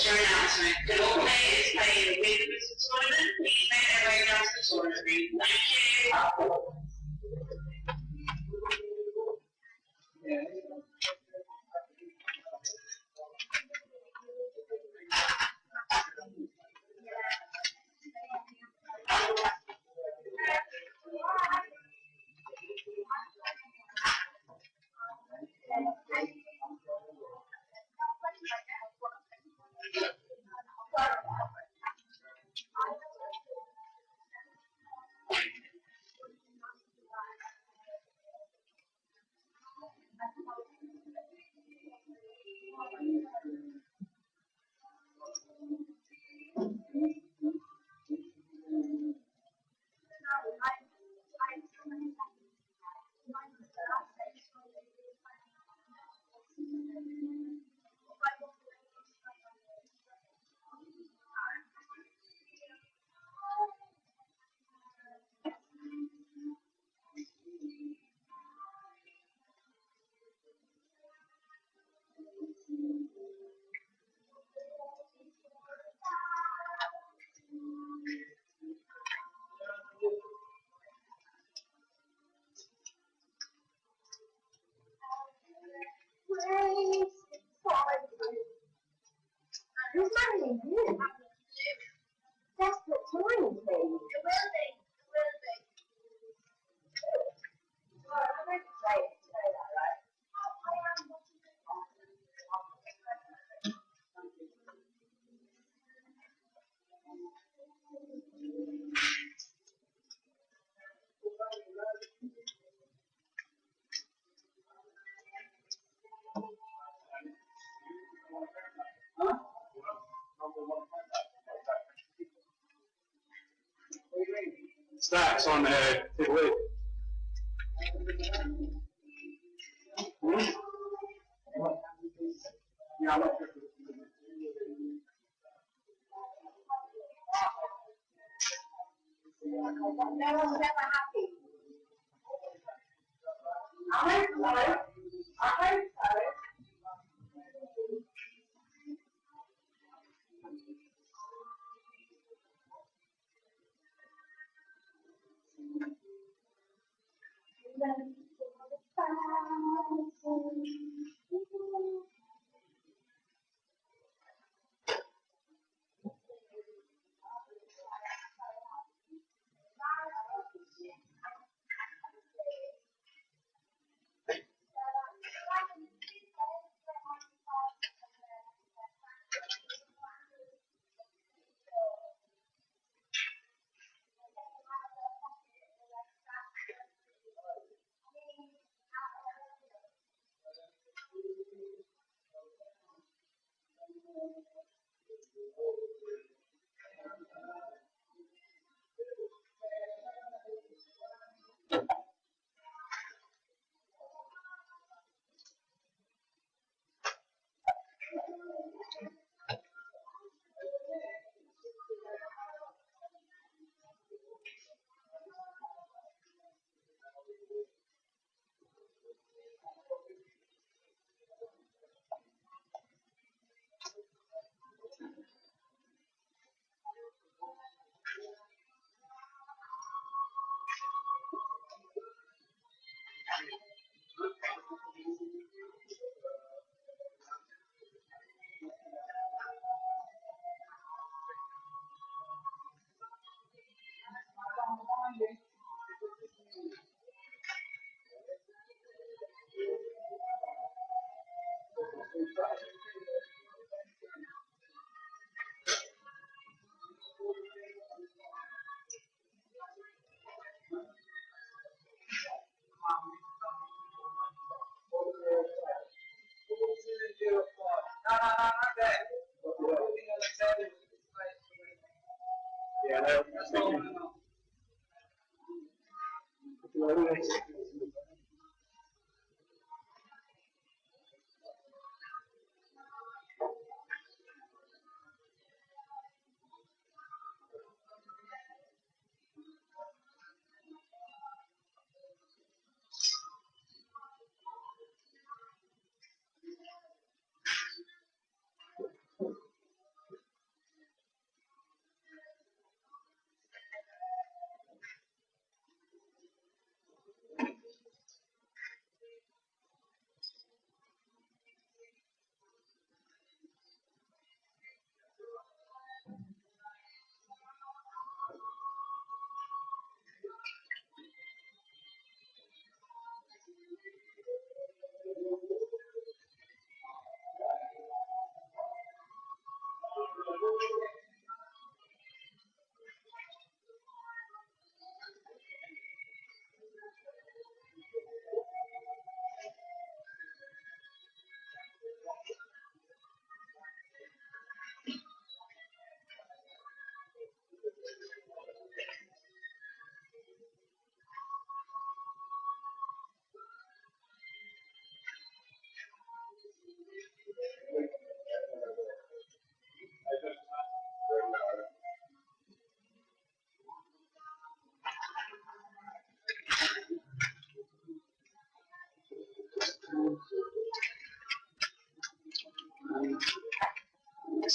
just your announcement. Good Old Day is playing the Winnipeg tournament. Please make their way down to the tournament room. Thank you. Stats on Italy. Yeah, I'm not sure. No one's ever happy. I hope so. I hope so.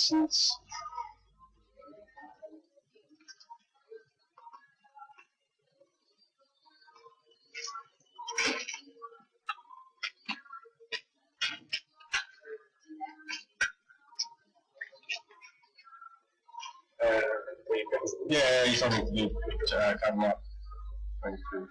seats. Yeah, he's on the camera. Thank you.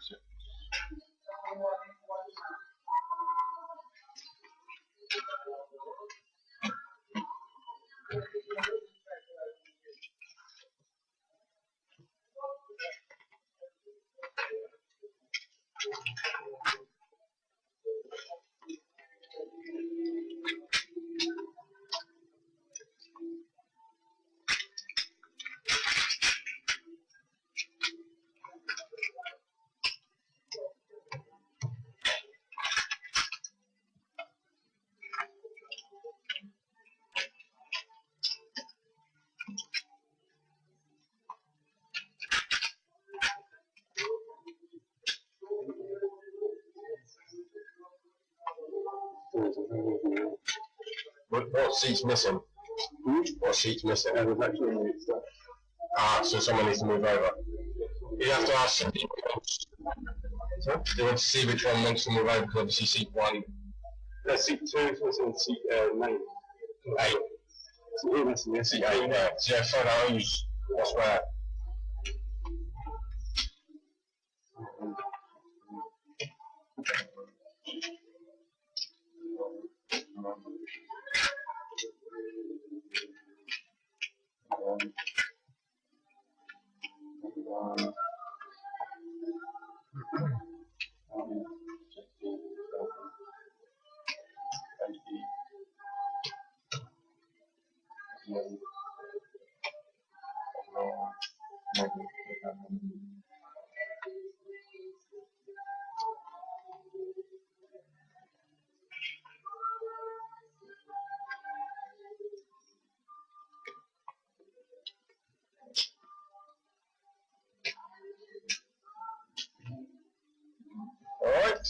What seat's missing? What seat's missing? Ah, so someone needs to move over. You have to ask them. You want to see which one wants to move over, because obviously seat 1. Seat 2 is in seat 9. 8. Seat 8, yeah. So yeah, find out what's where. Alright.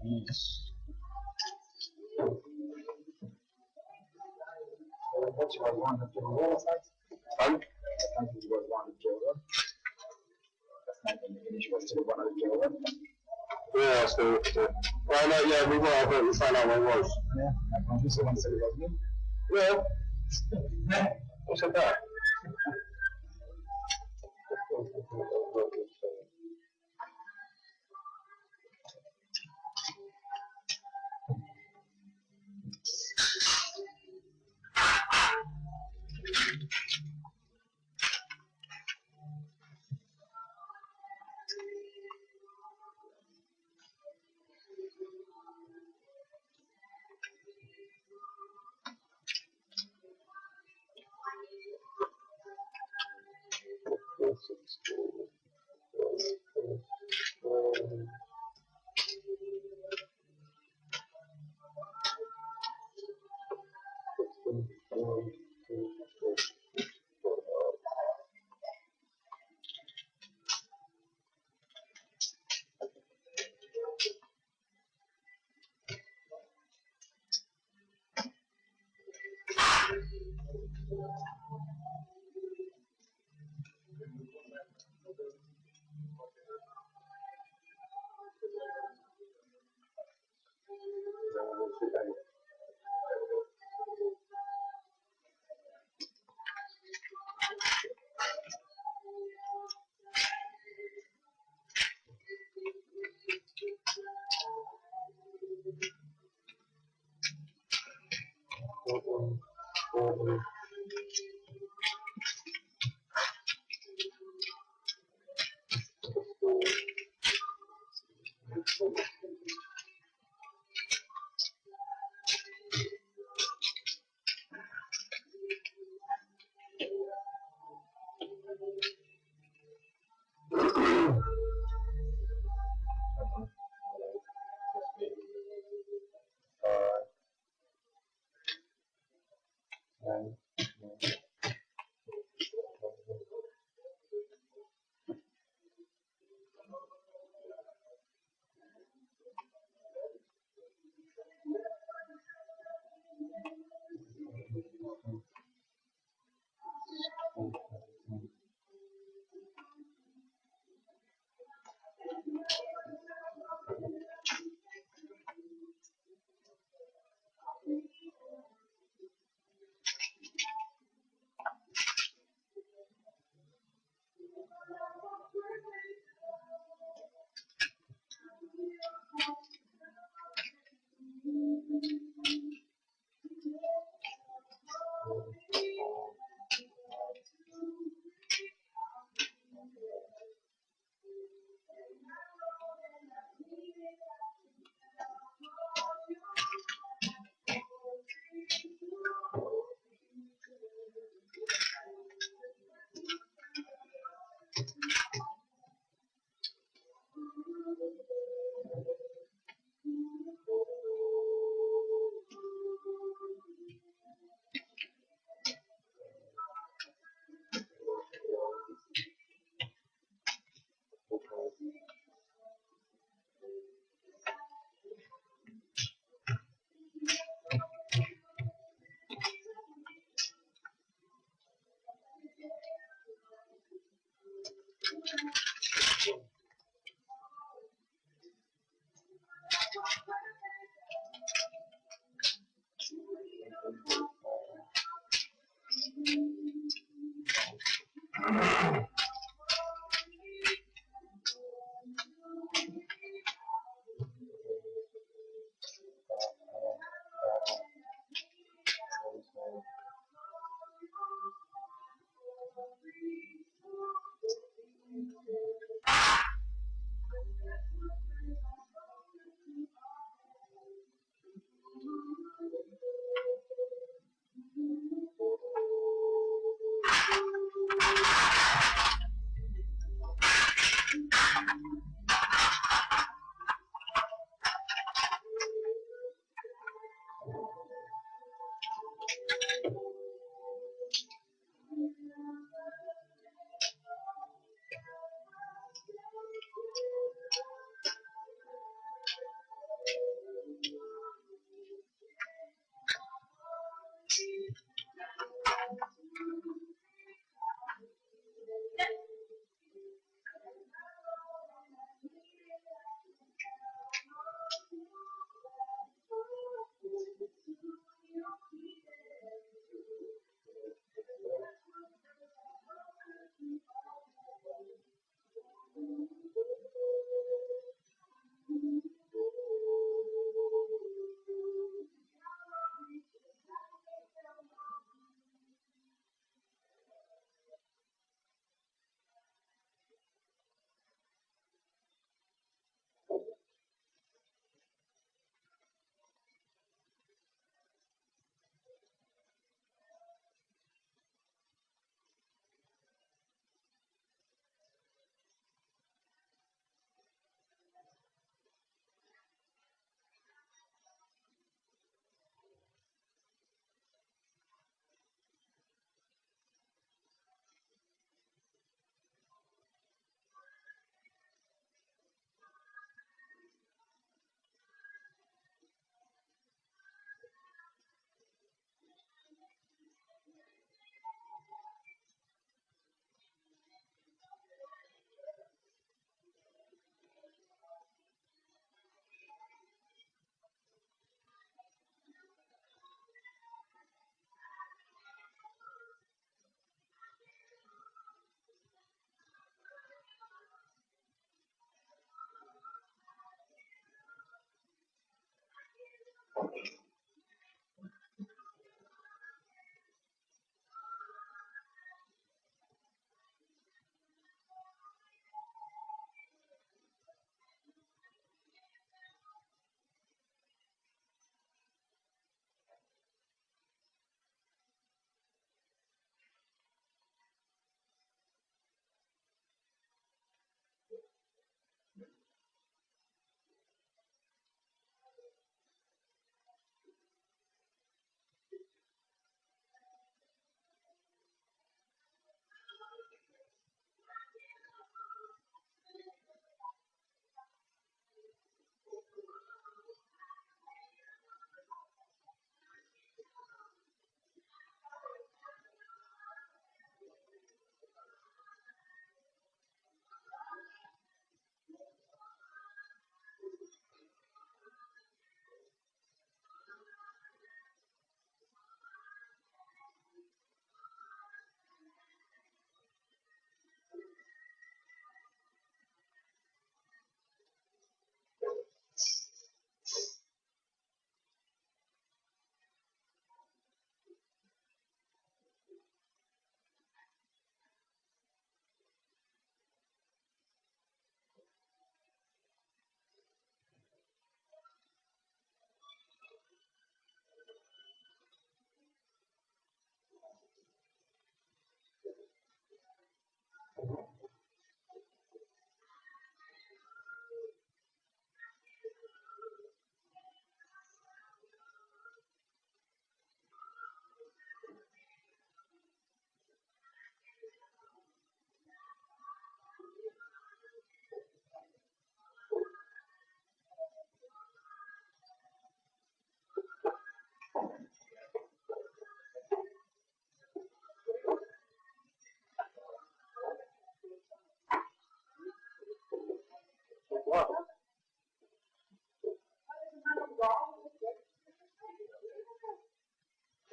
Yes. Yeah, so, well, no, yeah, we were, but we found out what it was. Yeah. What's that?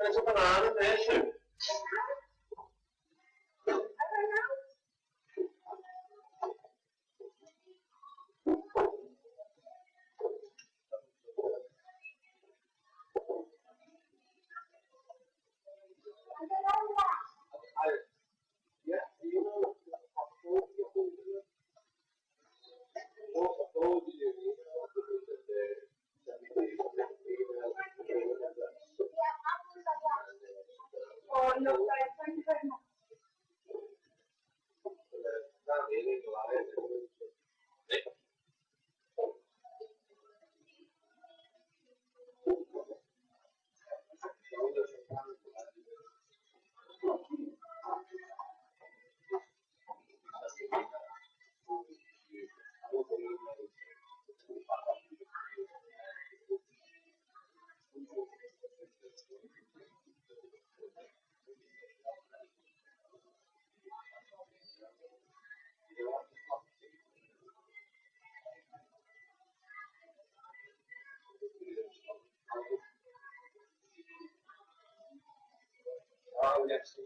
There's a banana there too. Oh, no, thank you very much. Oh, yes.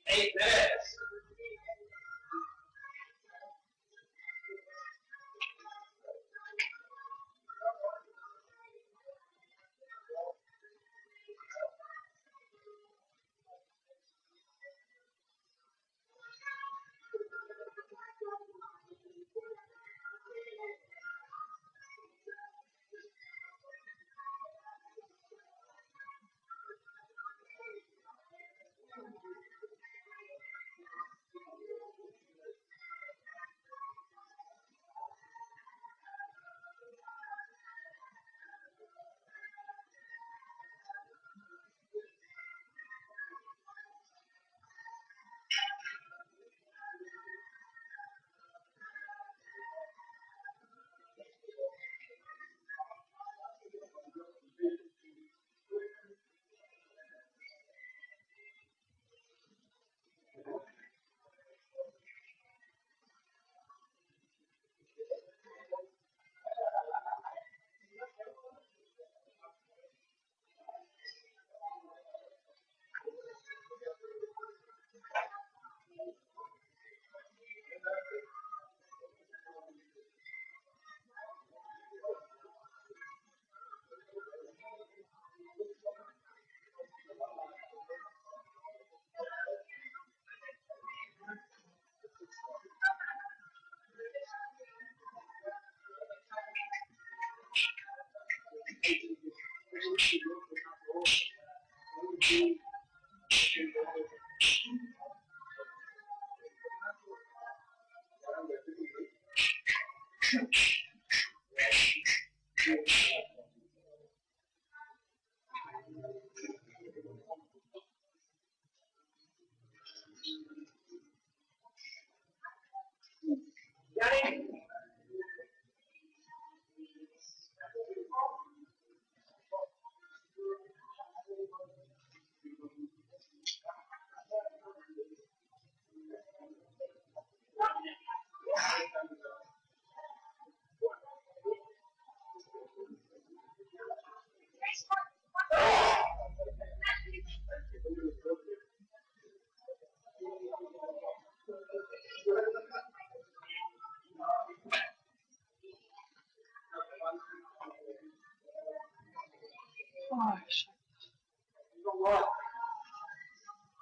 8 minutes. This is a announcement, and all players standing in the Goliath tournament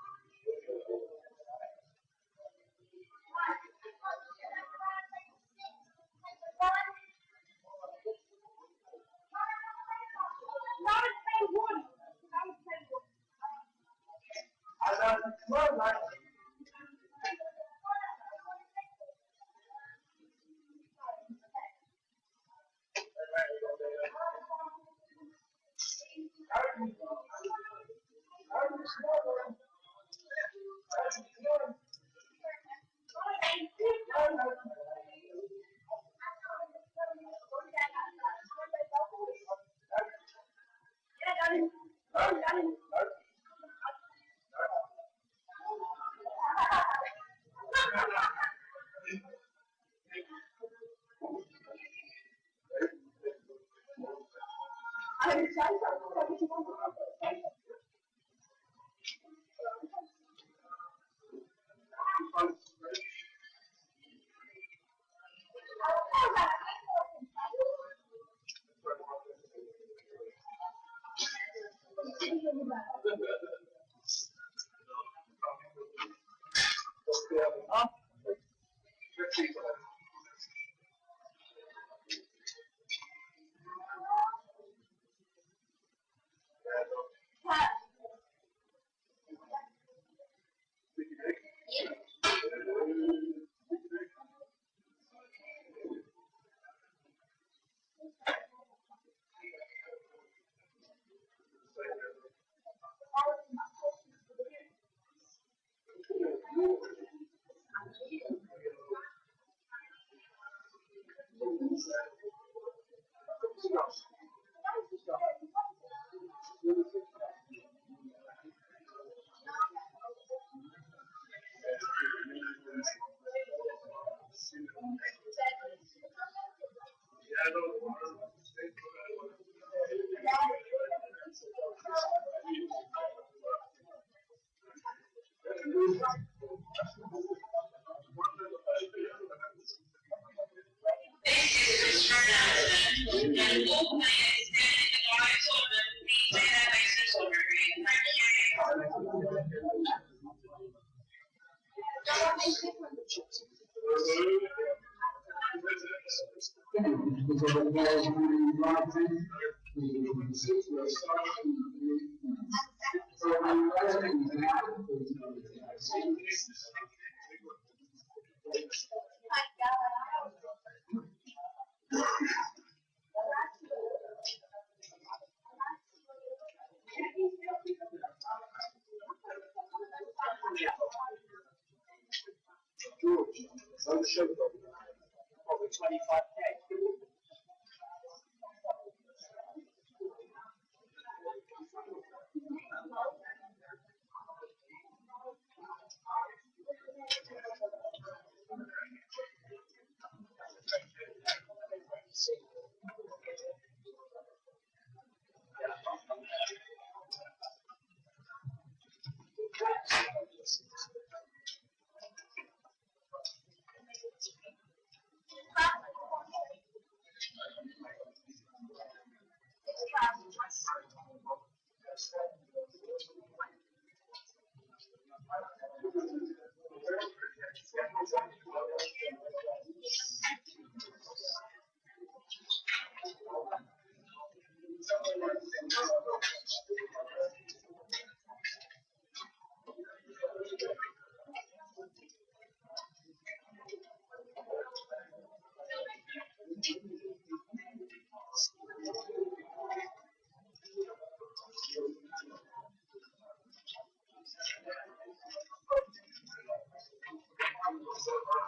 need to have a tournament.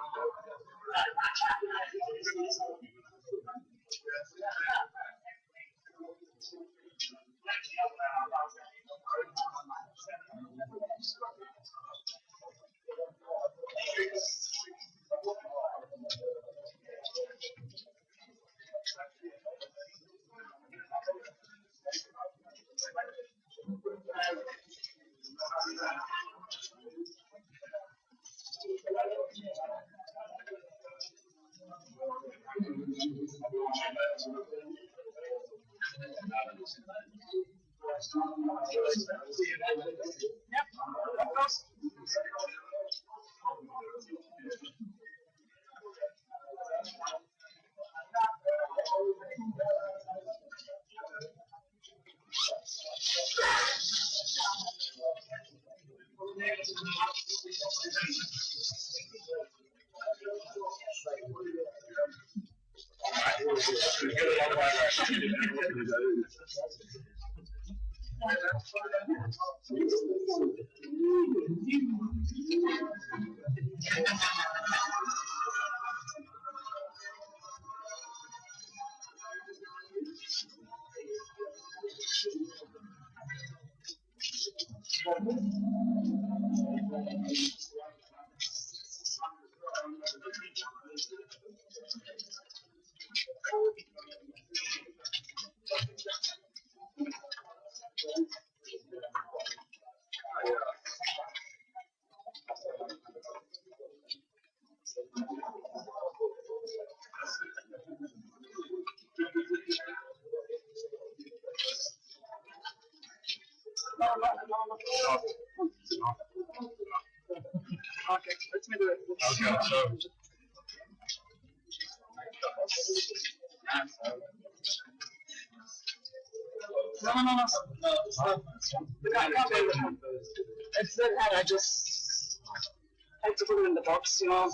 Okay, let's make it. Okay, so. No. I can't wait with him. It's that head. I just had to put it in the box, you know.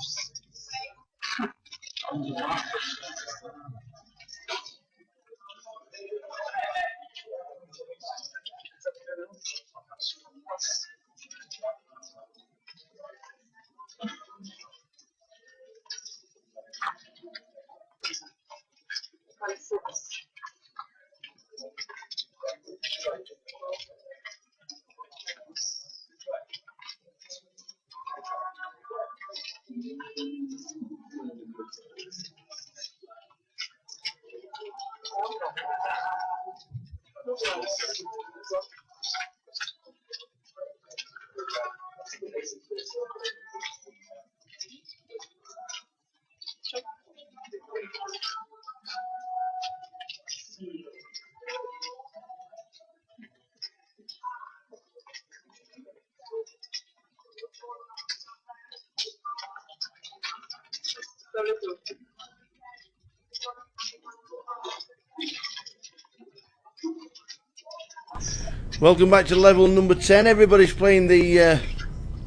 Welcome back to level number 10. Everybody's playing the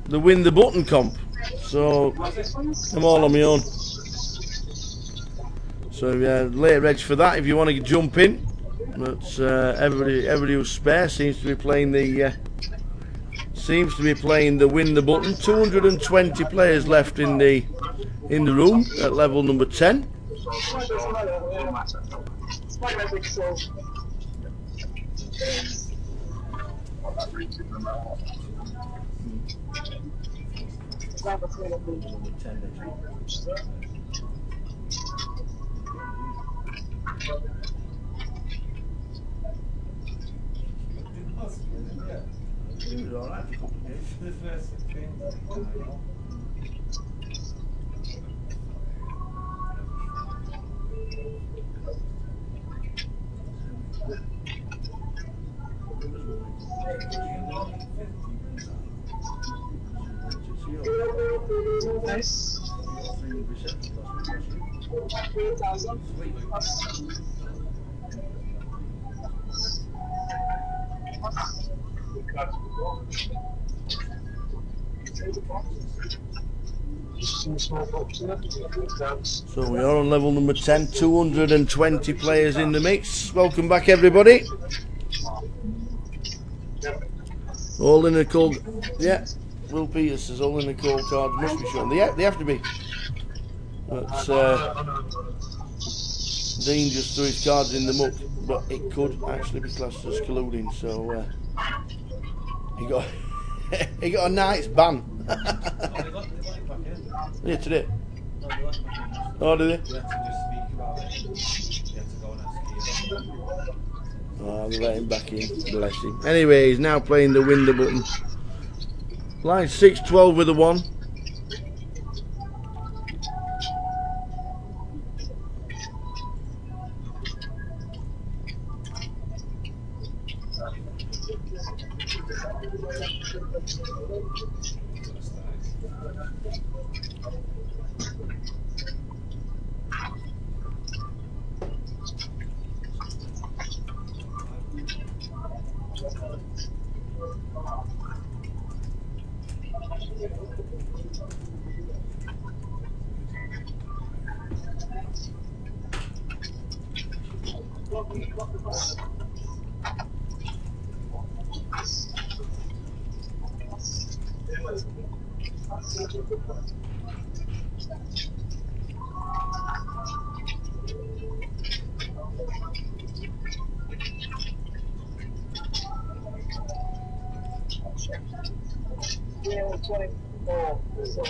win the button comp. So I'm all on my own. So late reg for that if you want to jump in. But everybody who's spare seems to be playing the win the button. 220 players left in the room at level number 10. Nice. 3,000. So we are on level number 10, 220 players in the mix. Welcome back everybody. All in a cold, yeah, Will Peters says all in the cold cards must be shown. They have to be. But Dean just threw his cards in the muck, but it could actually be classed as colluding, so he got a night's ban. Yeah, today. Oh, did they? Oh, they let him back in. Bless him. Anyway, he's now playing the win the button. Line 6-12 with a 1. Yeah, 24. So,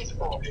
24.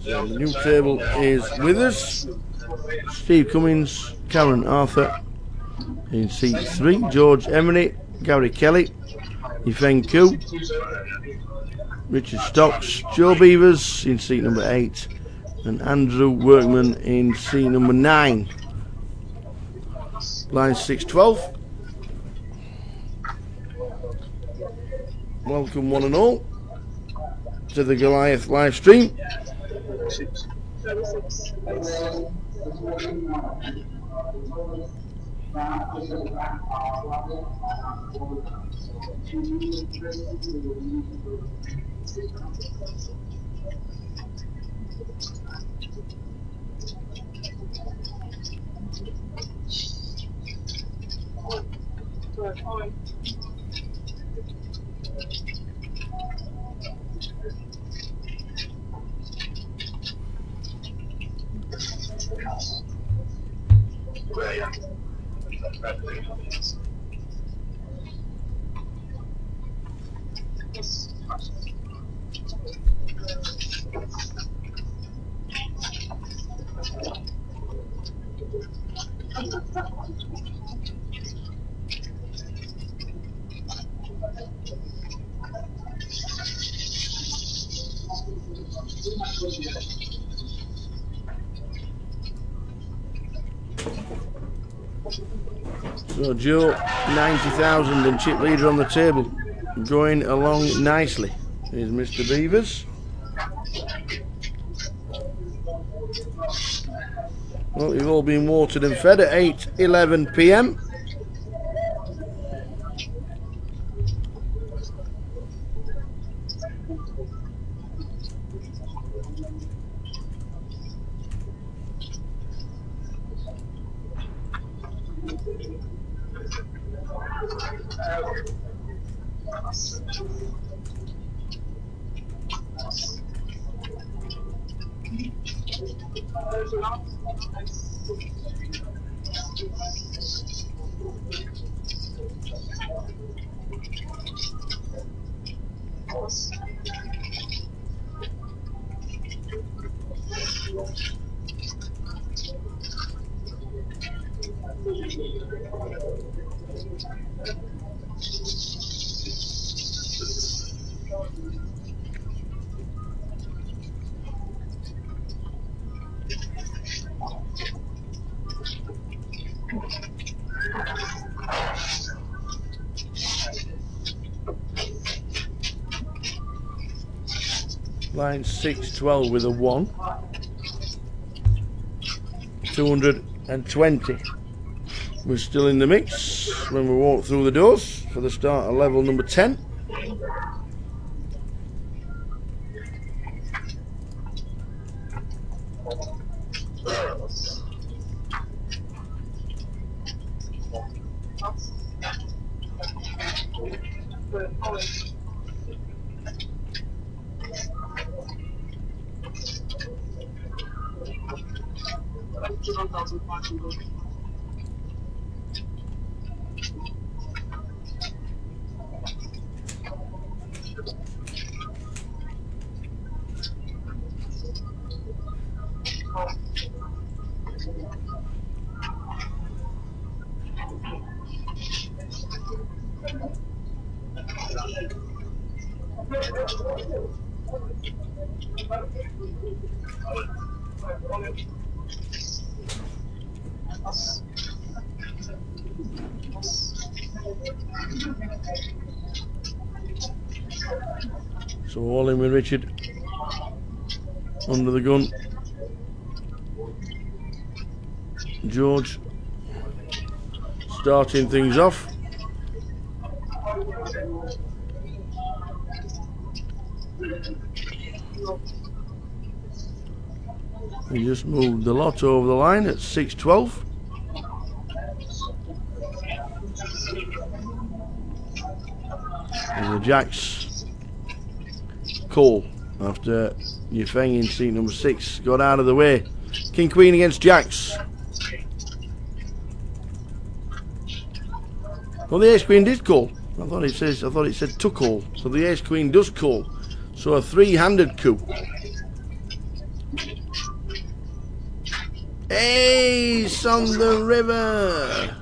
So the new table is with us. Steve Cummins, Karen Arthur in seat 3, George Emery, Gary Kelly, Yifeng Koo, Richard Stocks, Joe Beavers in seat number 8, and Andrew Workman in seat number 9. Line 612. Welcome one and all to the Goliath live stream. So Joe, 90,000 and chip leader on the table, going along nicely. Here's Mr. Beavers. Well, you've all been watered and fed at 8:11 p.m. Line 612 with a 1. 220. We're still in the mix when we walk through the doors for the start of level number 10. 1,500. So all in with Richard under the gun. George starting things off. He just moved the lot over the line at 6.12. And the Jacks call after Yifeng in seat number 6 got out of the way. King Queen against Jacks. Well, the Ace Queen did call. I thought it said to call. So the Ace Queen does call. So a three-handed coup. Ace on the river.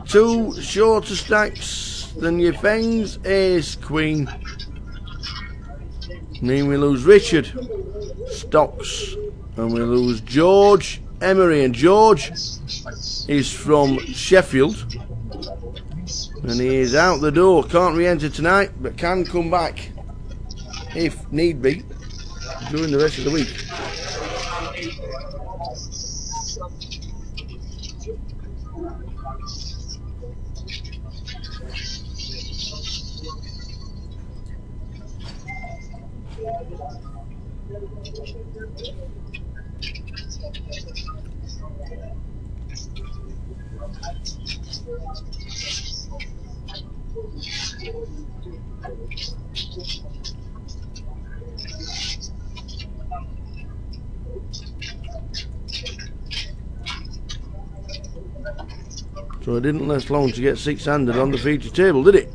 2 shorter stacks than Yifeng's Ace Queen. Mean we lose Richard Stocks and we lose George Emery, and George is from Sheffield and he is out the door. Can't re-enter tonight but can come back if need be during the rest of the week. So it didn't last long to get six-handed on the feature table, did it?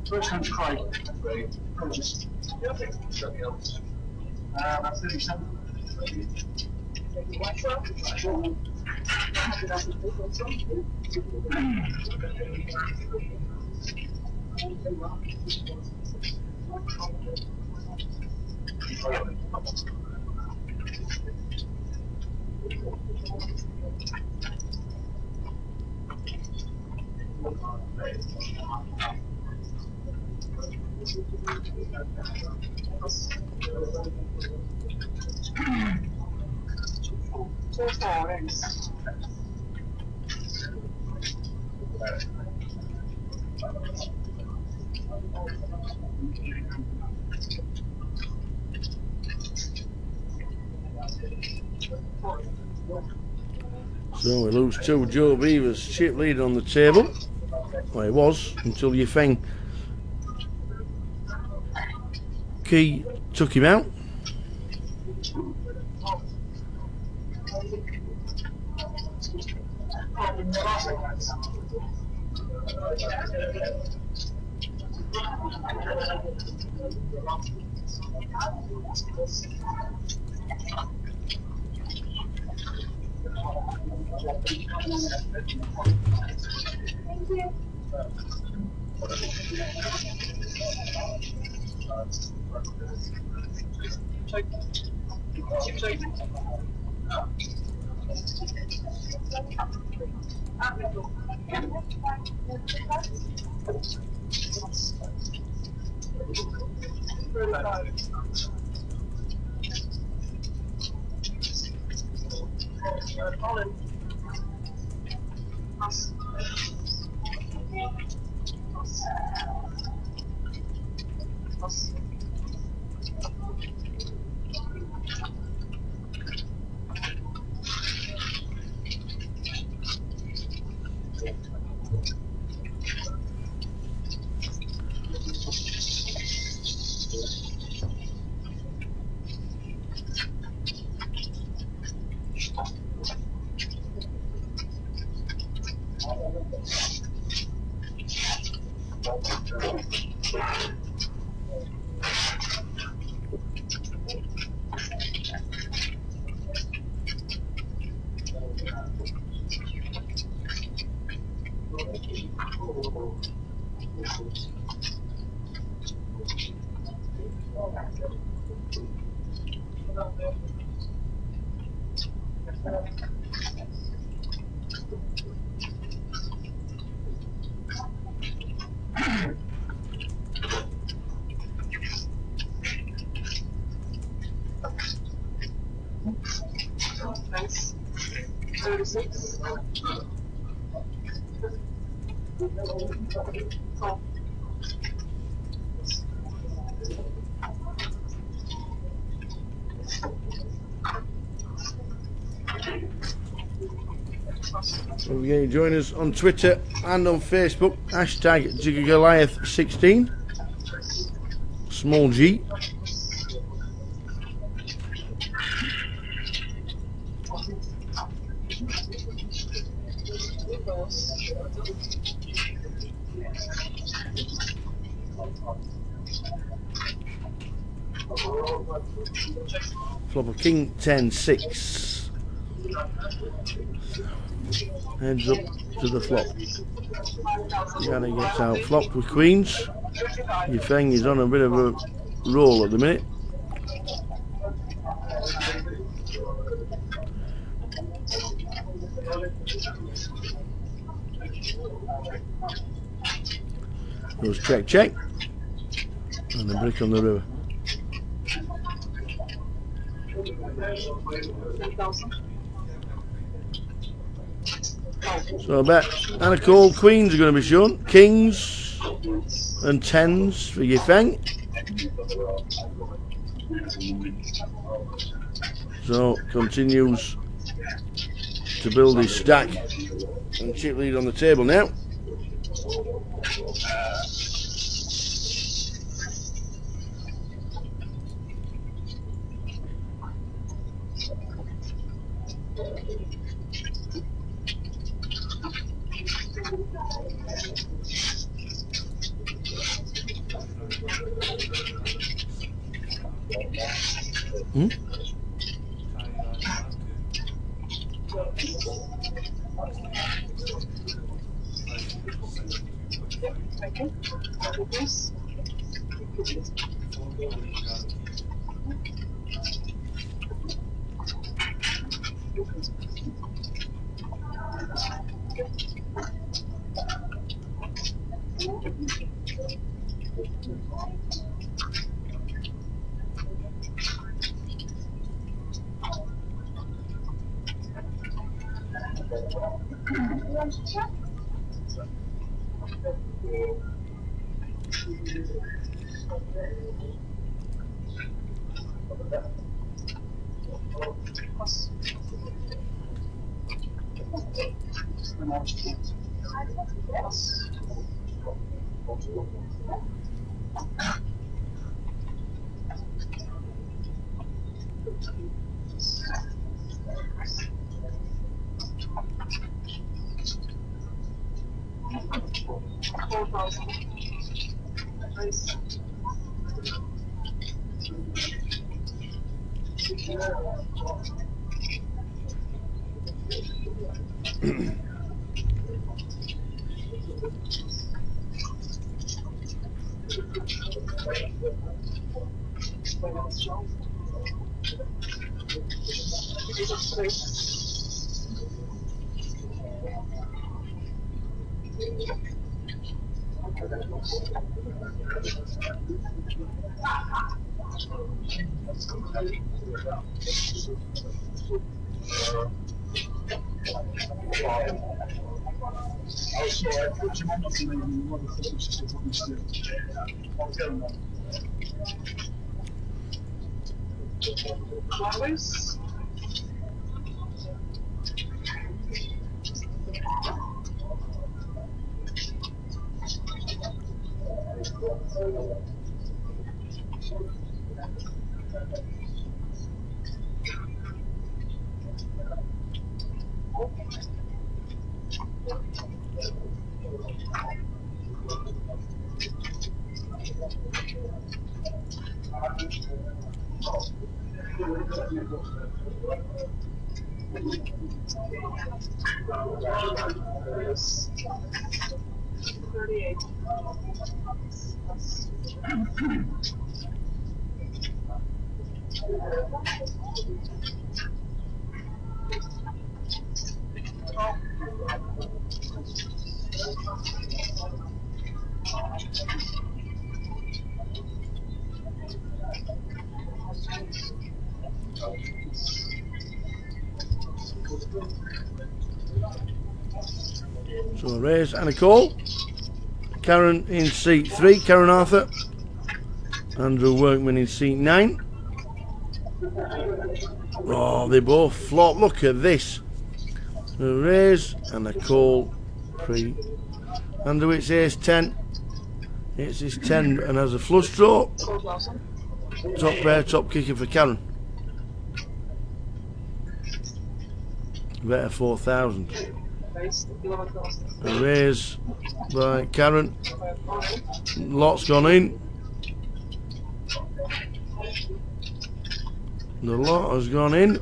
First time to cry. Just that's 37. So we lose two. Joe Beaver's chip lead on the table. Well, it was until Yifeng Key took him out. Nice. 36. Oh. Don't forget to join us on Twitter and on Facebook. Hashtag Goliath16. Small G. Flop of King 10-6. Heads up to the flop. Yana gets out flopped with queens. Yifeng is on a bit of a roll at the minute. Goes check, check. And a brick on the river. So I bet and a call queens are going to be shown. Kings and tens for Yifeng. So continues to build his stack and chip lead on the table now. 4,000. Nice. Always. Yes. 38. So a raise and a call. Karen in seat 3, Karen Arthur. Andrew Workman in seat 9. Oh, they both flop. Look at this. A raise and a call. Pre. Andrew, it's ace 10. It's his 10 and has a flush draw. 4,000. Top pair, top kicker for Karen. Better 4,000. Nice. 11,000. A raise by Karen. Lot's gone in. The lot has gone in.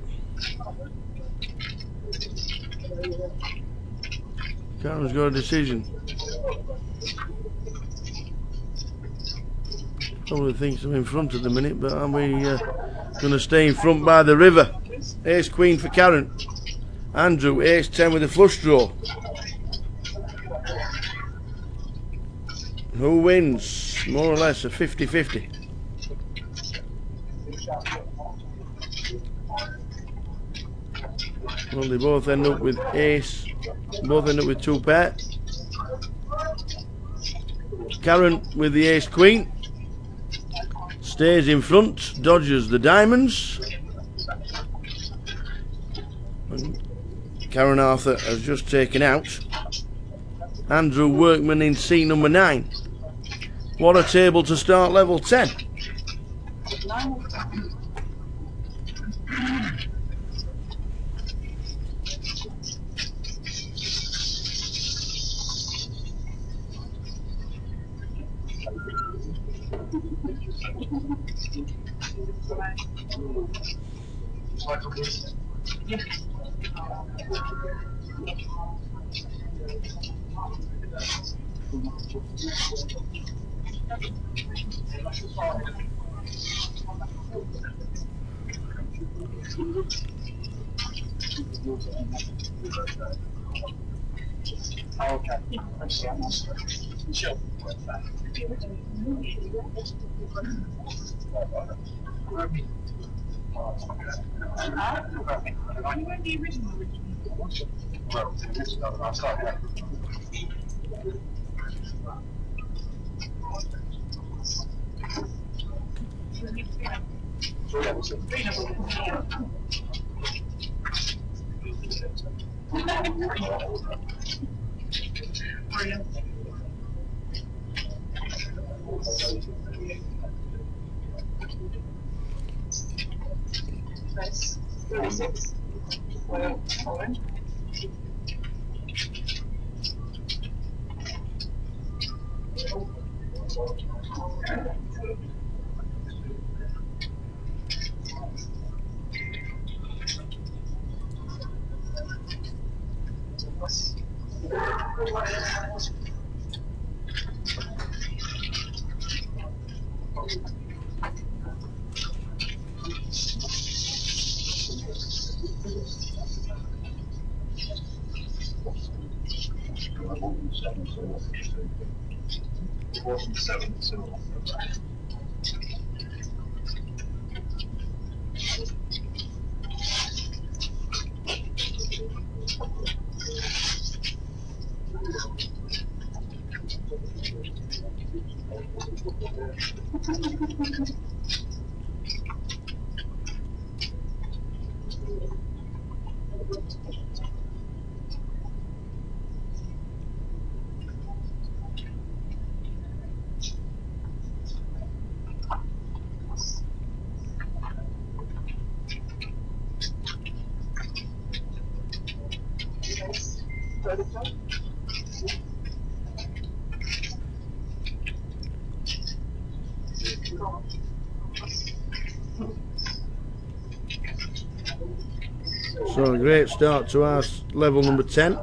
Karen's got a decision. Probably thinks I'm in front at the minute, but are we going to stay in front by the river? Ace Queen for Karen. Andrew, ace 10 with a flush draw. Who wins? More or less a 50-50. Well, they both end up with ace. Both end up with 2 pair. Karen with the ace queen. Stays in front, dodges the diamonds. And Karen Arthur has just taken out Andrew Workman in seat number 9. What a table to start level 10. 9. Nice. 36. Well, orange. So a great start to our level number 10.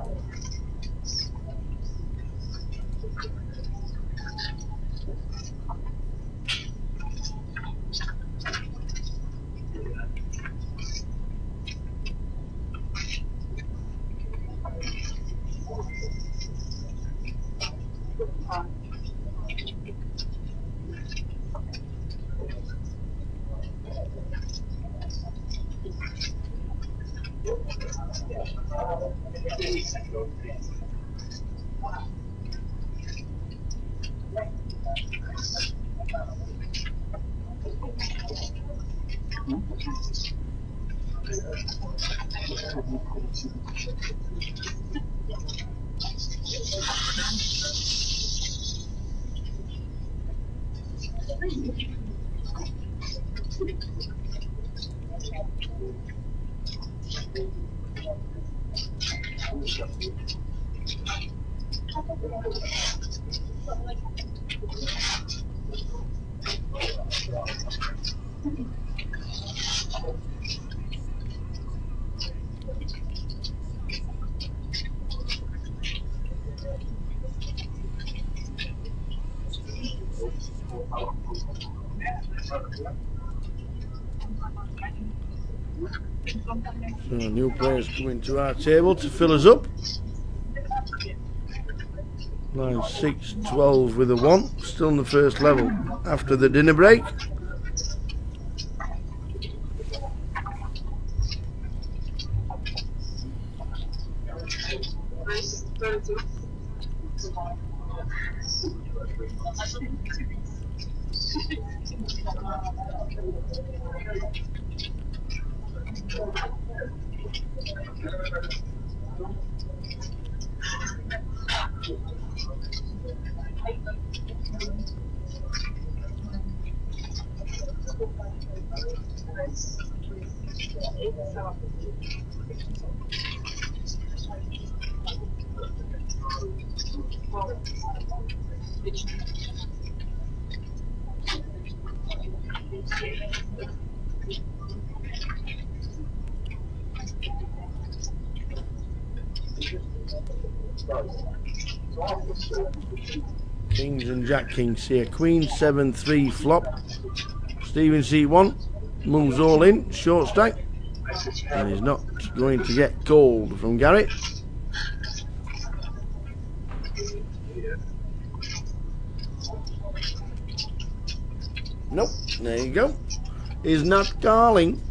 So new players coming to our table to fill us up. Line 6, 12 with a 1, still in the first level after the dinner break. Kings and Jack Kings here. Queen 7-3 flop. Stephen C1 moves all in, short stack, and he's not going to get called from Garrett. Nope, there you go. Is not calling.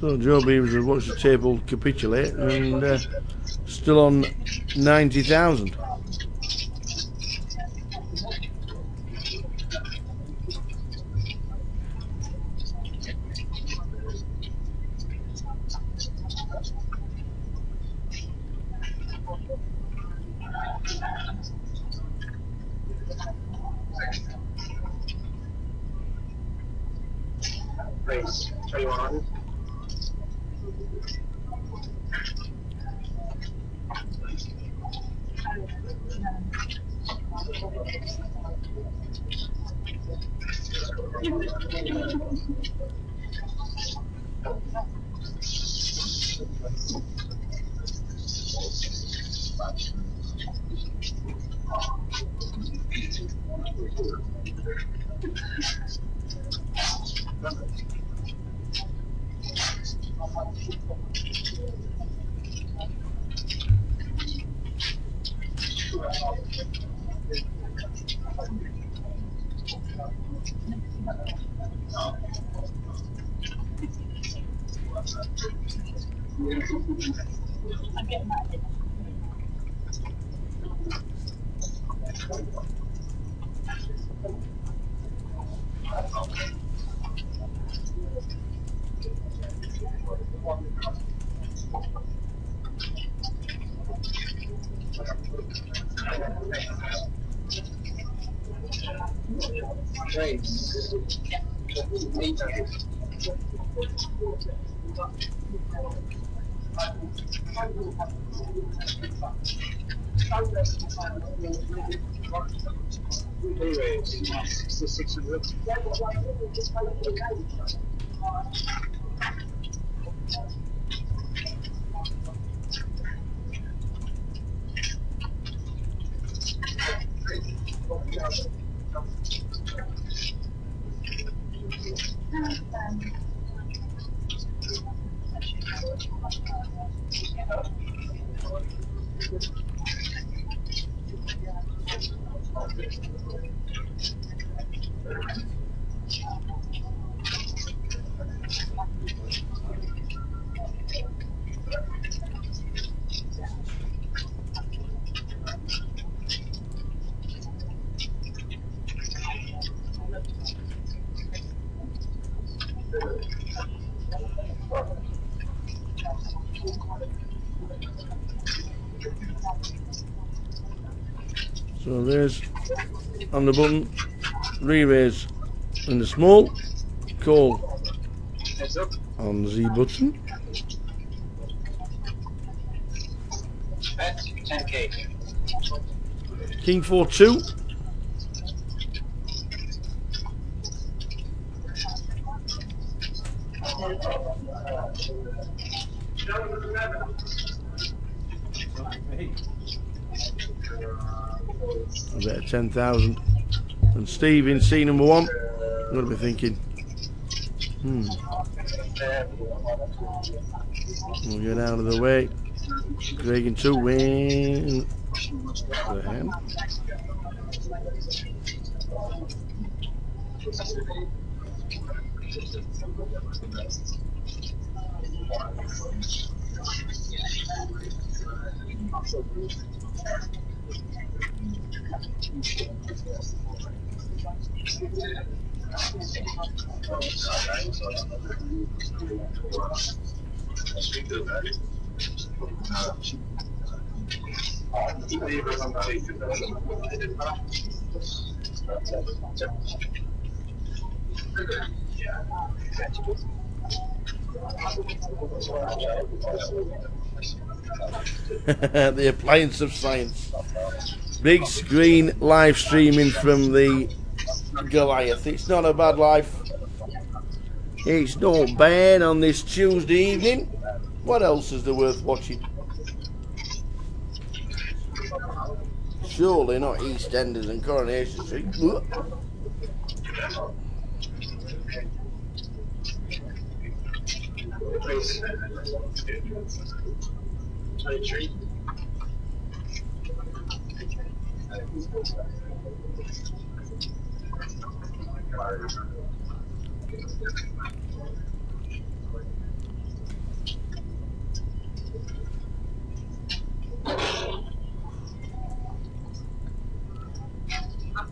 So Joe Beavers has watched the table capitulate and still on 90,000. Race 2100. Race 800. Race 6600. So there's on the button, re-raise in the small, call Heads up. on the button. Bet 10k. King 4-2. A bit of 10,000. And Steve in C number 1. I'm going to be thinking, we'll get out of the way. Craig in 2 win. The hand. The appliance of science. Big screen live streaming from the Goliath. It's not a bad life. It's not bad on this Tuesday evening. What else is there worth watching? Surely not EastEnders and Coronation Street. Race 23.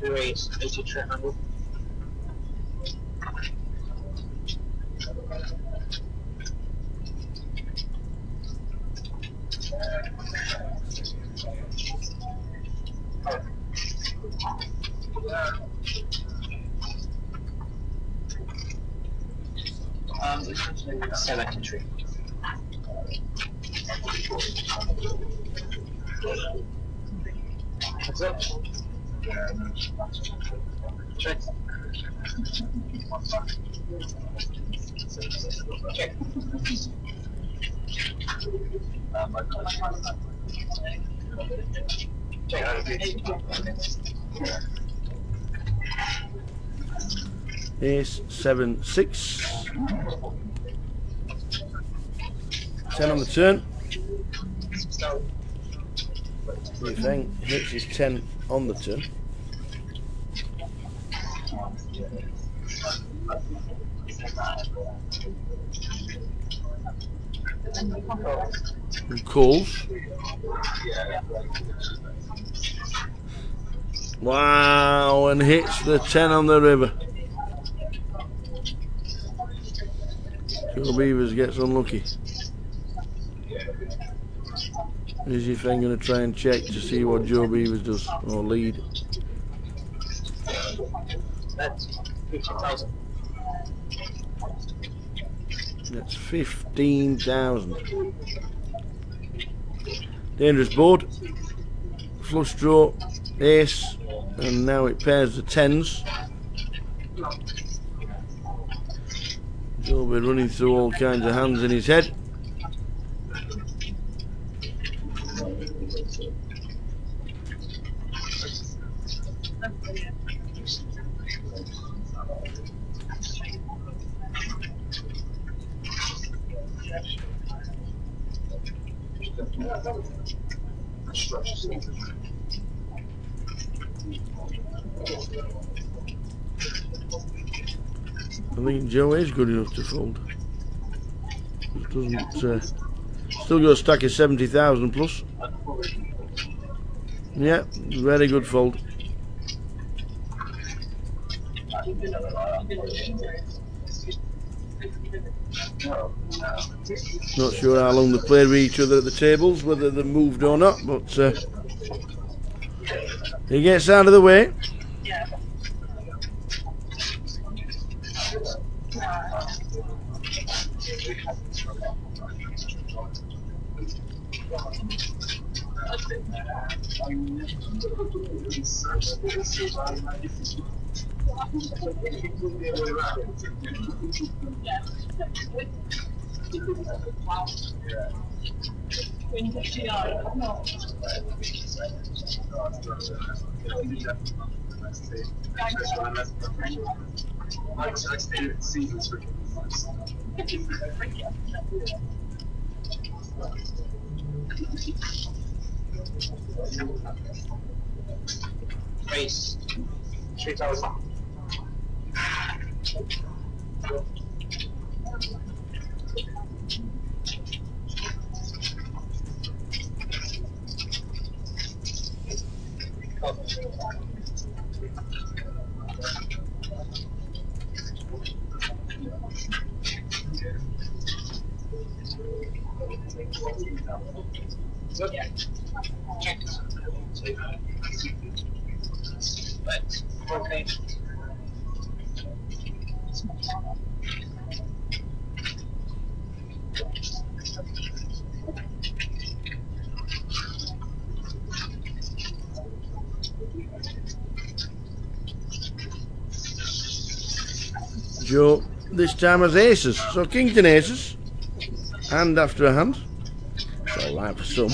raise 8300. Um, 73. What's up? Check. Check. Ace 7 6. 10 on the turn. If Eng hits his 10 on the turn. And calls. Wow, and hits the 10 on the river. Joe Beavers gets unlucky. Is if I'm going to try and check to see what Joe Beavers does, or lead. That's 50,000. That's 15,000. Dangerous board. Flush draw, ace, and now it pairs the 10s. Joe will be running through all kinds of hands in his head. I think Joe is good enough to fold. Doesn't still got a stack of 70,000 plus. Yeah, very good fold. Not sure how long they played with each other at the tables, whether they moved or not, but he gets out of the way. Raise 3,000. Check. Okay. Joe this time has aces, so Kington aces, hand after a hand. It's alright for some.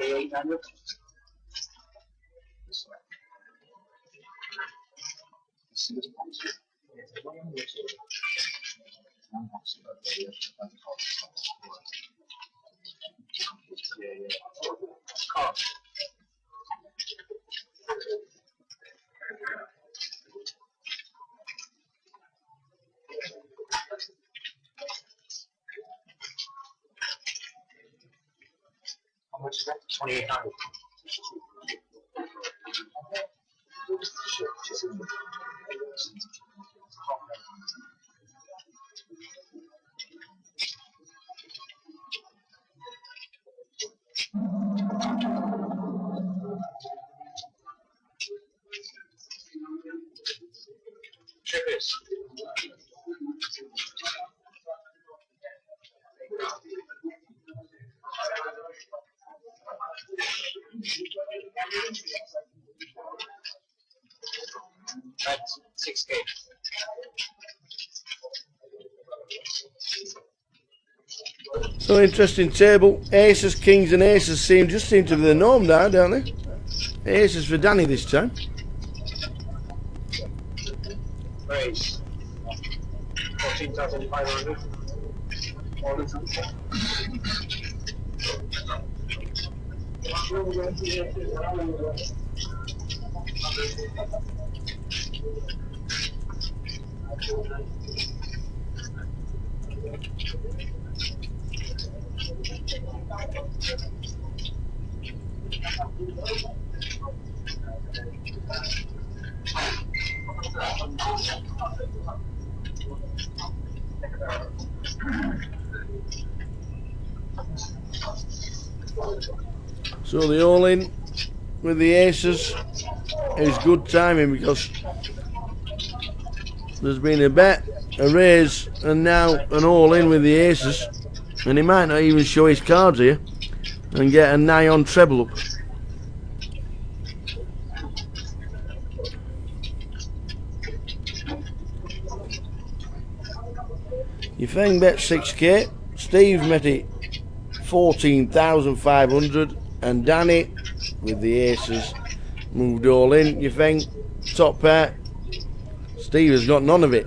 2800. How much is that? 2800. Trippers. That's 6K. So interesting table. Aces, kings, and aces seem to be the norm now, don't they? Aces for Danny this time. Raise. 14,500. So the all-in with the aces is good timing because there's been a bet, a raise, and now an all-in with the aces, and he might not even show his cards here and get a nigh on treble up. Yifeng bet 6K, Steve met it 14,500, and Danny with the aces moved all in. Yifeng top pair, Steve has got none of it.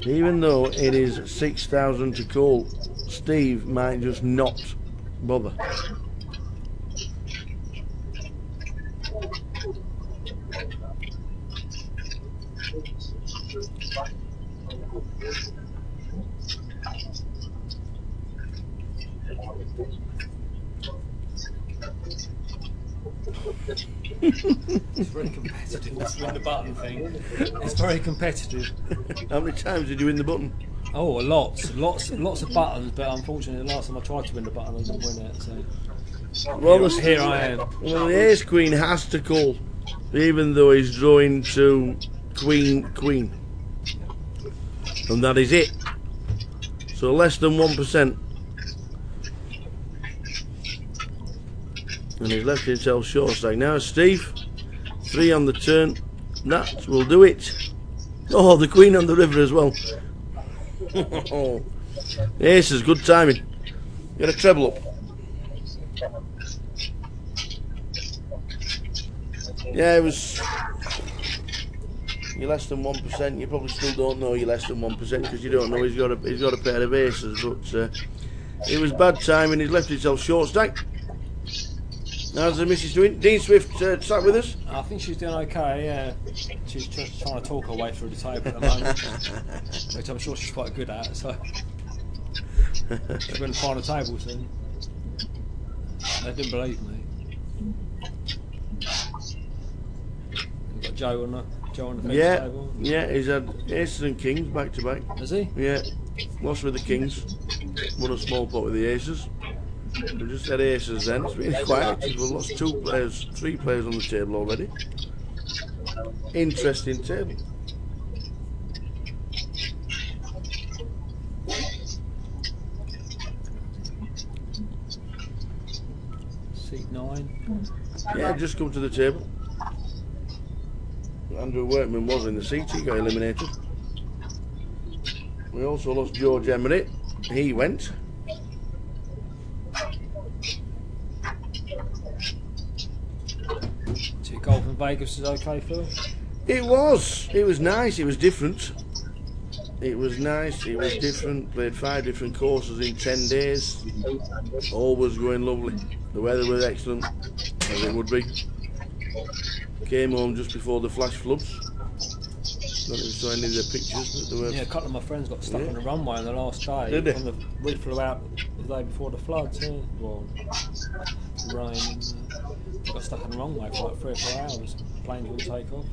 Even though it is 6,000 to call, Steve might just not bother. It's very competitive, this win the button thing. It's very competitive. How many times did you win the button? Oh, lots of buttons, but unfortunately the last time I tried to win the button I didn't win it, so Well, here I am. Well, the ace queen has to call, even though he's drawing to queen, and that is it. So less than 1%, and he's left himself short stack. Now Steve, 3 on the turn, that will do it. Oh, the queen on the river as well. Ace is good timing. Get a treble up. Yeah, it was. You're less than 1%. You probably still don't know you're less than 1% because you don't know he's got a pair of aces. But it was bad timing. He's left himself short stack. How's the missus doing? Dean Swift sat with us. I think she's doing okay. Yeah, she's just trying to talk her way through the table at the moment, which I'm sure she's quite good at. So she's going to find a table soon. They didn't believe me. We've got Joe on the Yeah, table. yeah, he's had aces and kings back to back. Has he? Yeah, lost with the kings, won a small pot with the aces. We just had aces then. It's been quite active. We've lost 3 players on the table already. Interesting table. Seat 9. Yeah, just come to the table. Andrew Workman was in the seat, he got eliminated. We also lost George Emery, he went. So golf in Vegas is okay, Phil? It was nice, it was different. It was nice, it was different, played 5 different courses in 10 days. All was going lovely. The weather was excellent, as it would be. Came home just before the flash floods. Don't know if you saw any of the pictures, but there were... Yeah, a couple of my friends got stuck on the runway on the last day. Did they? We flew out the day before the floods, yeah. Well, the rain. And, got stuck on the runway for like 3 or 4 hours. Planes wouldn't take off.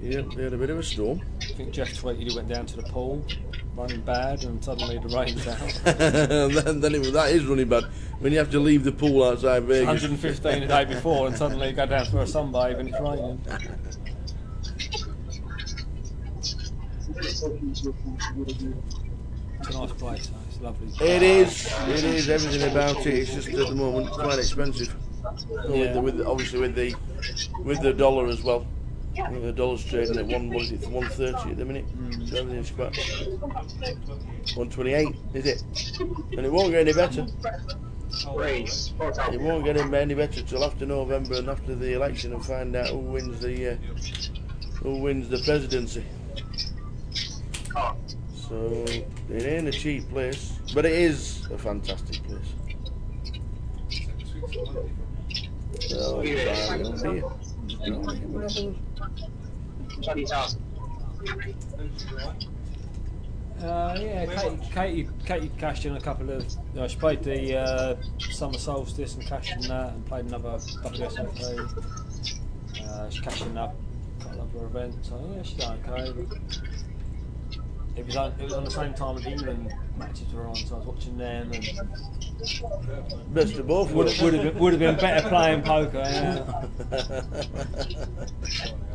Yeah, they had a bit of a storm. I think Jeff tweeted he went down to the pool, running bad, and suddenly the rain's out. That is running bad. When you have to leave the pool outside Vegas. 115 the day before, and suddenly you go down for a sunbathe and it's raining. It's a nice place, though. It's lovely. It is everything about it. It's just at the moment quite expensive. Yeah. Obviously with the dollar as well. The dollar's trading at 130 at the minute. So everything's quite 128, is it? And it won't get any better. It won't get any better till after November and after the election and find out who wins the presidency. So it ain't a cheap place, but it is a fantastic place. So yeah, Katie cashed in a couple of. She played the summer solstice and cashed in that, and played another WSOP. She cashed in that a couple of other events. So yeah, she's done okay. It was on the same time as England matches were on, so I was watching them. And best of both. Would have been better playing poker. Yeah.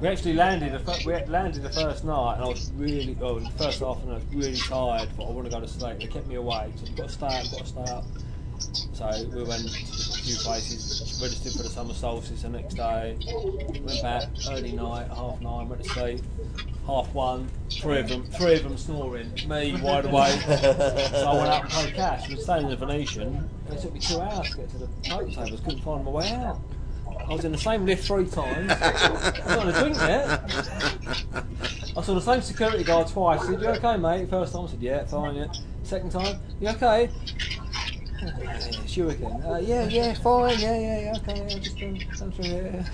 We actually landed the first night, and I was the first half, and I was really tired. But I want to go to sleep. They kept me awake, so you've got to stay up. So we went to a few places, registered for the summer solstice the next day. Went back early night, 9:30, went to sleep. 1:30, three of them snoring, me wide awake. So I went out and played cash. I was staying in the Venetian, and it took me 2 hours to get to the poker tables. Couldn't find my way out. I was in the same lift 3 times. I'm not on a drink yet. I saw the same security guard twice. He said, "You okay, mate?" First time I said, "Yeah, fine." Yeah. Second time, "You okay?" It's you again. Yeah, fine. Yeah, okay. I'm just done through here.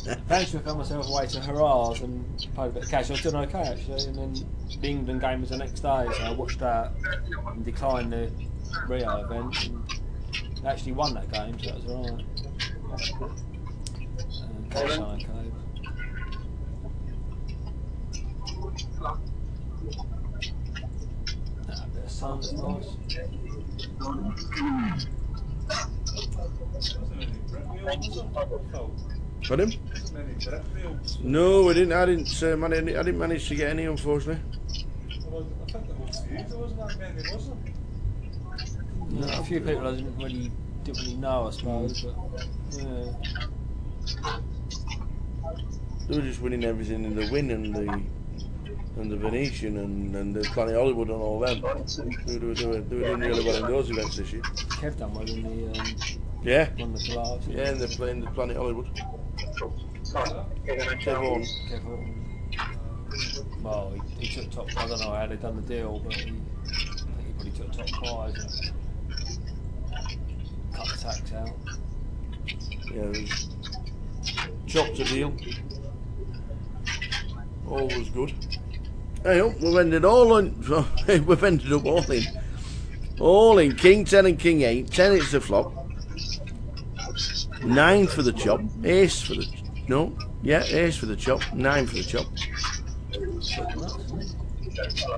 Eventually I found myself away to Harrah's and played a bit of cash. I was doing okay actually, and then the England game was the next day, so I watched that and declined the Rio event and actually won that game, so that was alright. Cash okay. A bit of sun, it's nice. Pardon? No, we didn't. I didn't manage to get any, unfortunately. No, a few people I didn't really know, I suppose. But yeah. They were just winning everything in the Win and the Venetian and the Planet Hollywood and all them. They were doing really well in those events this year. Kev done well in the yeah. Won the Goliath. Yeah, and they're playing the Planet Hollywood. Kev Well, he took top. I don't know how they done the deal, but I think he probably took top prize and cut the tax out. Yeah, it was chopped a deal. All was good. Hey, we've ended we've ended up all in King 10 and King 8. 10 it's the flop. 9 for the chop. Ace for the ace for the chop. 9 for the chop.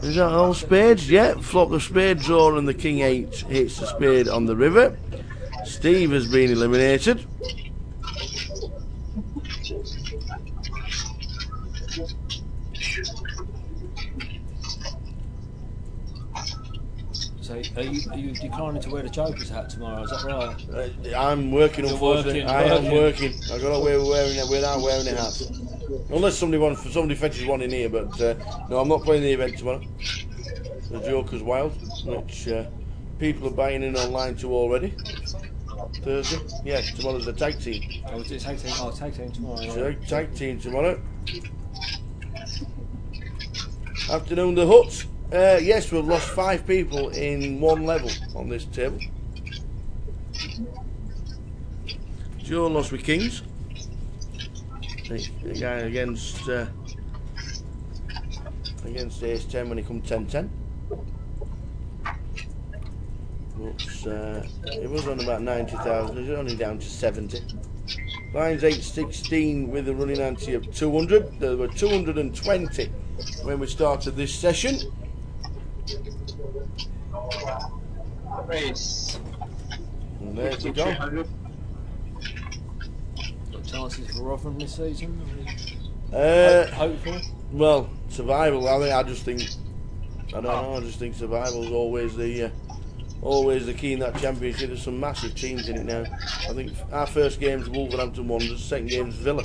Is that all spades? Yeah, flop the spade draw and the king 8 hits the spade on the river. Steve has been eliminated. So, are you declining to wear the Joker's hat tomorrow? Is that right? I'm working, unfortunately. Working, I am working. I've got to wearing it without wearing a hat. Unless somebody fetches one in here, but no, I'm not playing the event tomorrow. The Joker's Wild, which people are buying in online too already. Thursday? Yeah, tomorrow's the tag team. Oh, is it tag team? Oh, tag team tomorrow. So, Yeah. tag team tomorrow. Afternoon, the Huts. Yes, we've lost 5 people in one level on this table. Joe lost with Kings. The guy against Ace 10 when he come 10-10. But it was on about 90,000. It's only down to 70. Line's 816 with a running ante of 200. There were 220 when we started this session. Race. And there we go. Got chances for Rotherham this season? Hopeful. Well, survival. I just think survival is always the key in that championship. There's some massive teams in it now. I think our first game's Wolverhampton Wanderers, second game's Villa,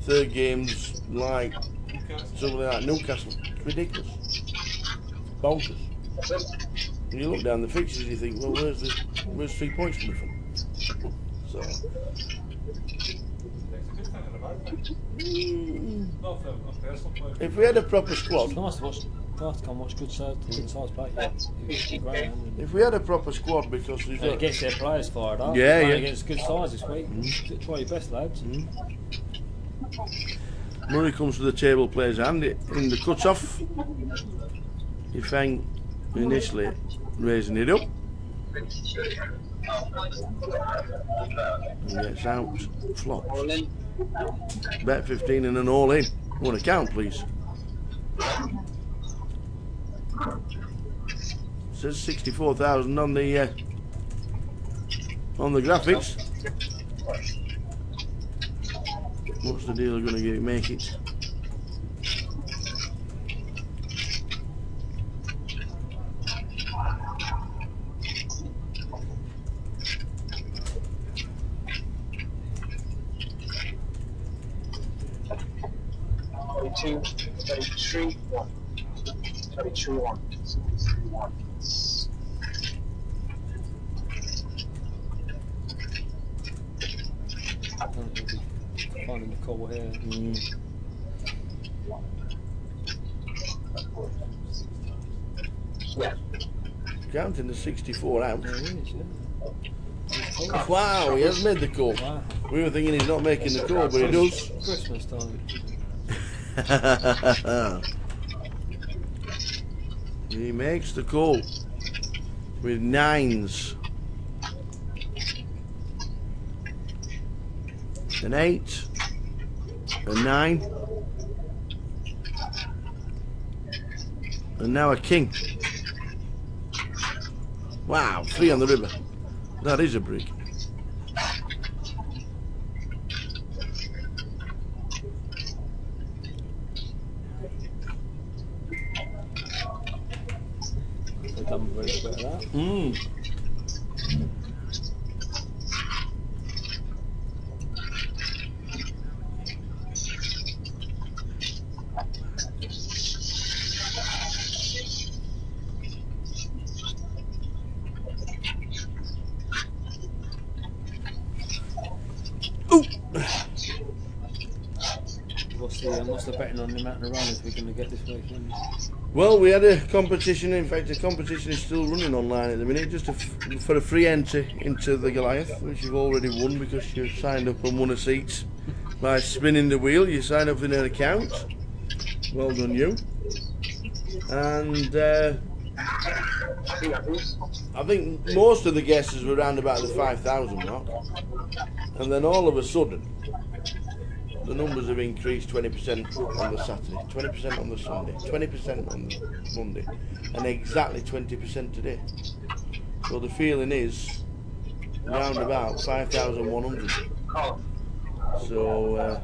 third game's like something like Newcastle. It's ridiculous. Bonkers. When you look down the fixtures, you think, well, where's 3 points coming from? So. If we had a proper squad. It's nice to come watch good size play. Yeah. If we had a proper squad, because we've got, it gets their players fired up. Yeah, yeah. Against good size this week. Try your best, lads. Murray comes to the table, plays hand in the cut-off. Ifang initially raising it up. And gets out, flops. Bet 15 and an all in. Want to count, please? Says 64,000 on the graphics. What's the dealer going to make it? Two, 33, 1. 33, 1. 1. Finding the call here. Yeah. Counting the 64 out. There he is, yeah. Wow, he has made the call. Wow. We were thinking he's not making the call, but he does. Christmas time. He makes the call with 9s, an 8, a 9, and now a king. Wow, 3 on the river. That is a brick. Done with a little bit of that. What's the betting on the amount of runners we're going to get this weekend? Well, we had a competition. In fact, the competition is still running online at the minute, just for a free entry into the Goliath, which you've already won because you've signed up and won a seat by spinning the wheel. You sign up in an account. Well done, you. And I think most of the guesses were around about the 5,000 mark, and then all of a sudden the numbers have increased 20% on the Saturday, 20% on the Sunday, 20% on the Monday, and exactly 20% today. So the feeling is round about 5,100. So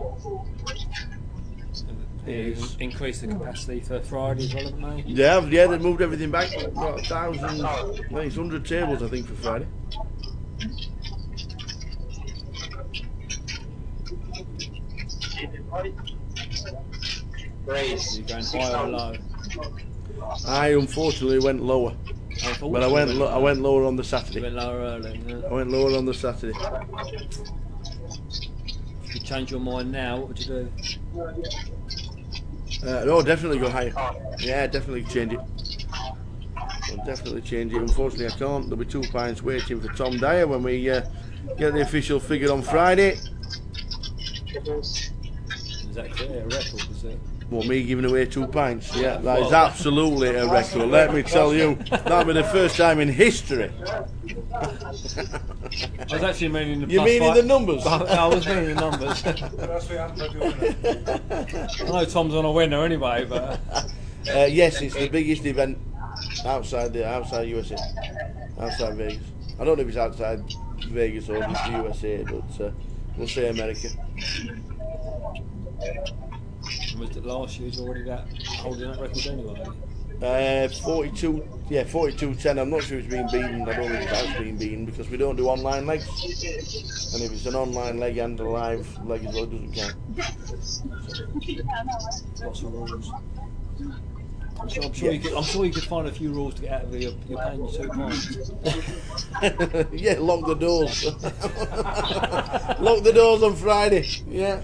increase the capacity for Friday as well, haven't they? yeah, they've moved everything back. About 1,000, well, it's 100 tables I think for Friday. So you're going high or low? I unfortunately went lower, but I went lower on the Saturday. You went lower early. Yeah. I went lower on the Saturday. If you change your mind now, what would you do? No, definitely go higher. Yeah, definitely change it. I'll definitely change it. Unfortunately, I can't. There'll be 2 pints waiting for Tom Dyer when we get the official figure on Friday. Is that a record, is it? What, me giving away 2 pints? Yeah, that is absolutely a record. Let me tell you, that'll be the first time in history. I was actually meaning the You meaning the numbers? I was meaning the numbers. I know Tom's on a winner anyway, but yes, it's the biggest event outside USA, outside Vegas. I don't know if it's outside Vegas or just the USA, but we'll say America. was it last year's already holding that record anyway? 42, yeah, 42.10. I'm not sure it's been beaten. I don't think it has been beaten because we don't do online legs. And if it's an online leg and a live leg as well, it doesn't count. Lots of rules. I'm sure you could find a few rules to get out of your paying your 2 pints. Yeah, lock the doors. Lock the doors on Friday. Yeah.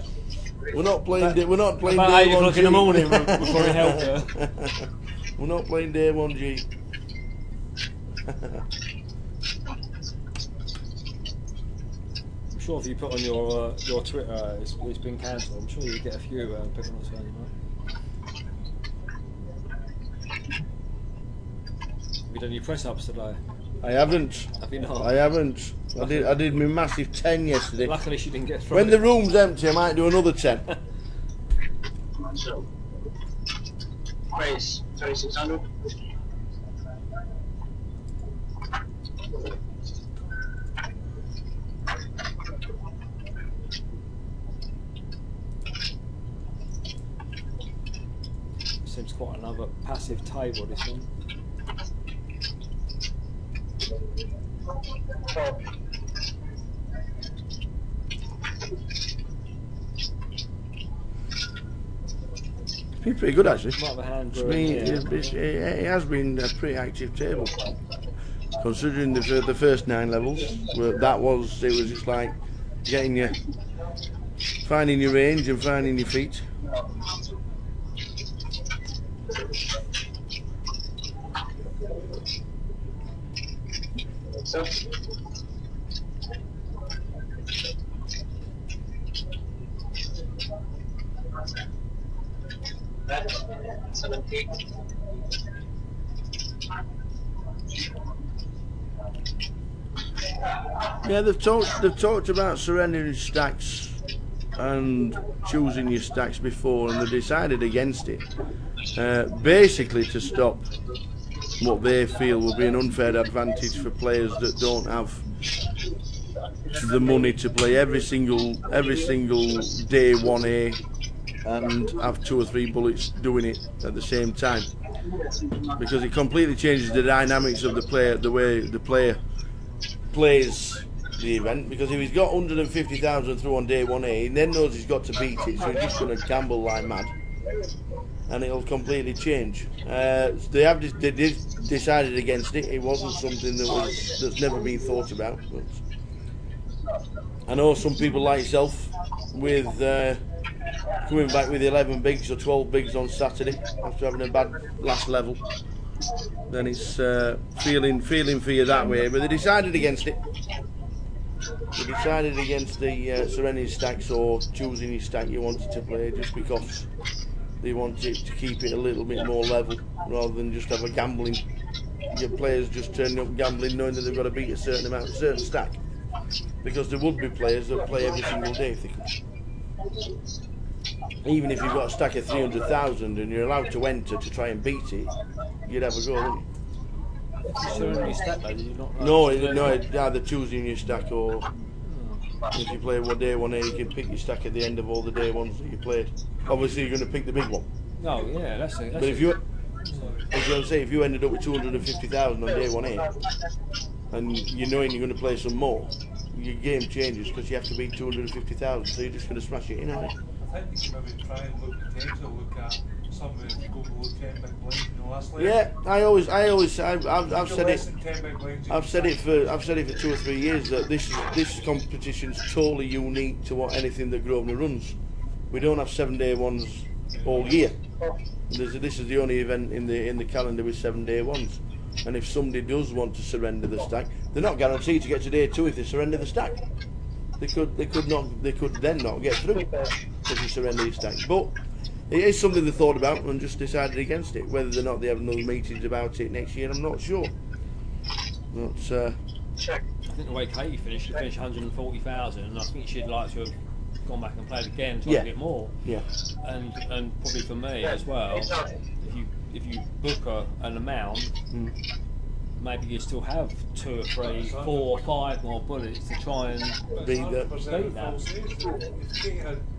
We're not playing. We're not playing. About 8 o'clock in the morning before we help you. We're not playing day 1G. I'm sure if you put on your Twitter, it's been cancelled. I'm sure you get a few people not saying that. Have you done your press ups today? I haven't. Have you not? I haven't. I did my massive 10 yesterday. Luckily, she didn't get through. When the room's empty, I might do another 10. So, price 3,600. Seems quite another passive table, this one. It's been pretty good actually. Might have a hand It has been a pretty active table, considering the first 9 levels. It was just like finding your range and finding your feet. So, that 17. Yeah, they've talked about surrendering stacks and choosing your stacks before, and they decided against it, basically to stop what they feel will be an unfair advantage for players that don't have the money to play every single day 1A and have 2 or 3 bullets doing it at the same time, because it completely changes the dynamics of the player, the way the player plays the event. Because if he's got 150,000 through on day 1A, he then knows he's got to beat it, so he's just going to gamble like mad, and it'll completely change. They decided against it. It wasn't something that's never been thought about. But I know some people like yourself with coming back with 11 bigs or 12 bigs on Saturday after having a bad last level. Then it's feeling for you that way. But they decided against it. They decided against the surrendering stacks or choosing your stack you wanted to play, just because they wanted to keep it a little bit more level, rather than just have a gambling. Your players just turning up gambling, knowing that they've got to beat a certain stack. Because there would be players that play every single day if they could. even if you've got a stack of 300,000 and you're allowed to enter to try and beat it, you'd have a go, wouldn't you? If you surrender your stack, though, you're not. No, it's either choosing your stack or if you play day one A, you can pick your stack at the end of all the day ones that you played. Obviously, you're going to pick the big one. Oh yeah, that's it. But if you ended up with 250,000 on day one A, and you knowing you're going to play some more, your game changes because you have to beat 250,000. So you're just going to smash it in, aren't you? I think you maybe try and look at some of the go below 10 big blinds, you know, last Yeah, I've said it for 2 or 3 years that this competition's totally unique to what anything that Grosvenor runs. We don't have 7-day ones all year. This is the only event in the calendar with 7-day ones. And if somebody does want to surrender the stack, they're not guaranteed to get to day 2 if they surrender the stack. They could then not get through if you surrender your stack. But it is something they thought about and just decided against it. Whether or not they have another meetings about it next year, I'm not sure. But I think the way Katie finished, she finished 140,000, and I think she'd like to have gone back and played again, try to get more. Yeah. And probably for me as well, if you book an amount, maybe you still have 2 or 3, 4 or 5 more bullets to try and beat that.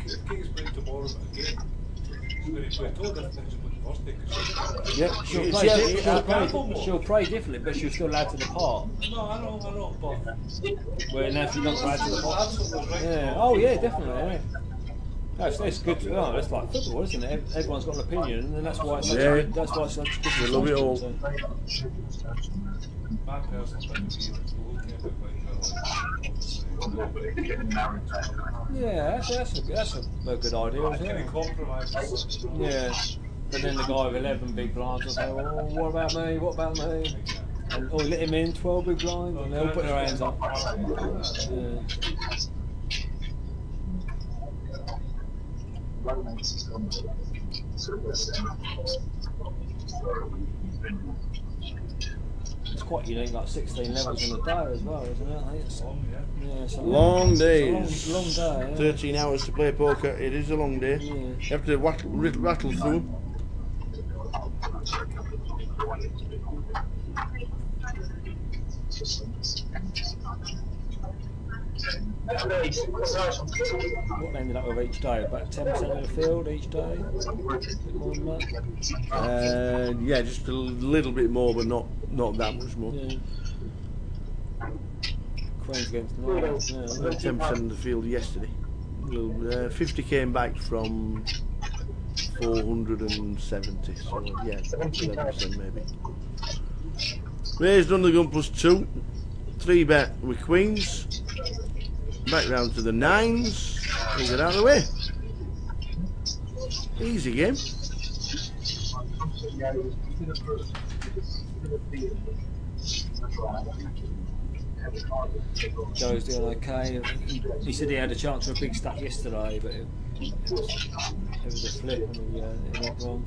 If Katie's playing tomorrow again, she's going to play totally different things about the first day because Yeah, she'll play differently, but she'll still add to the pot. No, I know, but Where now she's not add to the pot. absolutely right. Yeah. Oh yeah, definitely. Yeah. It's good. It's like football, isn't it? Everyone's got an opinion, and that's why it's such a good. That's why it's such a good. We love it all. So. My personal thing would be it's below 10 big blinds, obviously. Yeah, that's a good idea as Can you well. compromise? Yeah. But then the guy with 11 big blinds will say, "Oh, what about me? What about me?" And let him in 12 big blinds, and they'll put their hands up. Yeah. It's quite unique, like 16 levels on the day as well, isn't it? I think it's it's a Long days. It's a long day. Yeah. 13 hours to play poker. It is a long day. Yeah. You have to rattle through. What ended up with each day? About 10% of the field each day? A bit more than that? Yeah, just a little bit more, but not that much more. Yeah. Queen's against Knights. Yeah. 10% of the field yesterday. 50 came back from 470, so yeah, 11% maybe. Raised under the gun +2. 3-bet with queens. Back round to the 9s. And get out of the way. Easy game. Joe's doing okay. He said he had a chance for a big stack yesterday, but it was a flip and he went wrong.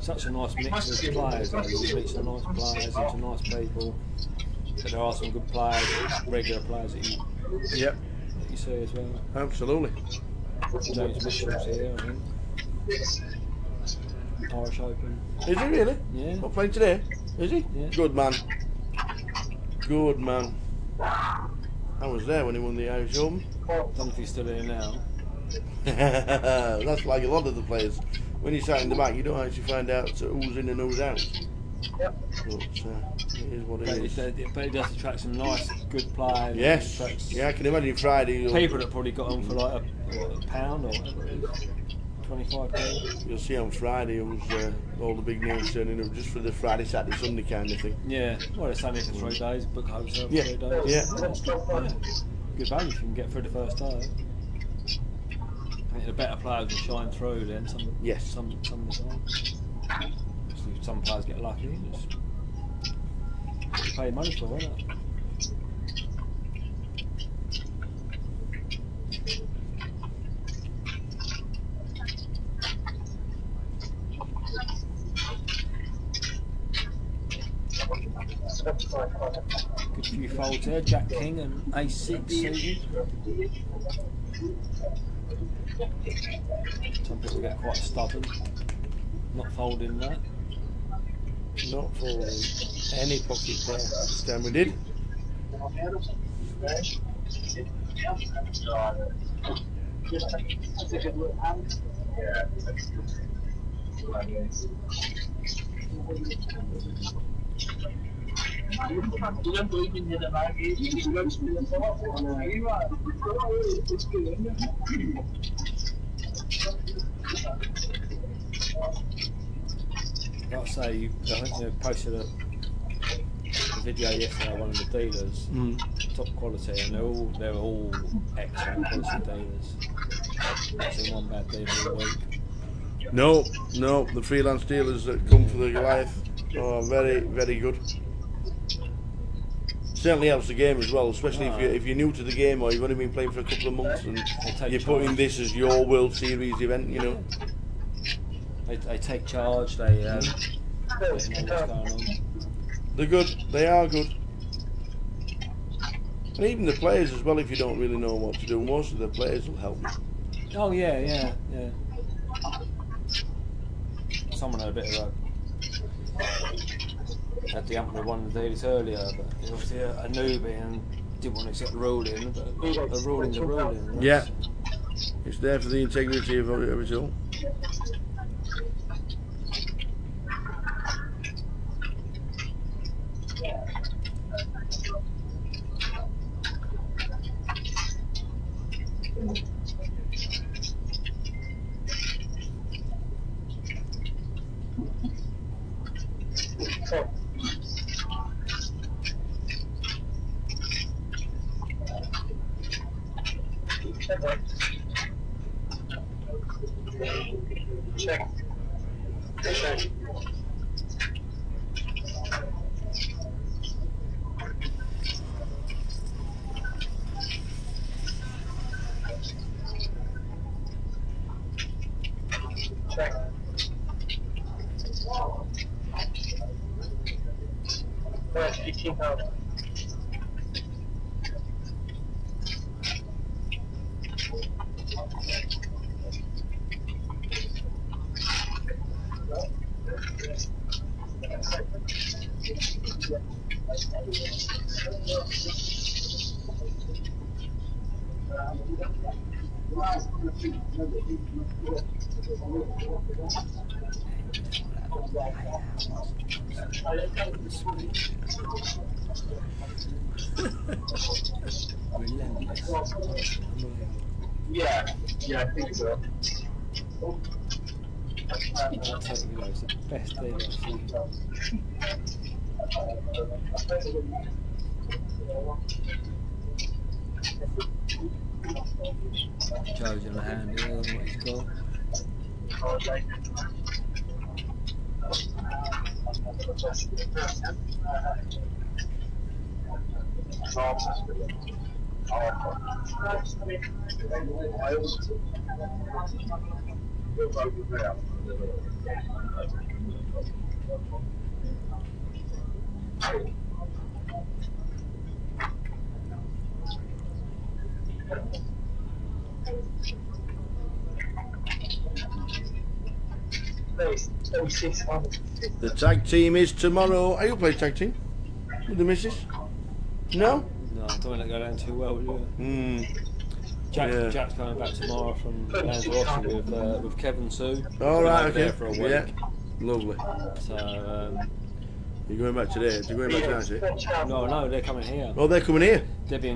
Such a nice mix of players, though. You meet some nice players and some nice people. But there are some good players, regular players that you see as well. Absolutely. James Mitchell's here, I think. Irish Open. Is he really? Yeah. Not playing today? Is he? Yeah. Good man. Good man. I was there when he won the Irish Open. Don't know if he's still here now. That's like a lot of the players. When you sat in the back, you don't actually find out who's in and who's out. But it is what it is. But it does attract some nice, good players. Yes. Attracts Yeah, I can imagine Friday. people that probably got on for like a pound or whatever it is. 25p. You'll see on Friday it was all the big names turning up just for the Friday, Saturday, Sunday kind of thing. Yeah. Well, it's only for 3 days. Book hotel for Yeah. 3 days. Yeah. Good value if you can get through the first day. I think the better players will shine through then. Yes. Some of the time. Obviously, some players get lucky. It's pay money for, isn't it? folds there, Jack King and A6 suited. Some people get quite stubborn, not folding that. Not folding any pocket pair. This time we did. Like I say, I think you posted a video yesterday of one of the dealers, top quality, and they're all excellent quality dealers. I've seen one bad dealer all week. No, the freelance dealers that come for the Goliath are very, very good. Certainly helps the game as well, especially if you're new to the game or you've only been playing for a couple of months and you're putting this as your World Series event, you know. They take charge, they know what's going on. They're good, they are good. And even the players as well, if you don't really know what to do, most of the players will help you. Oh yeah. Someone had a bit of had the amp with one of the dealers earlier, but he's obviously a newbie and didn't want to set the rule in, but the ruling's a ruling. Yeah, it's there for the integrity of it all. Check. That's 18,000. Yeah, I think so. Totally, it's the best thing I've seen. Joe's in the hand here, what he's got. The tag team is tomorrow. Are you playing tag team with the missus? No? No, I don't want to go down too well, do you? Jack's coming back tomorrow from Lanzarote with Kevin Sue. Alright, okay. There for a week. Yeah, lovely. So, You're going back today? You're going back tonight? no, they're coming here. Oh, they're coming here? Debbie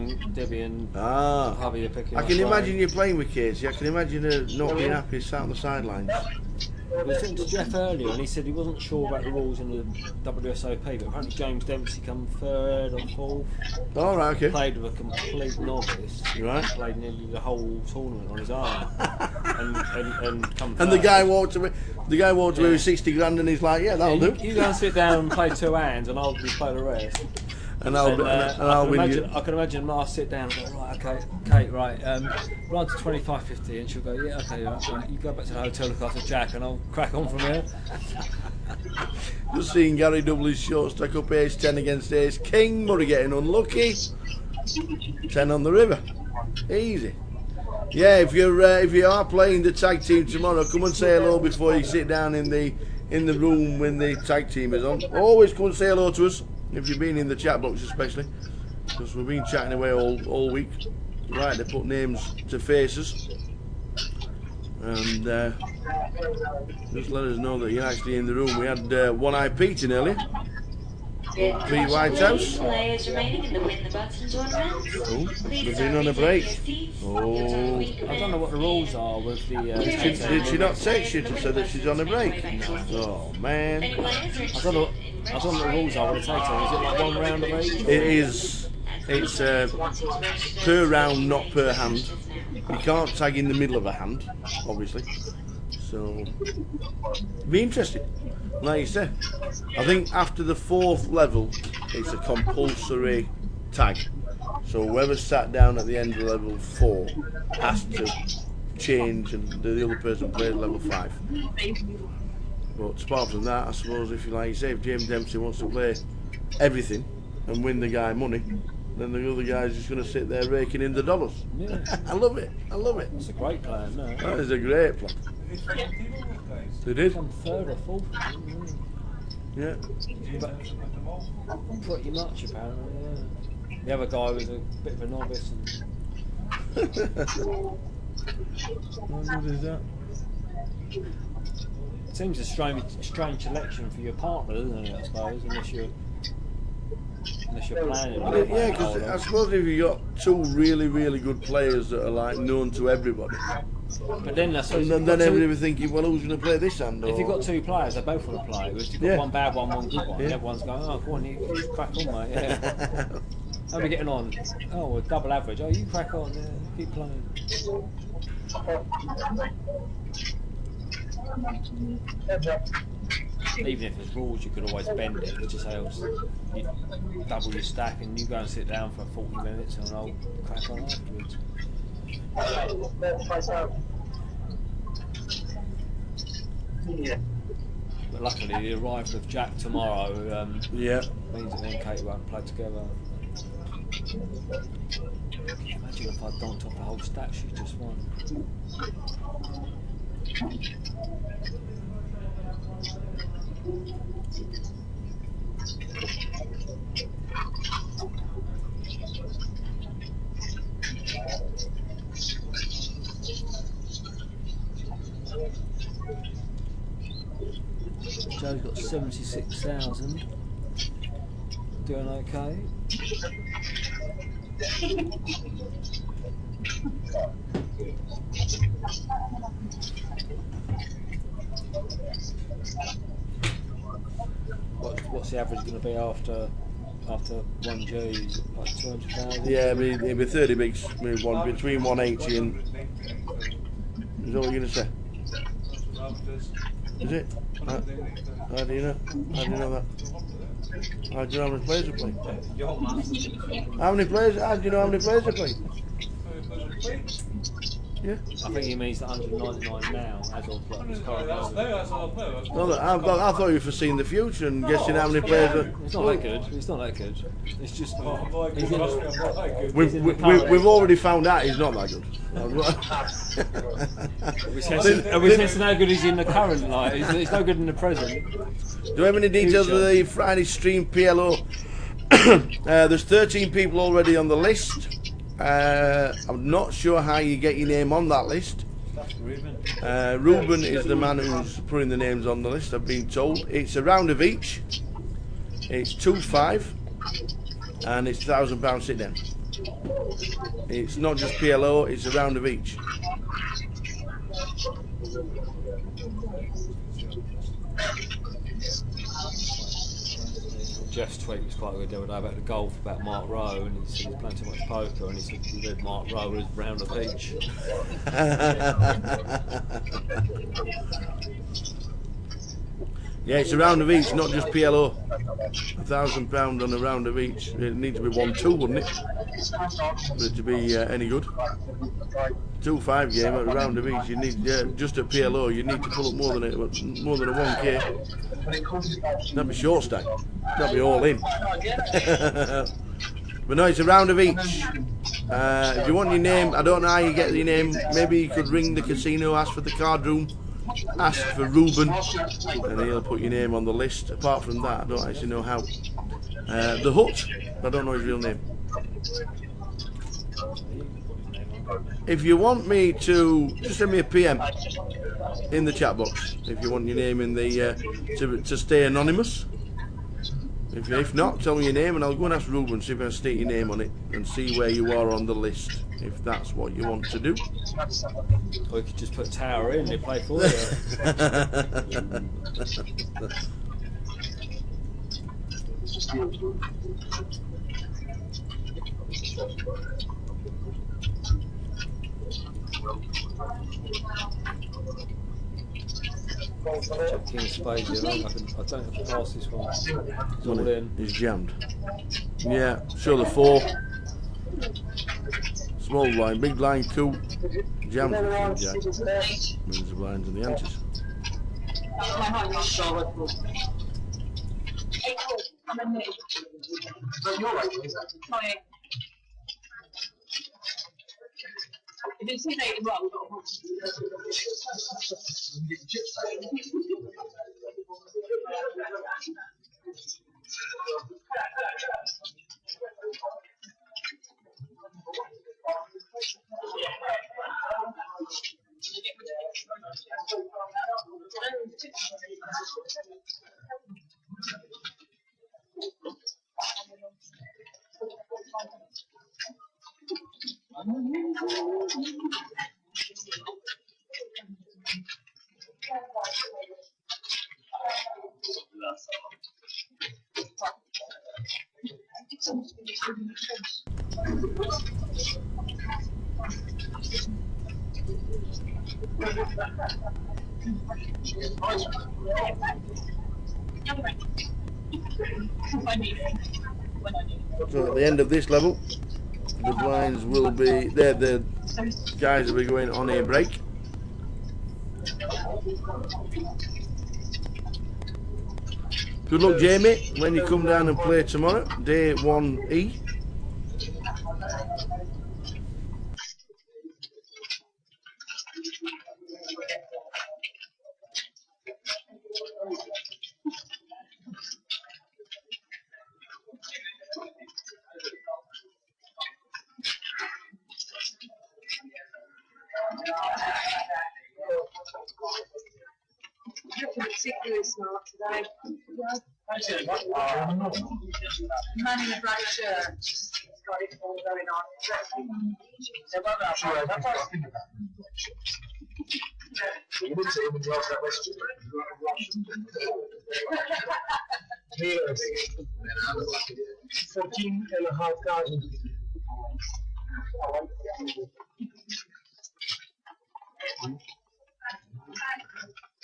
and Ah. Javi are picking I up can Ryan. imagine you playing with Casey. I can imagine her not being happy sat on the sidelines. I was talking to Jeff earlier and he said he wasn't sure about the rules in the WSOP, but apparently James Dempsey come third or fourth. All right, okay. Played with a complete novice. Right. Played nearly the whole tournament on his own. and come And the third. guy walked away. The guy walked away with 60 grand, and he's like, "Yeah, that'll do." You go and sit down and play two hands, and I'll just play the rest. And I'll win you. I can imagine Mar sit down and go, right, okay, Kate, right, we're on to 25.50, and she'll go, yeah, okay, right, you go back to the hotel, look after Jack, and I'll crack on from here. Just seeing Gary double his short stack up ace 10 against ace king. Murray getting unlucky. 10 on the river. Easy. Yeah, if you are playing the tag team tomorrow, come and say hello before you sit down in the room when the tag team is on. Always come and say hello to us if you've been in the chat box, especially because we've been chatting away all week. Right, they put names to faces, and just let us know that you're actually in the room. We had One-Eye Pete in earlier. Pete Whitehouse. Players remaining in the Win the Button tournament. Oh, they've been on a break. Oh. I don't know what the rules are with the... Did she not text you to say that she's on a break? No. Oh, man. I don't know what the rules are with the tag team. Is it like one round of each? It is. It's per round, not per hand. You can't tag in the middle of a hand, obviously. So, be interesting. Like you said, I think after the 4th level, it's a compulsory tag. So whoever's sat down at the end of level 4 has to change, and the other person plays level 5. But apart from that, I suppose if you like you say, if James Dempsey wants to play everything and win the guy money, then the other guy's just going to sit there raking in the dollars. Yeah. I love it. I love it. It's a great plan, no? That is a great plan. They did. I'm 3rd or 4th. Yeah. Pretty much, apparently, yeah. The other guy was a bit of a novice. And What is that? it seems a strange selection for your partner, doesn't it, I suppose, unless you're planning on it. Yeah, because I suppose if you got 2 really good players that are like known to everybody, but then I suppose and then everybody thinking, well, who's going to play this hand? if you've got 2 players, they both want to play. If you've got one bad one, one good one, Yeah. everyone's going, oh, go on, you crack on, mate. Yeah. How are we getting on? Oh, we're double average. Oh, you crack on, yeah, keep playing. Even if it's rules, you could always bend it. It just helps. You double your stack and you go and sit down for 40 minutes and I'll crack on afterwards. But luckily, the arrival of Jack tomorrow Yeah. means that me and Katie won't play together. Imagine if I'd donked off the whole stack she just won. Joe's got 76,000. Doing okay. What's the average going to be after 1G? Is it like 200,000? Yeah, it'd be 30 bigs, maybe between 180 and. Is that what you're going to say? Is it? How do you know? How do you know that? How do you know how many players are playing? How many players? How do you know how many players are playing? Yeah. I think he means 199 now, as of like his current level. No, I thought you were foreseeing the future and guessing how many players are. It's not that good. It's not that good. It's just We've already found out he's not that good. Are we testing how good he's in the current light? It's no good in the present. Do you have any details of the Friday stream PLO? There's 13 people already on the list. I'm not sure how you get your name on that list. Ruben is the man who's putting the names on the list, I've been told. It's a round of each. It's 2-5 and it's £1,000 sit down. It's not just PLO, it's a round of each. Jeff's tweet was quite good the other day about the golf, about Mark Rowe, and he said he's playing too much poker, and he said he read Mark Rowe as round of each. Yeah, it's a round of each, not just PLO. £1,000 on a round of each. It needs to be 1-2, wouldn't it? For it to be any good. 2-5 game at a round of each. You need just a PLO. You need to pull up more than a 1K. That'd be short stack. That'd be all in. But no, it's a round of each. If you want your name, I don't know how you get your name. Maybe you could ring the casino, ask for the card room, ask for Ruben, and he'll put your name on the list. Apart from that, I don't actually know how. The Hut, I don't know his real name. If you want me to, just send me a PM in the chat box. If you want your name in the to stay anonymous. If not, tell me your name and I'll go and ask Ruben, see if I can state your name on it and see where you are on the list, if that's what you want to do. Or you could just put Tower in, they play for you. Check King of Spades here. I don't think I can pass this one. It's all in. He's jammed. Yeah, show the 4. Small blind, big blind, 2. Jammed for King Jack. Moves the blinds and the antes. If it's 8 well, we've got a So at the end of this level, the blinds will be there. The guys will be going on a break. Good luck, Jamie, when you come down and play tomorrow, day 1E. particularly smart today. Man in a black shirt, just got it all going on. You didn't say even drop that question. 14,500.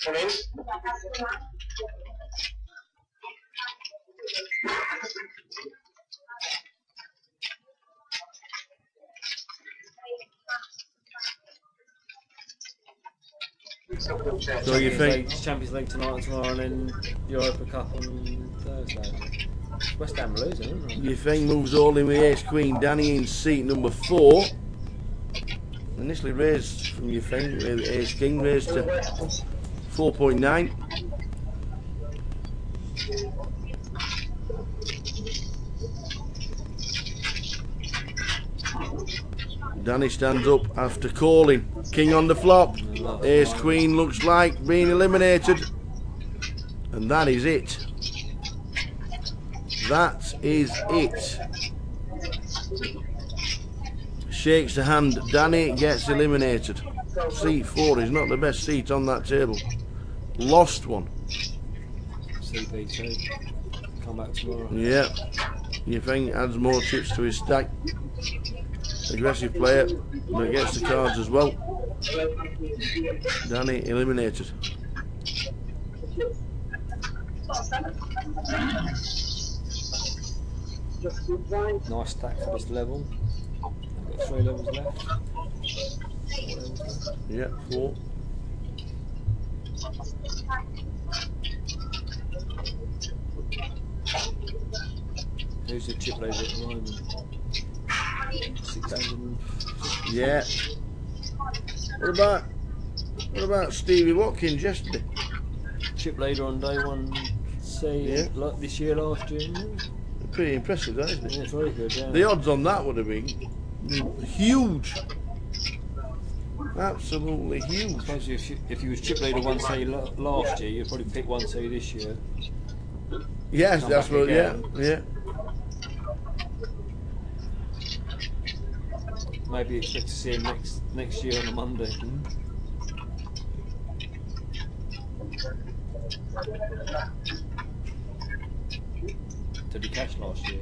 Come in. So you think Champions League tonight and tomorrow, and then Europa Cup on Thursday. West Ham losing, isn't it? your thing moves all in with Ace Queen, Danny in seat number 4. Initially raised from your thing with Ace King, raised to 4.9. Danny stands up after calling. King on the flop. Ace Queen looks like being eliminated. And that is it. That is it. Shakes the hand. Danny gets eliminated. Seat 4 is not the best seat on that table. Lost one. CP2. Come back tomorrow. Yeah. You think adds more chips to his stack. Aggressive player, but gets the cards as well. Danny eliminated. Nice stack for this level. I've got 3 levels left. 4 levels left. Yeah, 4. Who's the chip leader at the moment? 600. Yeah. What about Stevie Watkins yesterday? Chip leader on day 1C, Yeah. like this year, last year. Pretty impressive, that, isn't it? Yeah, it's very good. Yeah. The odds on that would have been huge. Absolutely I huge. suppose if you was chip leader 1C last year, you'd probably pick 1C this year. Yes, Come that's back what. Yeah, again. yeah. Maybe expect to see him next year on a Monday. Did he catch last year?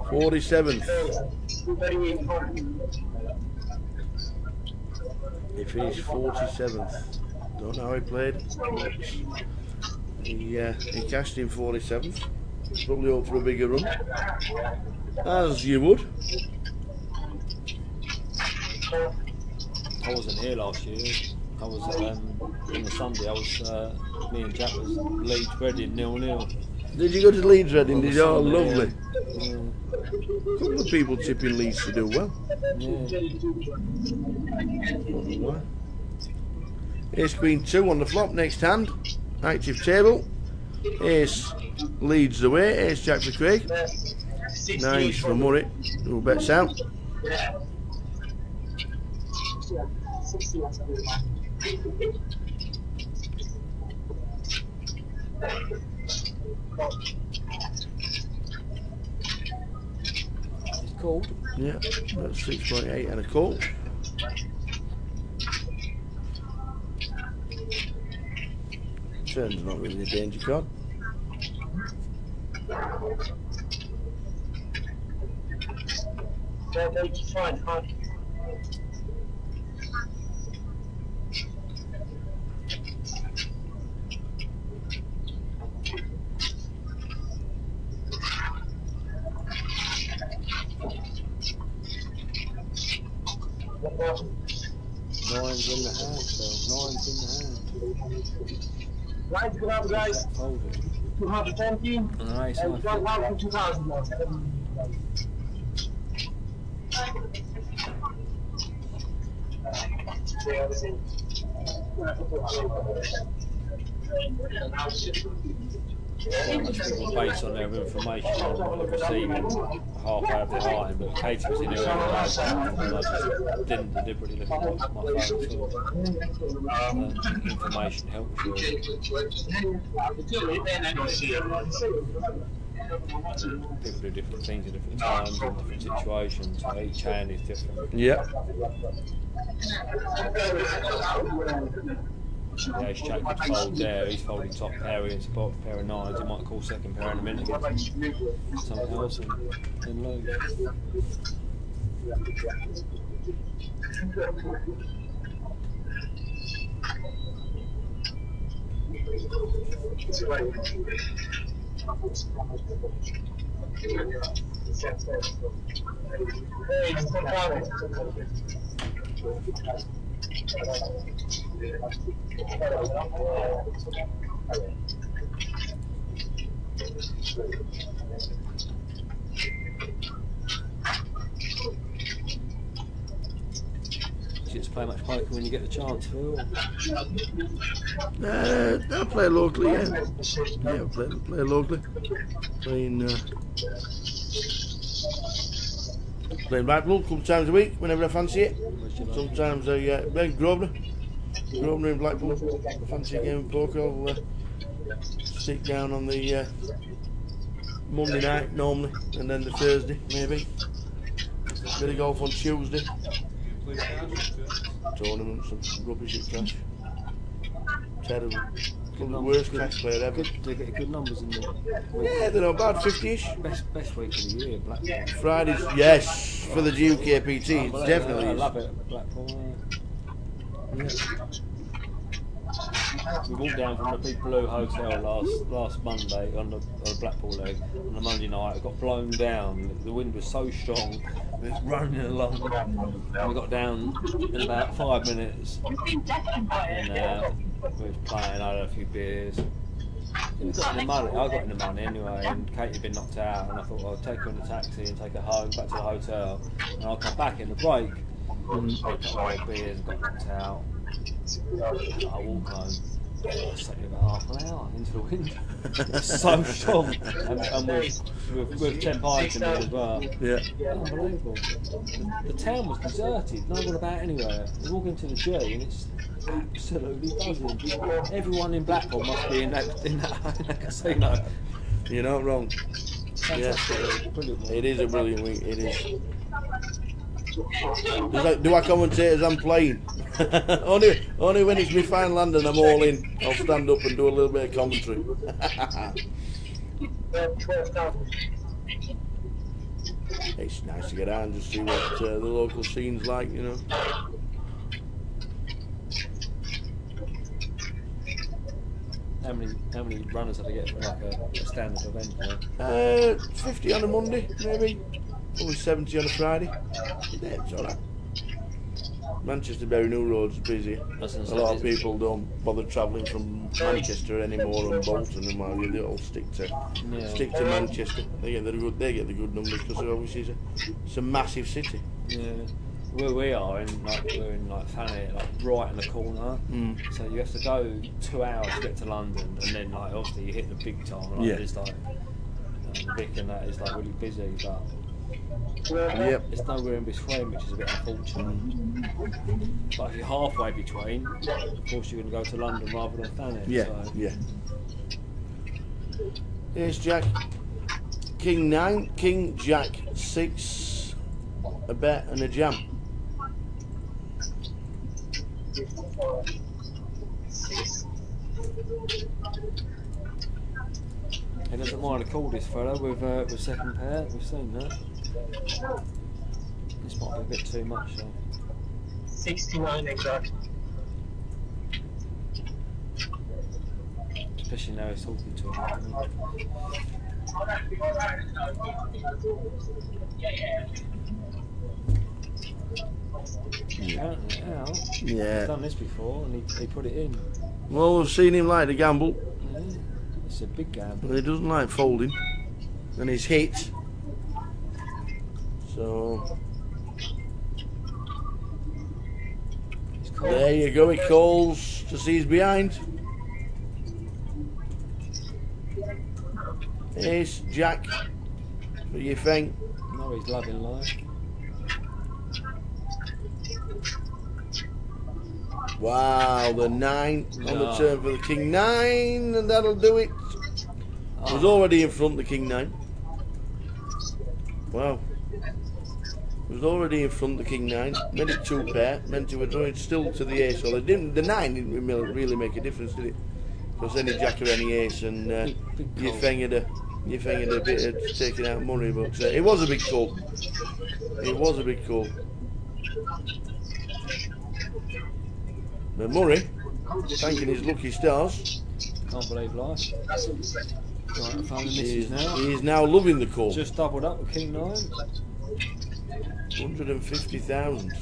47th. He finished 47th. Don't know how he played. He cashed in 47th. Probably hope for a bigger run. As you would. I wasn't here last year. I was on the Sunday. I was me and Jack was Leeds Reading 0-0. Did you go to Leeds Reading? Did you? Oh, Sunday, lovely. Yeah. A couple of people tipping Leeds to do well. Yeah. Ace Queen 2 on the flop, next hand. Active table. Ace leads the way. Ace Jack for Craig. 9s for Murray. Who bets out? It's called. Yeah, that's 6.8 and a call. Turn's not really a danger card. Nine's in the hand, so 9's in the hand. Right, good night, guys. Hold it. 220 And an ace and high 1 for 2000. Based on their information on receiving half hour behind, but Katie was in there all the time, and I just didn't deliberately look at my phone. So, information helps you. People do different things at different times and different situations, so each hand is different. Yeah. The ace jack could fold there, he's folding top pair against a bottom pair of 9s, he might call second pair in a minute against something else and then lose. You just play much poker when you get the chance, Phil. I'll play locally, yeah. Yeah, play locally. Playing Blackpool a couple of times a week, whenever I fancy it. Sometimes I Grosvenor in Blackpool. If I fancy a game of poker, I'll stick down on the Monday night normally, and then the Thursday maybe. Bit of golf on Tuesday. Tournaments and rubbish at cash. Terrible. Probably the worst cash player ever. They get good numbers in there. Yeah, they're not bad, 50-ish. Best week of the year, Blackpool. Fridays, yes, for the GUKPT, it definitely I is. love it, Blackpool. Yeah. we walked down from the Big Blue Hotel last Monday on the Blackpool leg. On the Monday night, it got blown down. The wind was so strong. We was running along, and we got down in about 5 minutes. And we was playing. I had a few beers. We got in the money. I got in the money anyway, and Katie had been knocked out, and I thought, well, I'll take her in the taxi and take her home, back to the hotel, and I'll come back in the break. I got a couple of beers and got knocked out. I walk home. It's taking about half an hour into the wind. It's so strong, and with 10 pints in there as well. Yeah. Unbelievable. The town was deserted. No one about anywhere. You walk into the G and it's absolutely buzzing. Everyone in Blackpool must be in that casino. You're not wrong. Yeah. Brilliant. It is a brilliant week. It is. Do I commentate as I'm playing? only when it's my final hand and I'm all in. I'll stand up and do a little bit of commentary. It's nice to get out and just see what the local scene's like, you know. How many runners have they get for like a standard event? 50 on a Monday, maybe. Probably 70 on a Friday. Yeah, it's alright. Manchester Bury New Road's busy. A lot of people don't bother travelling from Manchester anymore and Bolton and what have you. They all stick to Manchester. They get the good numbers because obviously it's a massive city. Yeah. Where we are we're in Thanet, like right in the corner. So you have to go 2 hours to get to London, and then like obviously you hit the big time. Like, it's like Vic and that is like really busy, but it's nowhere in between, which is a bit unfortunate. But if you're halfway between, of course you're going to go to London rather than Thanet. Yeah. Here's Jack. King 9, King Jack 6, a bet and a jam. He doesn't mind to call this fella with second pair. We've seen that. This might be a bit too much though. 69 exactly. Especially now he's talking to him. Apparently out. Yeah. He's done this before and he put it in. Well, we've seen him like to gamble. Yeah. It's a big gamble. But he doesn't like folding. And he's hit. So there you go, he calls to see he's behind. Ace, Jack, for your thing. No, he's loving life. Wow, the 9 on the turn for the King 9, and that'll do it. Was already in front, the King 9. Wow. Was already in front, the King 9. Made it 2 pair, meant to have done it still to the ace. So the 9 didn't really make a difference, did it? Because any Jack or any ace, and you fingered a bit of taking out money, but it was a big call. It was a big call. But Murray, thanking his lucky stars. Can't believe life. Right, I found the missus now. He is now loving the call. Just doubled up with King 9. 150,000 in a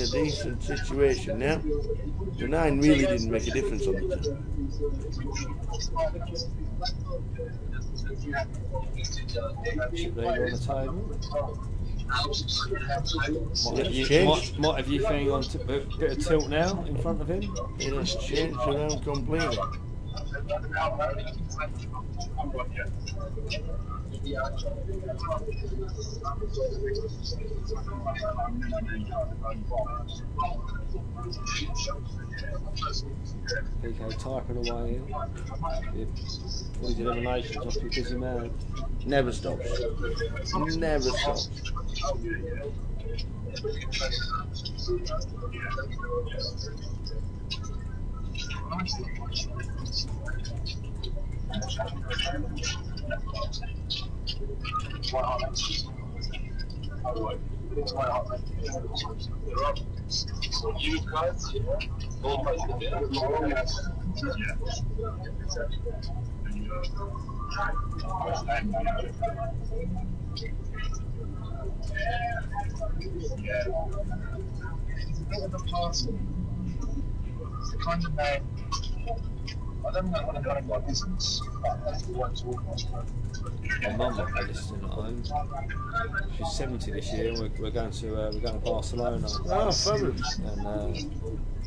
decent situation now. The 9 really didn't make a difference on the turn. Chip leader on the table. Might have your thing on a bit of tilt now in front of him. It has changed around completely. PK typing away here. All his eliminations off your busy man. Never stops. Never stops. Kind of I don't know what kind of my business, but that's the one to organise. My mum might be listening at home. She's 70 this year, and we're going to Barcelona. Oh, fabulous. And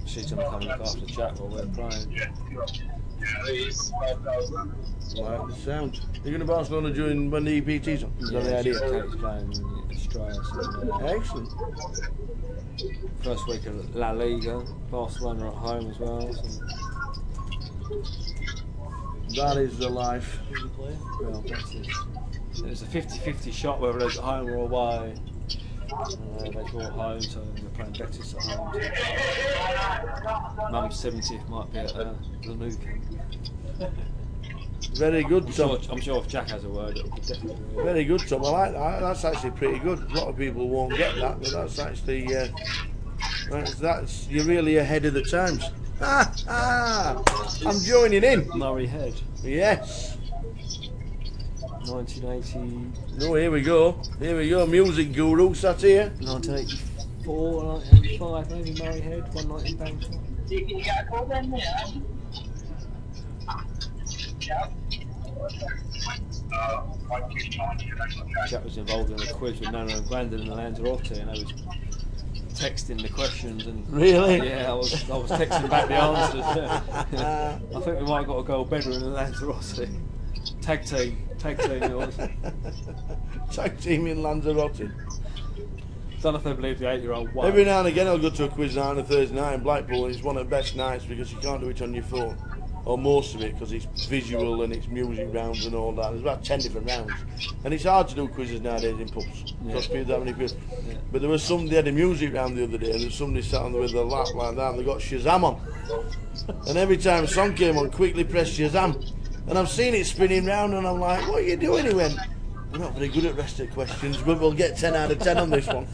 she's going to come look after Jack while we're playing. Right, the sound. You're going to Barcelona during when the EPT's on? Is that the idea? Kate's playing in Australia. So, Excellent. first week of La Liga, Barcelona at home as well. So. That is the life. Well, it's a 50-50 shot whether they're at home or away. They brought home, so they're playing Betis at home. Mum's 70th might be at the new camp. Very good, Tom. I'm sure if Jack has a word, it'll be definitely. Very good, Tom. I like that. That's actually pretty good. A lot of people won't get that, but that's actually that's you're really ahead of the times. I'm joining in. Murray Head. Yes. 1980. No, here we go. Here we go. Music guru sat here. 1984, 1985, maybe Murray Head, one night in Bangkok. Jack was involved in a quiz with Nano and Brandon and Lanzarote, and I was texting the questions and Really? yeah, I was texting back the answers. Yeah. I think we might have got a goal better in Lanzarote. Tag team it was. Tag team in Lanzarote. Don't know if they believe the 8-year-old won. Every now and again I'll go to a quiz night on a Thursday night in Blackpool, and it's one of the best nights because you can't do it on your phone. Or most of it, because it's visual and it's music rounds and all that. There's about 10 different rounds. And it's hard to do quizzes nowadays in pubs. Because people that many people. Yeah. But there was somebody had a music round the other day, and there was somebody sat on with a lap like that, and they got Shazam on. And every time a song came on, quickly press Shazam. And I've seen it spinning round, and I'm like, what are you doing? He went, we're not very good at rest of the questions, but we'll get 10 out of 10 on this one.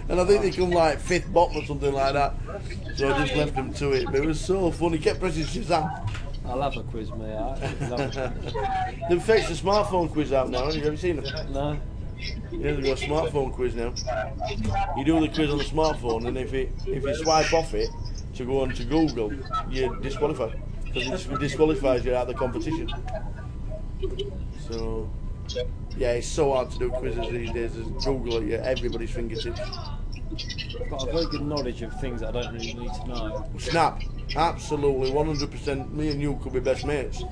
And I think they come like 5th bottom or something like that. So I just left them to it. But it was so funny. He kept pressing Shazam. I love a quiz, mate. I love it. They've fixed the smartphone quiz out now, haven't you? Have you seen them? No. Yeah, they've got a smartphone quiz now. You do the quiz on the smartphone, and if you swipe off it to go on to Google, you're disqualified. Because it disqualifies you out of the competition. So, yeah, it's so hard to do quizzes these days. There's Google at everybody's fingertips. I've got a very good knowledge of things that I don't really need to know. Snap. Absolutely, 100%. Me and you could be best mates.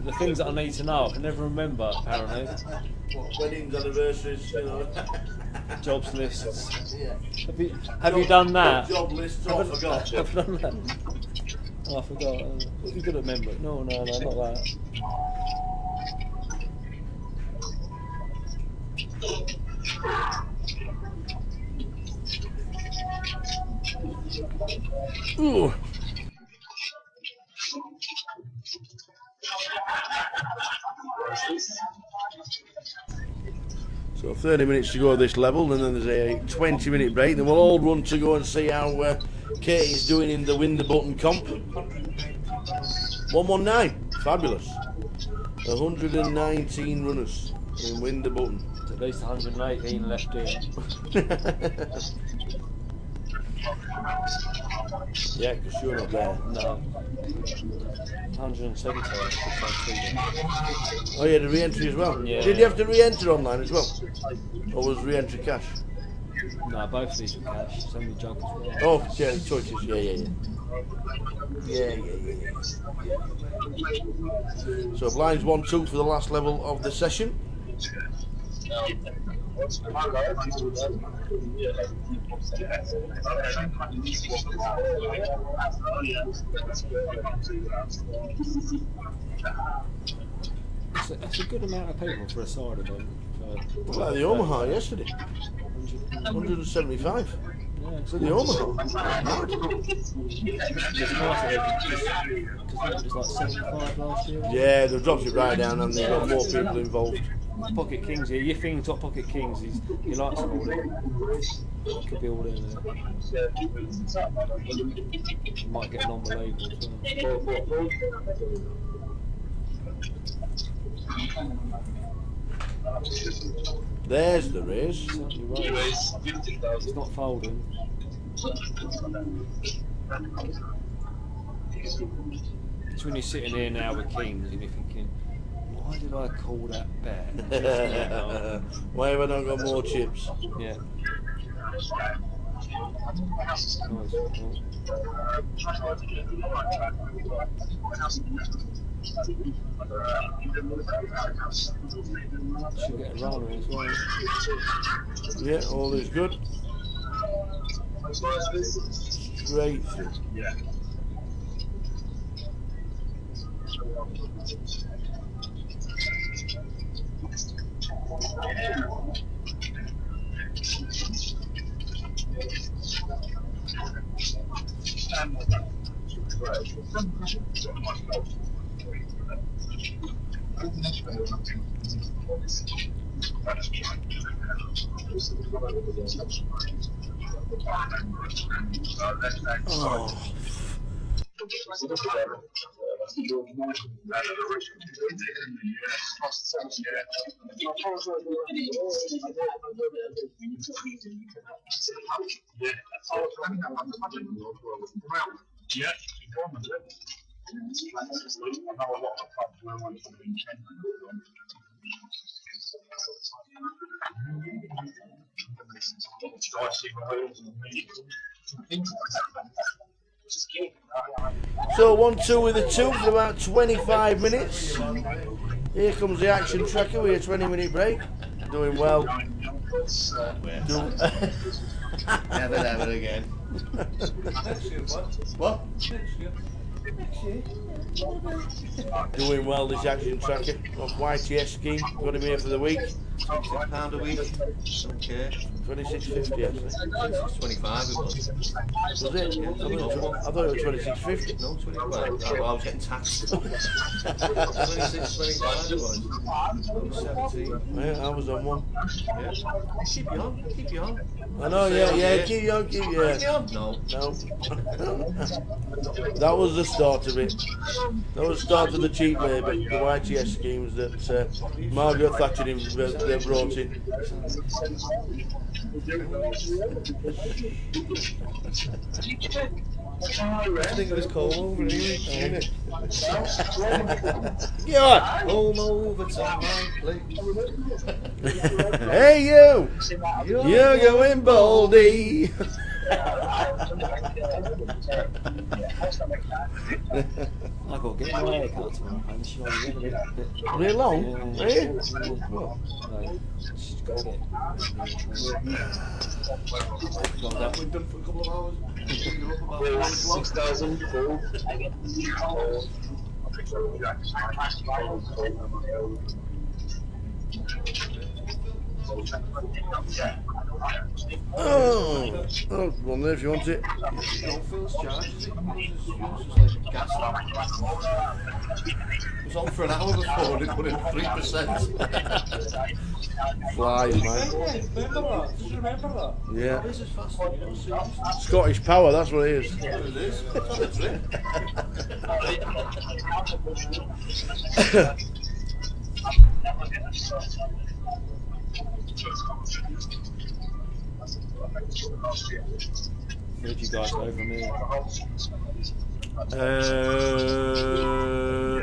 The things that I need to know, I can never remember, apparently. What, weddings, anniversaries, you know. Jobs lists. Yeah. Have you done that? Job lists, oh, I forgot. Have you done that? Oh, I forgot. You're good at memory. No, not that. Ooh. So 30 minutes to go at this level, and then there's a 20-minute break. Then we'll all run to go and see how Katie's doing in the Win the Button comp. 119, fabulous. 119 runners in Win the Button. There's at least 118 left in. Yeah, because you're not there. No. 117. Oh, you had a re-entry as well? Yeah. Did you have to re-enter online as well? Or was re-entry cash? No, both of these were cash. Some of the junk as well. Oh, yeah, choices. Yeah. So blinds 1-2 for the last level of the session. That's a good amount of people for a side event. Like the Omaha yesterday. 175. Yeah, For the Omaha. it's nice that it was like 75 last year. Yeah, they've dropped it right down and they've got more people involved. Pocket Kings here. Your thing, Top Pocket Kings, he likes them all. Could be all in there. You might get non-believable as well. There's the race. You're right. It's not folding. It's when you're sitting here now with kings and you're thinking, why did I call that bet? Why have I not got more chips? Yeah. Should get a runner as well. Yeah, all is good. Straight through. Oh. So 1-2 with a 2 for about 25 minutes. Here comes the action tracker with a 20-minute break. Doing well. Never, never again. What? Doing well, this action tracker. Off YTS scheme. Got him here for the week. £6 a week. Okay. 26.50 actually. 25 it was. Was it? Yeah, I thought it was 26.50. No, 25. Well, I was getting taxed. 26, 25 it was. I was 17. Yeah, I was on one. Yeah. Keep you on, keep you on. I know, yeah, keep you on. No. No. That was the start of it. That was the start of the cheap labour, the YTS schemes that Margaret Thatcher brought in. I think it was cold over anyway. Go on. Home over to my place. Hey you! You're going baldy! I've got to get my haircut tomorrow, and she's already getting a bit. Really long? Yeah. Are you? Well, no, she's got to get. We've done for a couple of hours. You're up about 4 o'clock. 6,000 full. Oh, one there if you want it. No Phil's charge, is it? Yours was like gas lamp. It was on for an hour before and it put in 3%. Flies, man. Remember that? Just remember that. Yeah. This is fast, you know, seriously. Scottish power, that's what it is. That's what it is. It's on the trip. Where'd you guys go from here?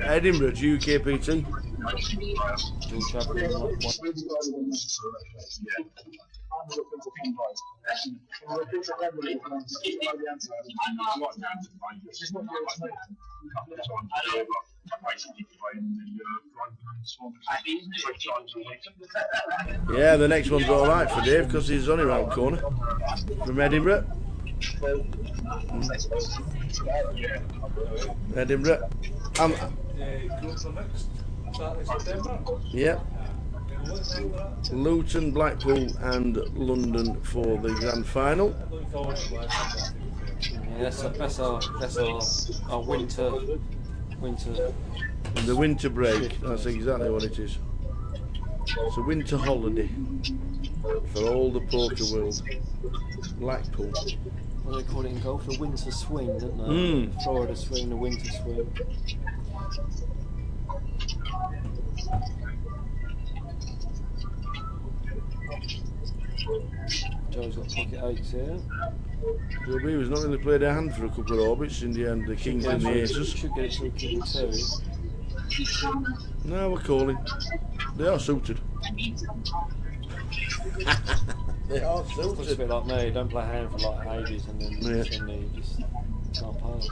Edinburgh, UKPT. Still travelling one. Yeah, the next one's alright for Dave because he's only round the corner from Edinburgh. Edinburgh. Go for next Saturday, September. Yep. Luton, Blackpool and London for the grand final. Looking forward to that. Yeah, that's our winter. The winter break, that's exactly what it is. It's a winter holiday for all the poker world. Blackpool. What do they call it in golf? The winter swing, don't they? Mm. The Florida swing, the winter swing. Joe's got pocket eights here. So we was not really played a hand for a couple of orbits in the end, the kings and the aces. Should get it to a king two. No, we're calling. They are suited. They are It's a suited. bit like me, don't play a hand for like ages and then Yeah. suddenly you just can't pass.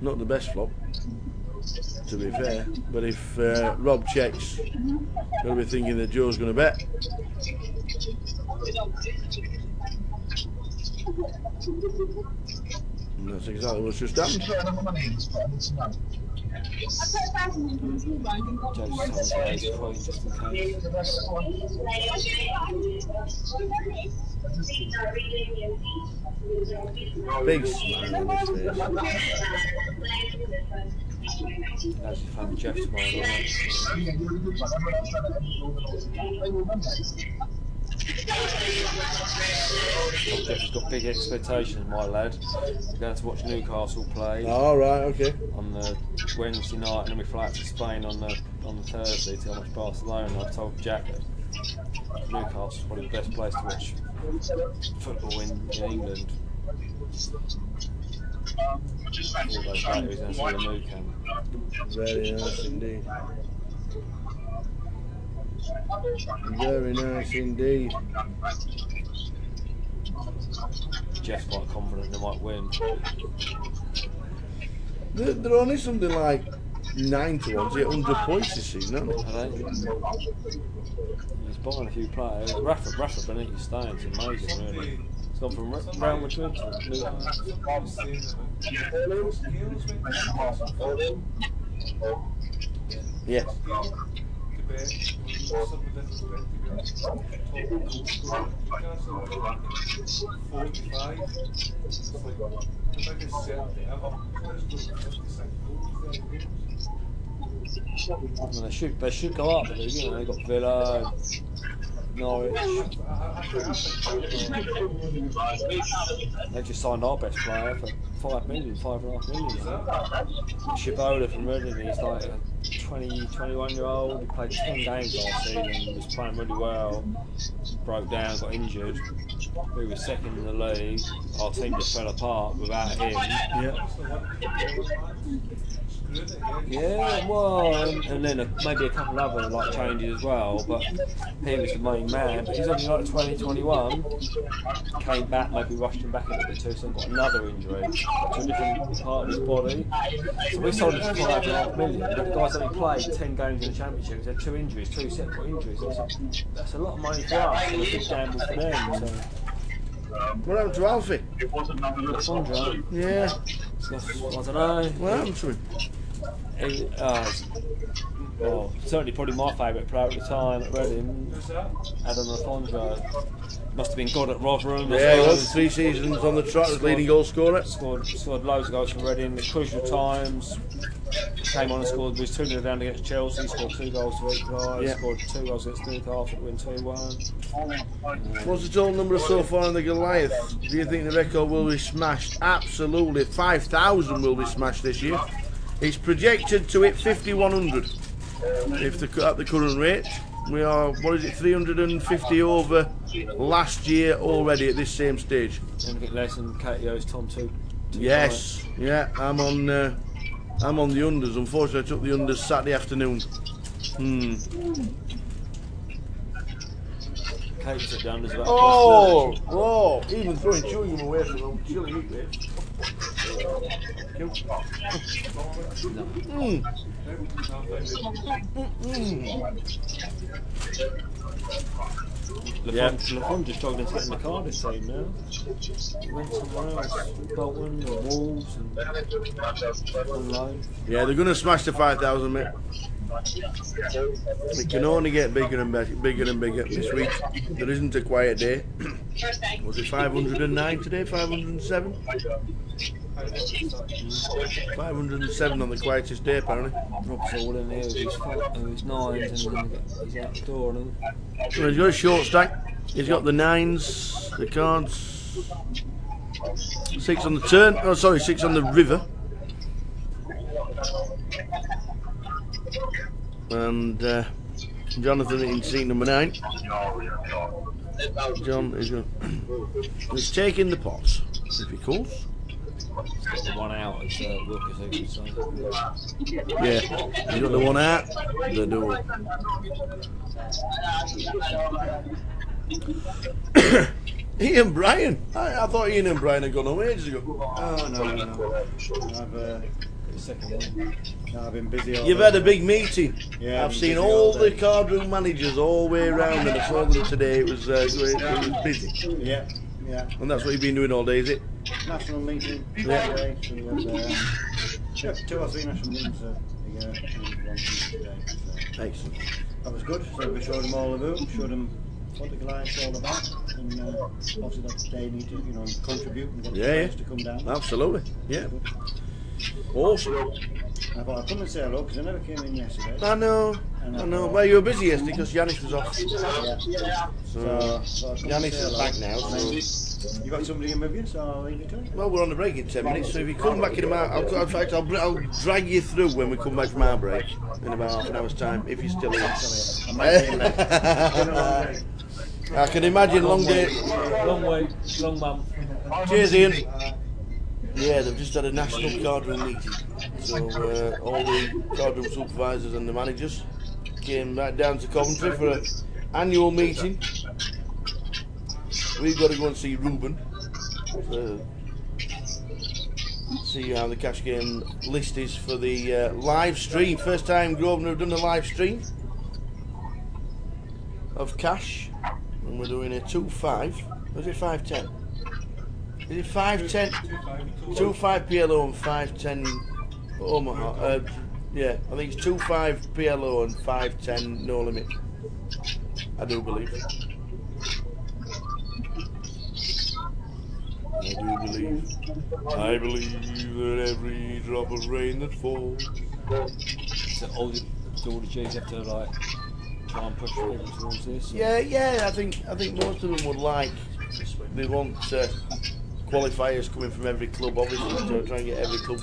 Not the best flop, to be fair. But if Rob checks, he'll be thinking that Joe's going to bet. And that's exactly what's just happened. Joe's just having ace queen just in case. Big smile on his face. As you found Jeff's mind on it. Jeff's got big expectations, my lad. We're going to watch Newcastle play All right, okay. on the Wednesday night, and then we fly out to Spain on the Thursday to watch Barcelona. I've told Jack that Newcastle's probably the best place to watch football in England. All those later he's going to see the Nou Camp. Very nice indeed. Very nice indeed. Jeff's quite confident they might win. They're only something like 9 to 1 to get 100 points this season, aren't they? Are they? He's buying a few players. Rafa Benitez staying, it's amazing really. It's gone from Real Madrid to Yeah. They should go up, but you know, they've got Villa, Norwich. They just signed our best player for 5 million, 5.5 million. Shiboda from Reading, he's like a 21-year-old. He played 10 games last season, was playing really well. Broke down, got injured. We were second in the league. Our team just fell apart without him. Yeah, well, and then maybe a couple of other like changes as well, but he was the main man. But he's only like 20, 21. Came back, maybe rushed him back a little bit too soon, got another injury to a different part of his body. So we sold him for 5.5 million. But the guy's only played 10 games in the championship. He's had 2 injuries, 2 separate injuries. That's a lot of money for us, and a big gamble for them. So. What happened to Alfie? Sandra. Yeah. I don't know. What happened to him? Certainly probably my favourite player at the time at Reading, Adam Alfonso. Must have been good at Rotherham. Yeah, he was 3 seasons on the trot as leading goal scorer. Scored loads of goals for Reading at crucial times. Came on and scored, was 2-0 down against Chelsea, scored 2 goals to equalise, Yeah. scored 2 goals against Newcastle to win 2-1. What's the total number so far in the Goliath? Do you think the record will be smashed? Absolutely. 5,000 will be smashed this year. It's projected to hit 5,100 if at the current rate. We are, 350 over last year already at this same stage. Anything less than KTO's Tom 2. Yes, yeah, I'm on the unders. Unfortunately, I took the unders Saturday afternoon. Kate took the unders about Oh, even throwing chewing away from them, chilling it there. LaFond struggling to get in the Cardiff team now. He went somewhere else, Bolton and Wolves and on loan. Yeah, they're going to smash the 5,000, mate. It can only get bigger and bigger and bigger this week. There isn't a quiet day. Was it 509 today? 507? I don't know. 507 on the quietest day, apparently. Rob's all in there with his nines, and then he's out the door. And So he's got a short stack. He's got the nines, the cards. 6 on the turn. Oh, sorry, 6 on the river. And Jonathan in seat number 9. John is going. He's taking the pots. If he calls. got the one out as Wilkes would say. Yeah, you got the one out the door. Ian Bryan. I thought Ian and Bryan had gone home ages ago. Oh no. I've The second one. no, I've been busy. You've had a big meeting. Yeah, I've seen all the cardroom managers all the way around, and I saw them today. It was busy. Yeah, yeah. And that's what you've been doing all day, is it? National meeting. Yeah. Today, so we had 2 or 3 national meetings a year. One today. So. Excellent. That was good. So we showed them all the room, showed them what the Goliath's all about, and obviously that they need to, contribute and get the players to come down. Absolutely. Yeah. Awesome. I thought I'd come and say hello because I never came in yesterday. I know. Well, you were busy yesterday because Yanis was off. Yeah. So Yanis is back now. So. You got somebody in with you, so I'll leave you to it. Well, we're on the break in 10 minutes, so if you come back in about, I'll drag you through when we come back from our break in about half an hour's time, if you're still here. I might be in bed. It's been a long day. I can imagine long day. Long week, long month. Cheers, Ian. Yeah, they've just had a national cardroom meeting. So all the cardroom supervisors and the managers came back down to Coventry for an annual meeting. We've got to go and see Ruben. See how the cash game list is for the live stream. First time Grosvenor have done a live stream of cash. And we're doing a 2-5. Was it 5-10? Is it 5-10? 2-5 PLO and 5-10 Omaha. Yeah, I think it's 2-5 PLO and 5-10 no limit. I do believe. I believe that every drop of rain that falls. So all the G's have to like try and push people towards this. Yeah. I think most of them would like. They want qualifiers coming from every club, obviously, to try and get every club.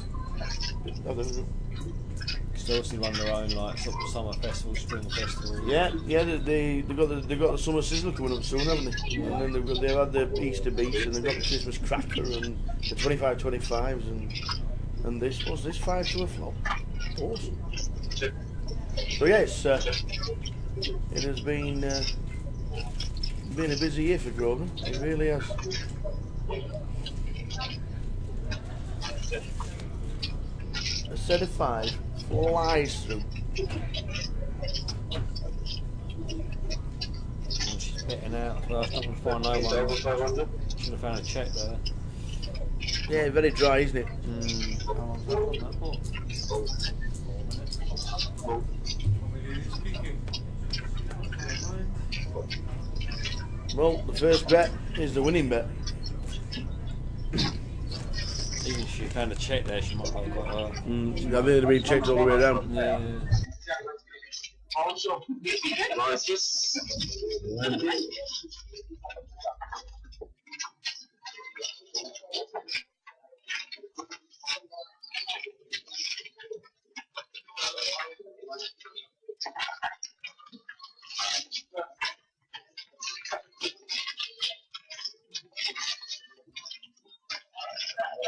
Because they obviously run their own like summer festivals, spring festivals. Yeah. They've got the summer sizzle coming up soon, haven't they? Yeah. And then they've had the Easter Beats, and they've got the Christmas Cracker and the 25-25s and this was this 5 to a flop. Awesome. So yes, it has been a busy year for Grosvenor. It really has. A set of 5 flies through. She's betting out first, not going to find no one. Should have found a check there. Yeah, very dry, isn't it? How long's that on that ball? 4 minutes. Speaking. Well, the first bet is the winning bet. Even if she found a check there, she might have got her. I think it'd been checked all the way around. Yeah.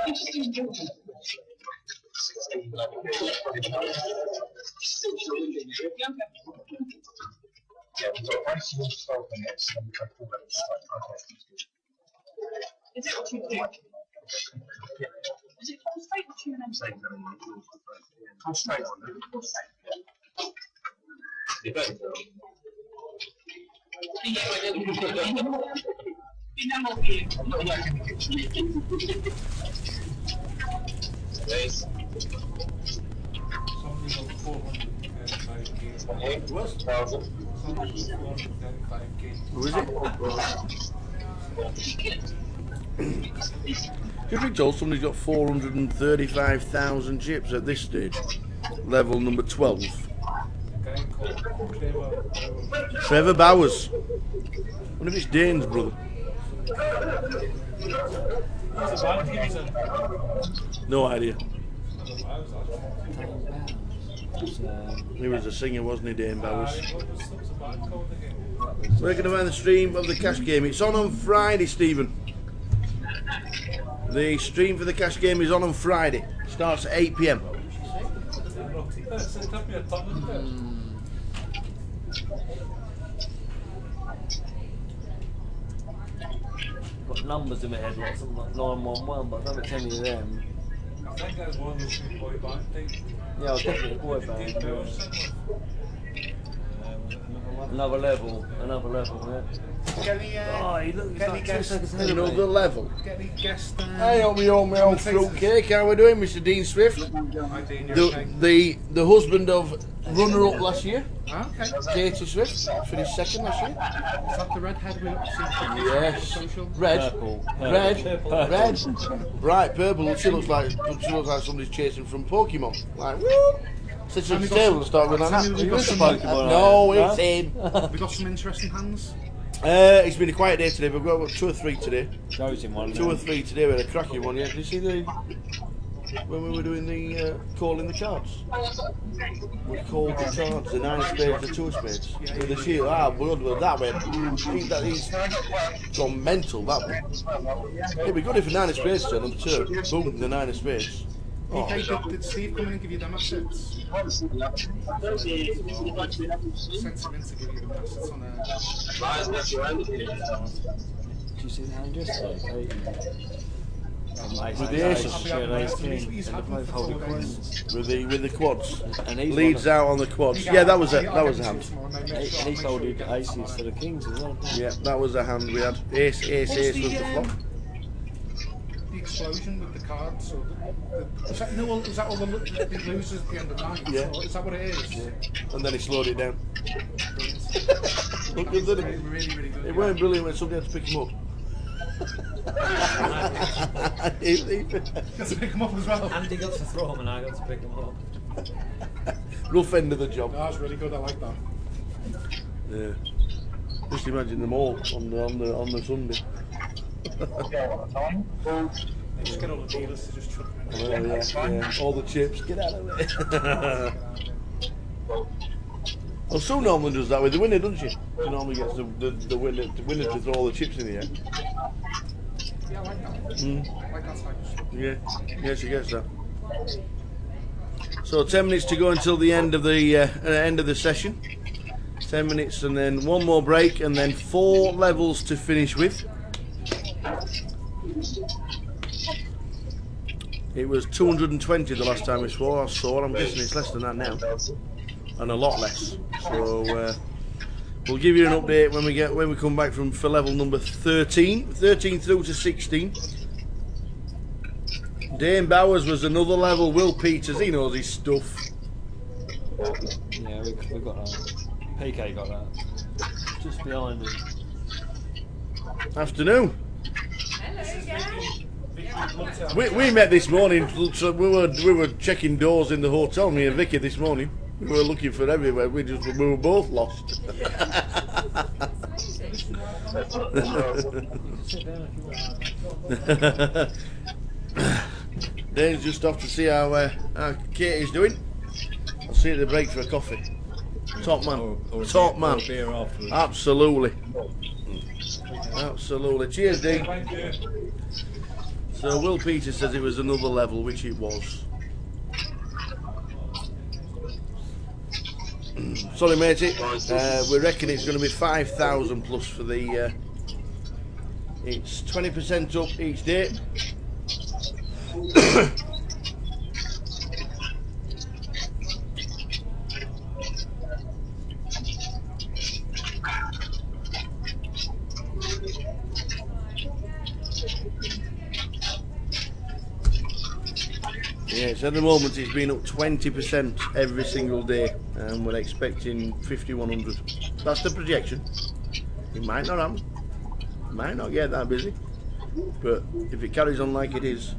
Is it 2-2? Is it full straight or 2 and straight? Full straight. Full straight. Somebody's on 435k. What? Somebody's on 435k. Who is it? You've been told somebody's got 435,000 chips at this stage. Level number 12. A guy called Trevor Bowers. I wonder if it's Dane's brother. What's the band he was in? No idea. It's, He was a singer, wasn't he, Dane Bowers? What was the band called again? Where can I find the stream of the cash game? It's on Friday, Stephen. The stream for the cash game is on Friday. Starts at 8 PM. It took me a ton of it. got numbers in my head, like something like 911, but I don't think it's any of them. I think that was one of those boy band things. Yeah, it was definitely a boy band. Another level, yeah. Oh, he looks like 2 seconds ahead of me. Another level. Get any guest Hey, up your my old fruitcake. How are we doing, Mr. Dean Swift? The husband of runner-up last year, Okay. Katie Swift, finished second last year. Is that the redhead we look to see on Yes. social? Red, Purple. red, bright purple. She looks like somebody's chasing from Pokemon. Like, woo! Sit at the table and start running like that. Tell me we've got some- No, it's him. We got some interesting hands. It's been a quiet day today. We've got 2 or 3 today. Shows him one. 2 or 3 today. We had a cracking one. Yeah, did you see when we were doing the calling the cards? We called the cards, the 9 of spades, the 2 of spades. With the shield. Blood with that way. He's gone mental, that one. It'd be good if a 9 of spades turned on 2. Boom, the 9 of spades. Oh. Okay, did Steve come in and give you them assets? Sent him in to give you them assets on Did you see the hand yesterday, Kate? With the aces. With the quads. And he's Leads out on the quads. Yeah, that was a hand. And he folded aces to the kings as well. Yeah, that was a hand we had. Ace was the flop. The explosion with the cards. So is that all the losers at the end of the night? Yeah. Or is that what it is? Yeah. And then he slowed it down. Look good, didn't it? Really, really good. It weren't brilliant when somebody had to pick him up. You have to pick them up as well. Andy got to throw them and I got to pick them up. Rough end of the job. That's really good. I like that. Yeah. Just imagine them all on the Sunday. Just get all the dealers to just chuck them in. Yeah. All the chips, get out of it. Well, Sue normally does that with the winner, doesn't she? She normally gets the winner to throw all the chips in the air. Yeah, I like that. I like that type of stuff. Yeah, she gets that. So 10 minutes to go until the end of the session. 10 minutes and then 1 more break and then 4 levels to finish with. It was 220 the last time we saw. I'm guessing it's less than that now, and a lot less. So we'll give you an update when we come back for level number 13 through to 16. Dane Bowers was another level. Will Peters, he knows his stuff. Yeah, we got that. PK got that. Just behind him. Afternoon. We met this morning. So we were checking doors in the hotel. Me and Vicky this morning. We were looking for everywhere. We were both lost. Dane's just off to see how Katie's doing. I'll see you at the break for a coffee. Top man. Top man. Absolutely. Absolutely. Cheers, Dean. So Will Peters says it was another level, which it was. Sorry, matey. We reckon it's going to be 5,000 plus for the. It's 20% up each day. Yes, at the moment it's been up 20% every single day, and we're expecting 5,100. That's the projection. It might not happen. Might not get that busy. But if it carries on like it is,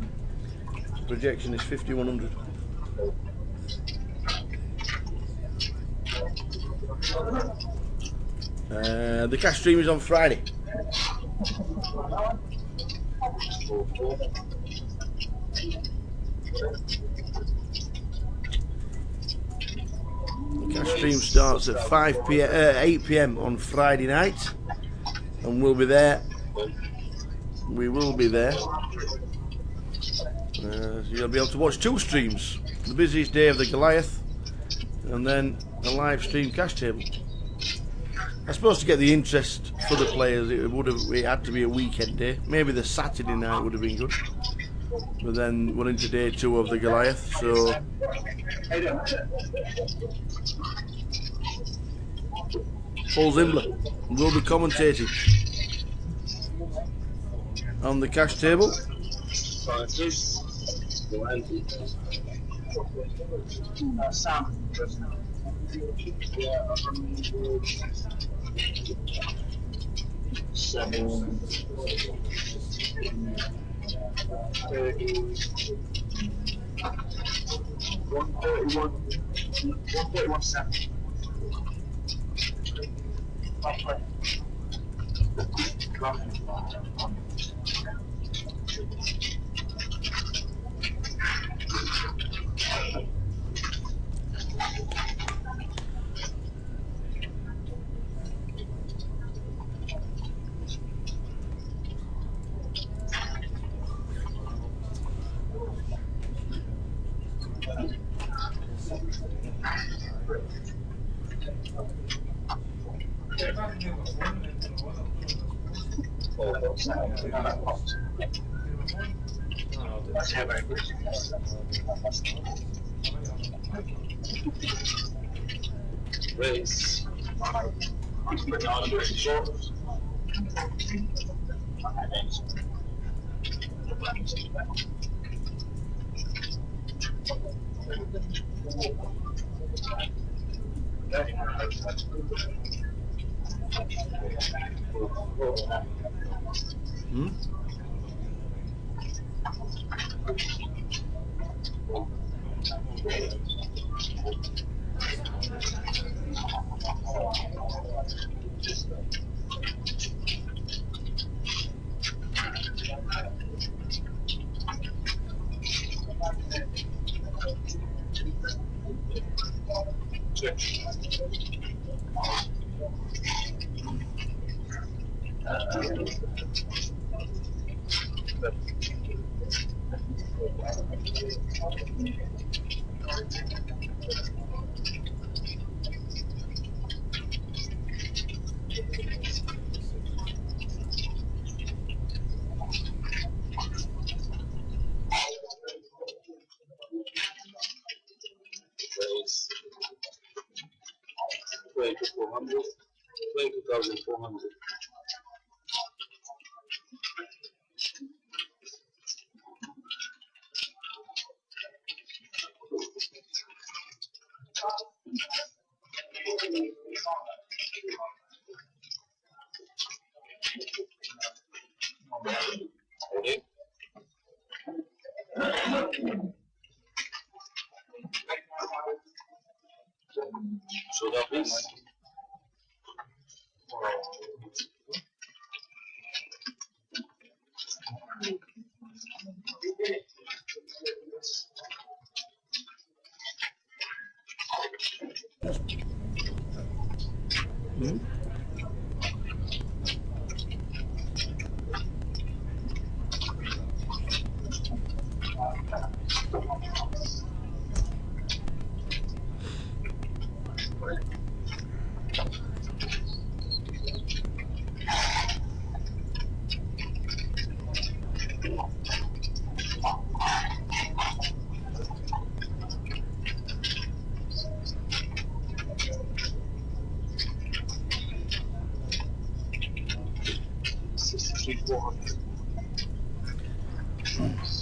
projection is 5100. The cash stream is on Friday. The cash stream starts at 8 p.m. on Friday night, and we'll be there. We will be there. So you'll be able to watch 2 streams: the busiest day of the Goliath, and then a live stream cash table. I suppose to get the interest for the players, it had to be a weekend day. Maybe the Saturday night would have been good. But then we're into day 2 of the Goliath, so Paul Zimbler will be commentating on the cash table.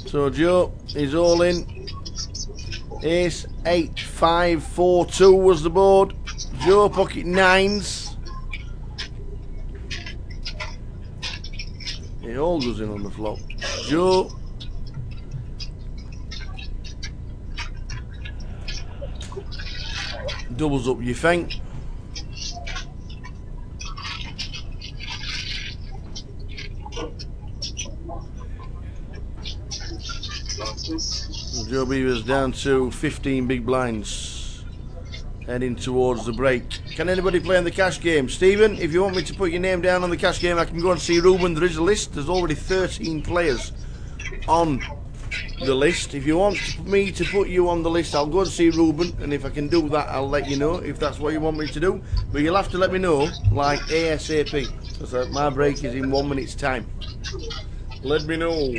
So Joe is all in. Ace 8 5 4 2 was the board. Joe pocket 9s. It all goes in on the flop. Joe. Doubles up your think. Joe Beaver's down to 15 big blinds, heading towards the break. Can anybody play on the cash game? Stephen, if you want me to put your name down on the cash game, I can go and see Ruben. There is a list. There's already 13 players on the list. If you want me to put you on the list, I'll go and see Ruben, and if I can do that, I'll let you know if that's what you want me to do. But you'll have to let me know, like ASAP, because my break is in 1 minute's time. Let me know.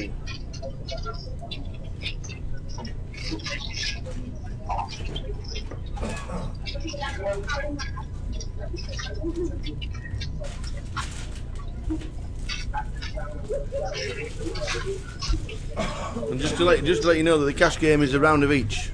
And just to let you know that the cash game is a round of each.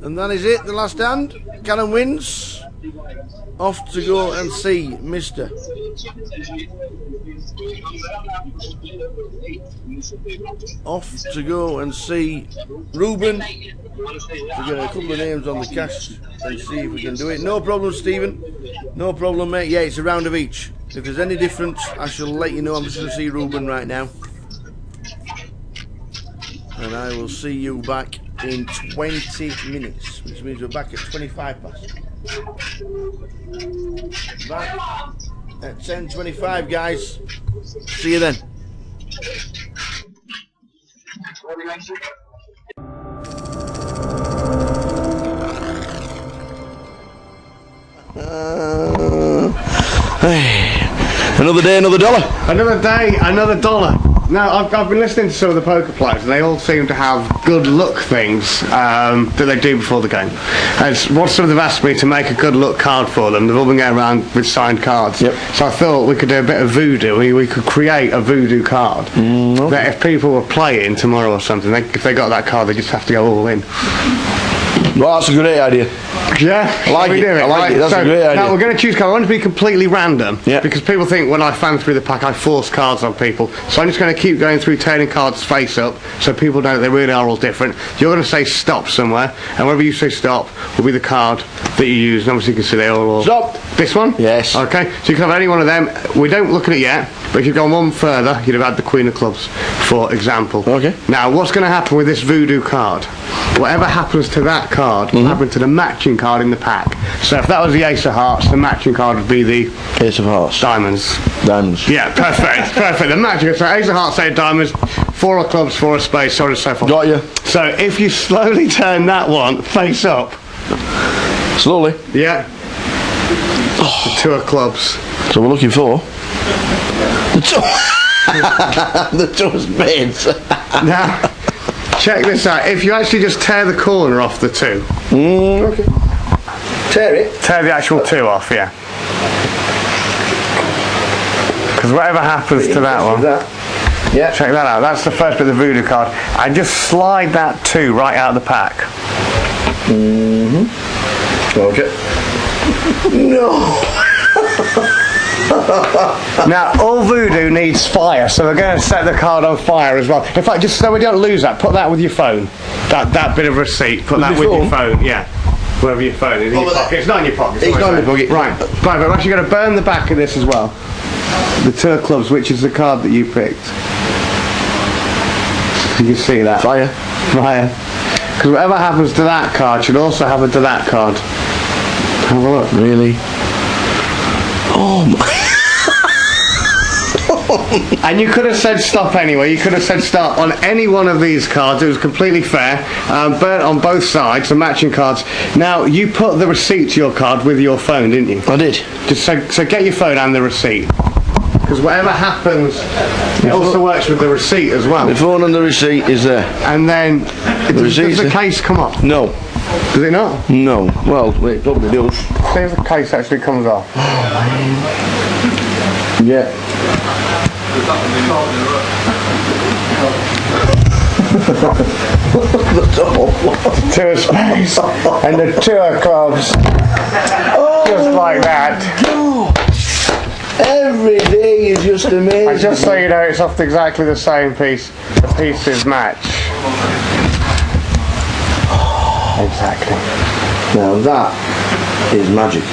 And that is it, the last hand. Cannon wins. Off to go and see Mr. Off to go and see Ruben. We'll get a couple of names on the cash and see if we can do it. No problem, Stephen. No problem, mate. Yeah, it's a round of each. If there's any difference, I shall let you know. I'm just going to see Ruben right now. And I will see you back in 20 minutes, which means we're back at 25 past. Back at 10:25, guys. See you then. Another day, another dollar. Another day, another dollar. Now, I've been listening to some of the poker players, and they all seem to have good luck things that they do before the game. And what some of them asked me to make a good luck card for them. They've all been going around with signed cards. Yep. So I thought we could do a bit of voodoo. We could create a voodoo card that if people were playing tomorrow or something, if they got that card, they just have to go all in. Well, that's a great idea. Yeah, I like it. I like it. That's a great idea. Now we're going to choose cards. I want it to be completely random. Yeah. Because people think when I fan through the pack, I force cards on people. So I'm just going to keep going through turning cards face up, so people know that they really are all different. You're going to say stop somewhere, and wherever you say stop will be the card that you use. And obviously you can see they all stop. This one? Yes. Okay. So you can have any one of them. We don't look at it yet, but if you've gone one further, you'd have had the Queen of Clubs, for example. Okay. Now, what's going to happen with this voodoo card? Whatever happens to that card will happen to the matching card in the pack. So if that was the Ace of Hearts, the matching card would be the Ace of Hearts. Diamonds. Diamonds. Yeah, perfect. Perfect. The matching. So Ace of Hearts, 8 diamonds, 4 of clubs, 4 of spades, so on and so forth. Got you. So if you slowly turn that one face up. Slowly? Yeah. The 2 of clubs. So we're looking for the 2. The 2 of spades. Now, check this out. If you actually just tear the corner off the 2. Okay. Tear it? Tear the actual 2 off, yeah. because whatever happens to that one. Yeah. Check that out. That's the first bit of the voodoo card. And just slide that 2 right out of the pack. Okay. No. Now, all voodoo needs fire, so we're going to set the card on fire as well. In fact, just so we don't lose that, put that with your phone. That bit of receipt, put that with your phone, yeah. Wherever your phone is, in your pocket. It's not in your pocket. It's not in your pocket. Right, but we're actually going to burn the back of this as well. The 2 of clubs, which is the card that you picked. You can see that. Fire. Fire. Because whatever happens to that card should also happen to that card. Have a look. Really? Oh my. And you could have said stop anyway. You could have said stop on any one of these cards. It was completely fair. Burnt on both sides, the matching cards. Now, you put the receipt to your card with your phone, didn't you? I did. Just so get your phone and the receipt. Because whatever happens, it also works with the receipt as well. The phone and the receipt is there. And then, does the case come off? No. Does it not? No. Well, it probably does. See if the case actually comes off. Yeah. The 2 of spades and the 2 of clubs. Just like that. Every day is just amazing. And just so you know, it's off exactly the same piece. The pieces match. Exactly. Now that is magic.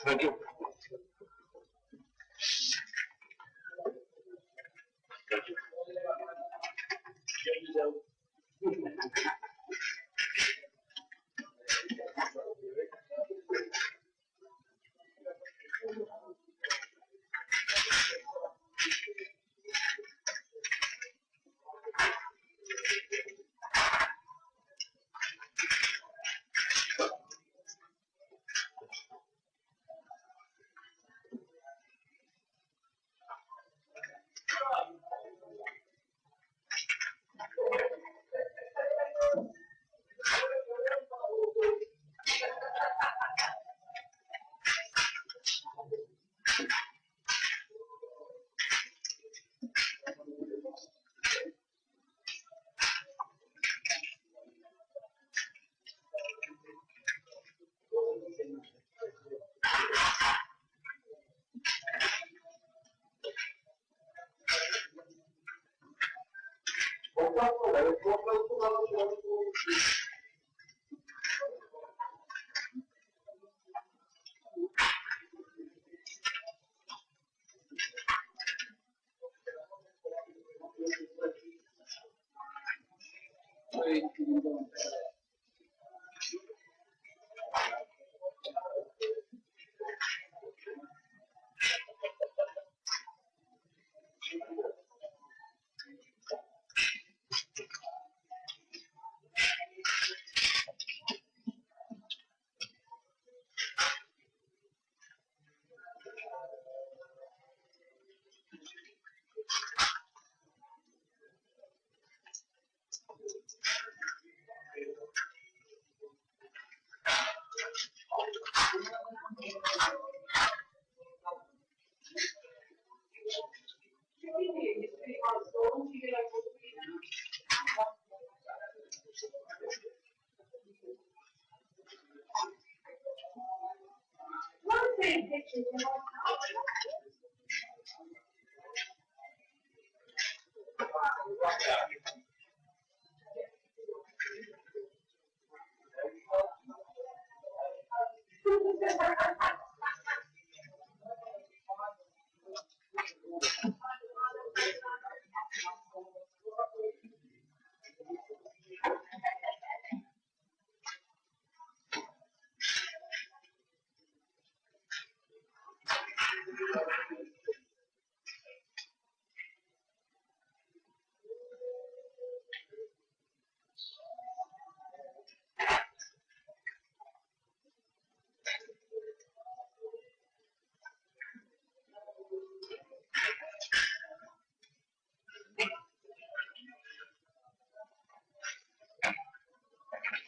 Thank you.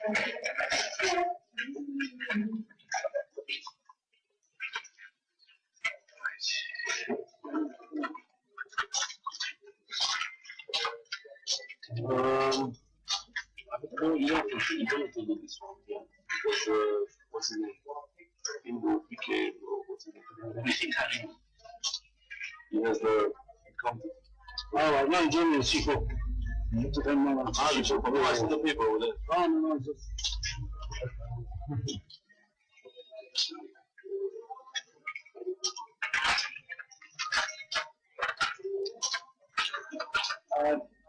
I don't know if you don't think this one, yeah. Because, what's his name? Ingo PK, what's his name? He has the content. Oh, no, Jimmy is Chico. To them, The people over there. Oh, no, just.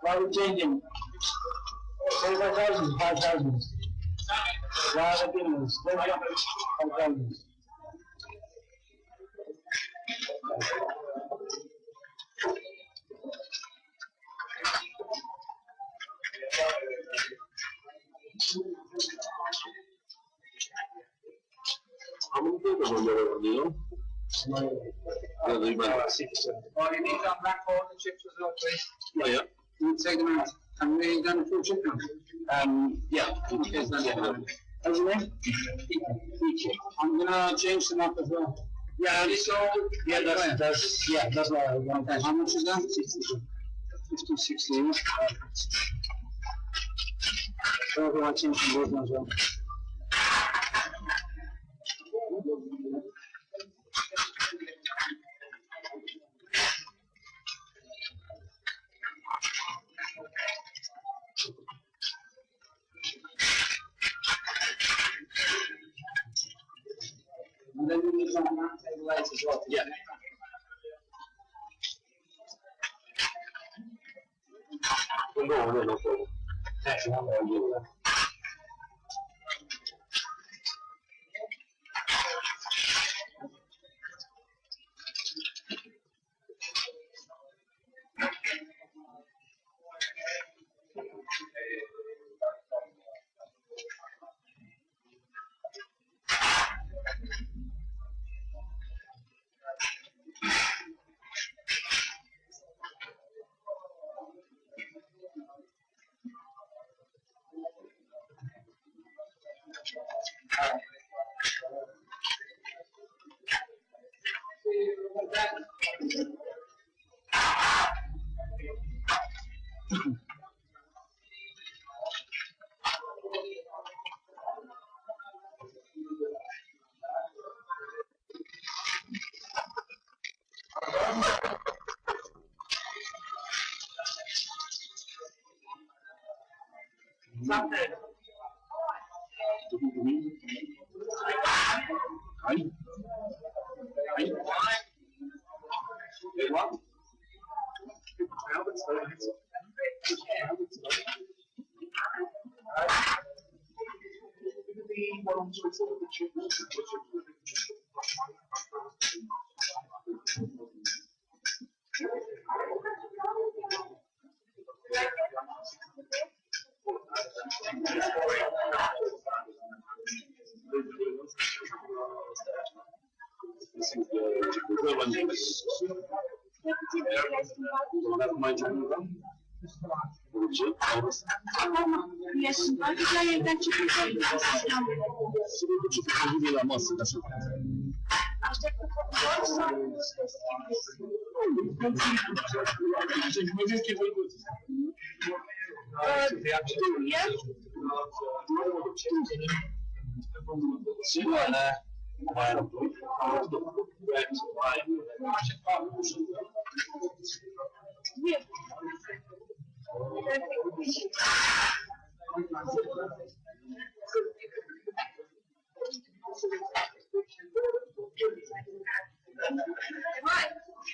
Why are we changing? 25,000, 5,000. Why are we doing this? 5,000. How many people are there on the Oh, you need that black hole and chips as well, please? Yeah. You would say them out. And we done a full chip now? Yeah. Okay, then. How's your name? I'm gonna change them up as well. Yeah, that's why I want. Okay, how much is that? 50, 60. So I change them both as well. And then we need some table lights as well. Yeah. We'll go on there, no problem. Actually, I'm going to do that.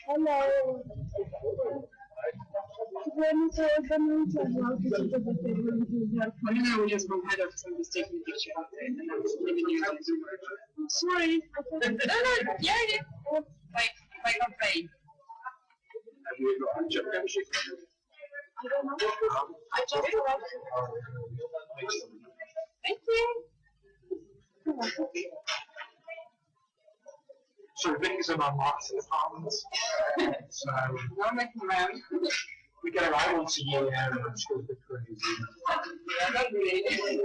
Hello. We just from head of some mistake in the picture out there, and I was leaving you out. Sorry. No, yeah, yeah. Like complain. Have you got a job membership? I don't know. I just Thank you. So things are on lots of apartments. So I'm making around. we go around once a year and it's a bit crazy. Yeah, not really.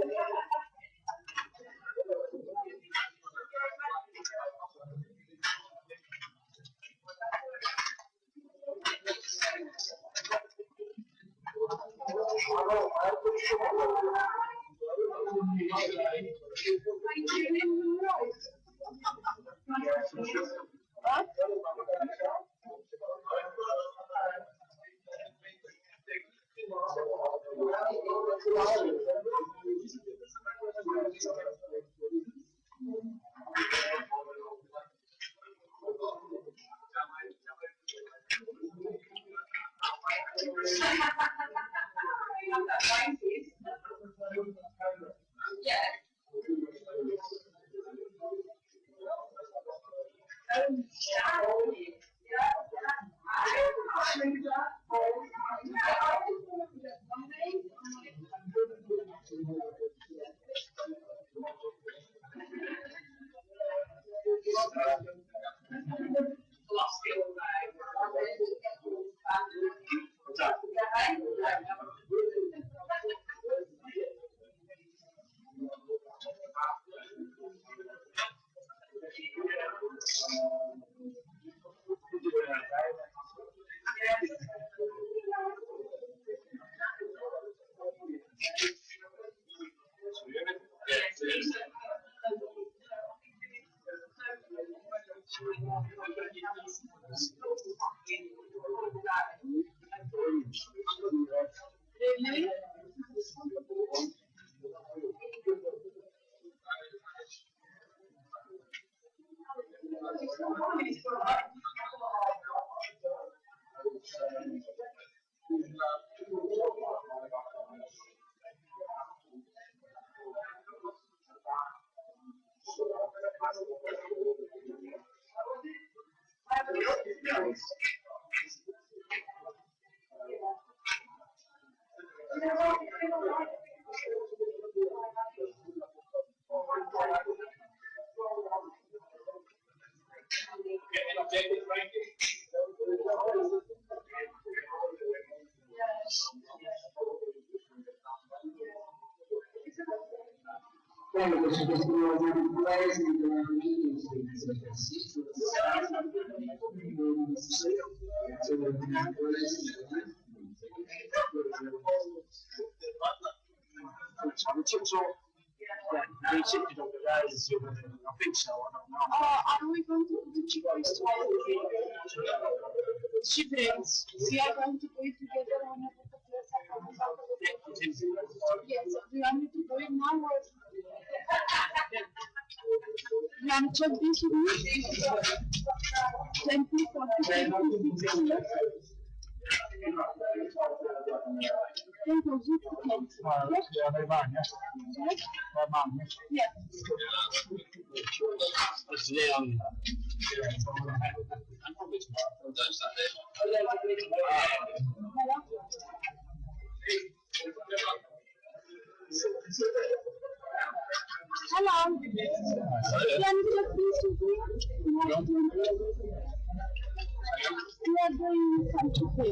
I think so, I don't know. Are we going to do chickens? Chickens. We are going to do it together on a yes, do you want me to do it now or? You want to check this with me? 20, 40, 50, 60 years? Hello. Can you please we are doing some chicken.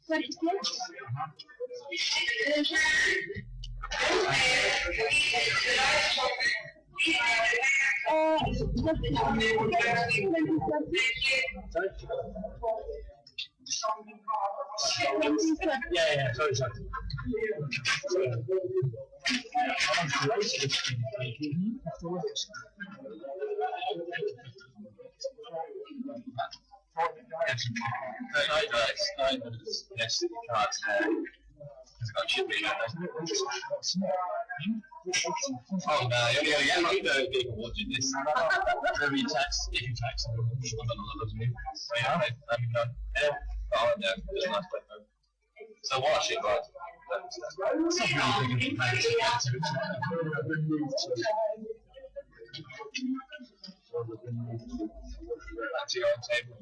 Sorry, Yeah, sorry. Yes, you can't. It's got chip in it. Oh no, you're going to get like people watching this. Whenever you text, if you text, I'm not so yeah, let me know. Oh, no, it's a nice place. So watch it, guys. That's your own table.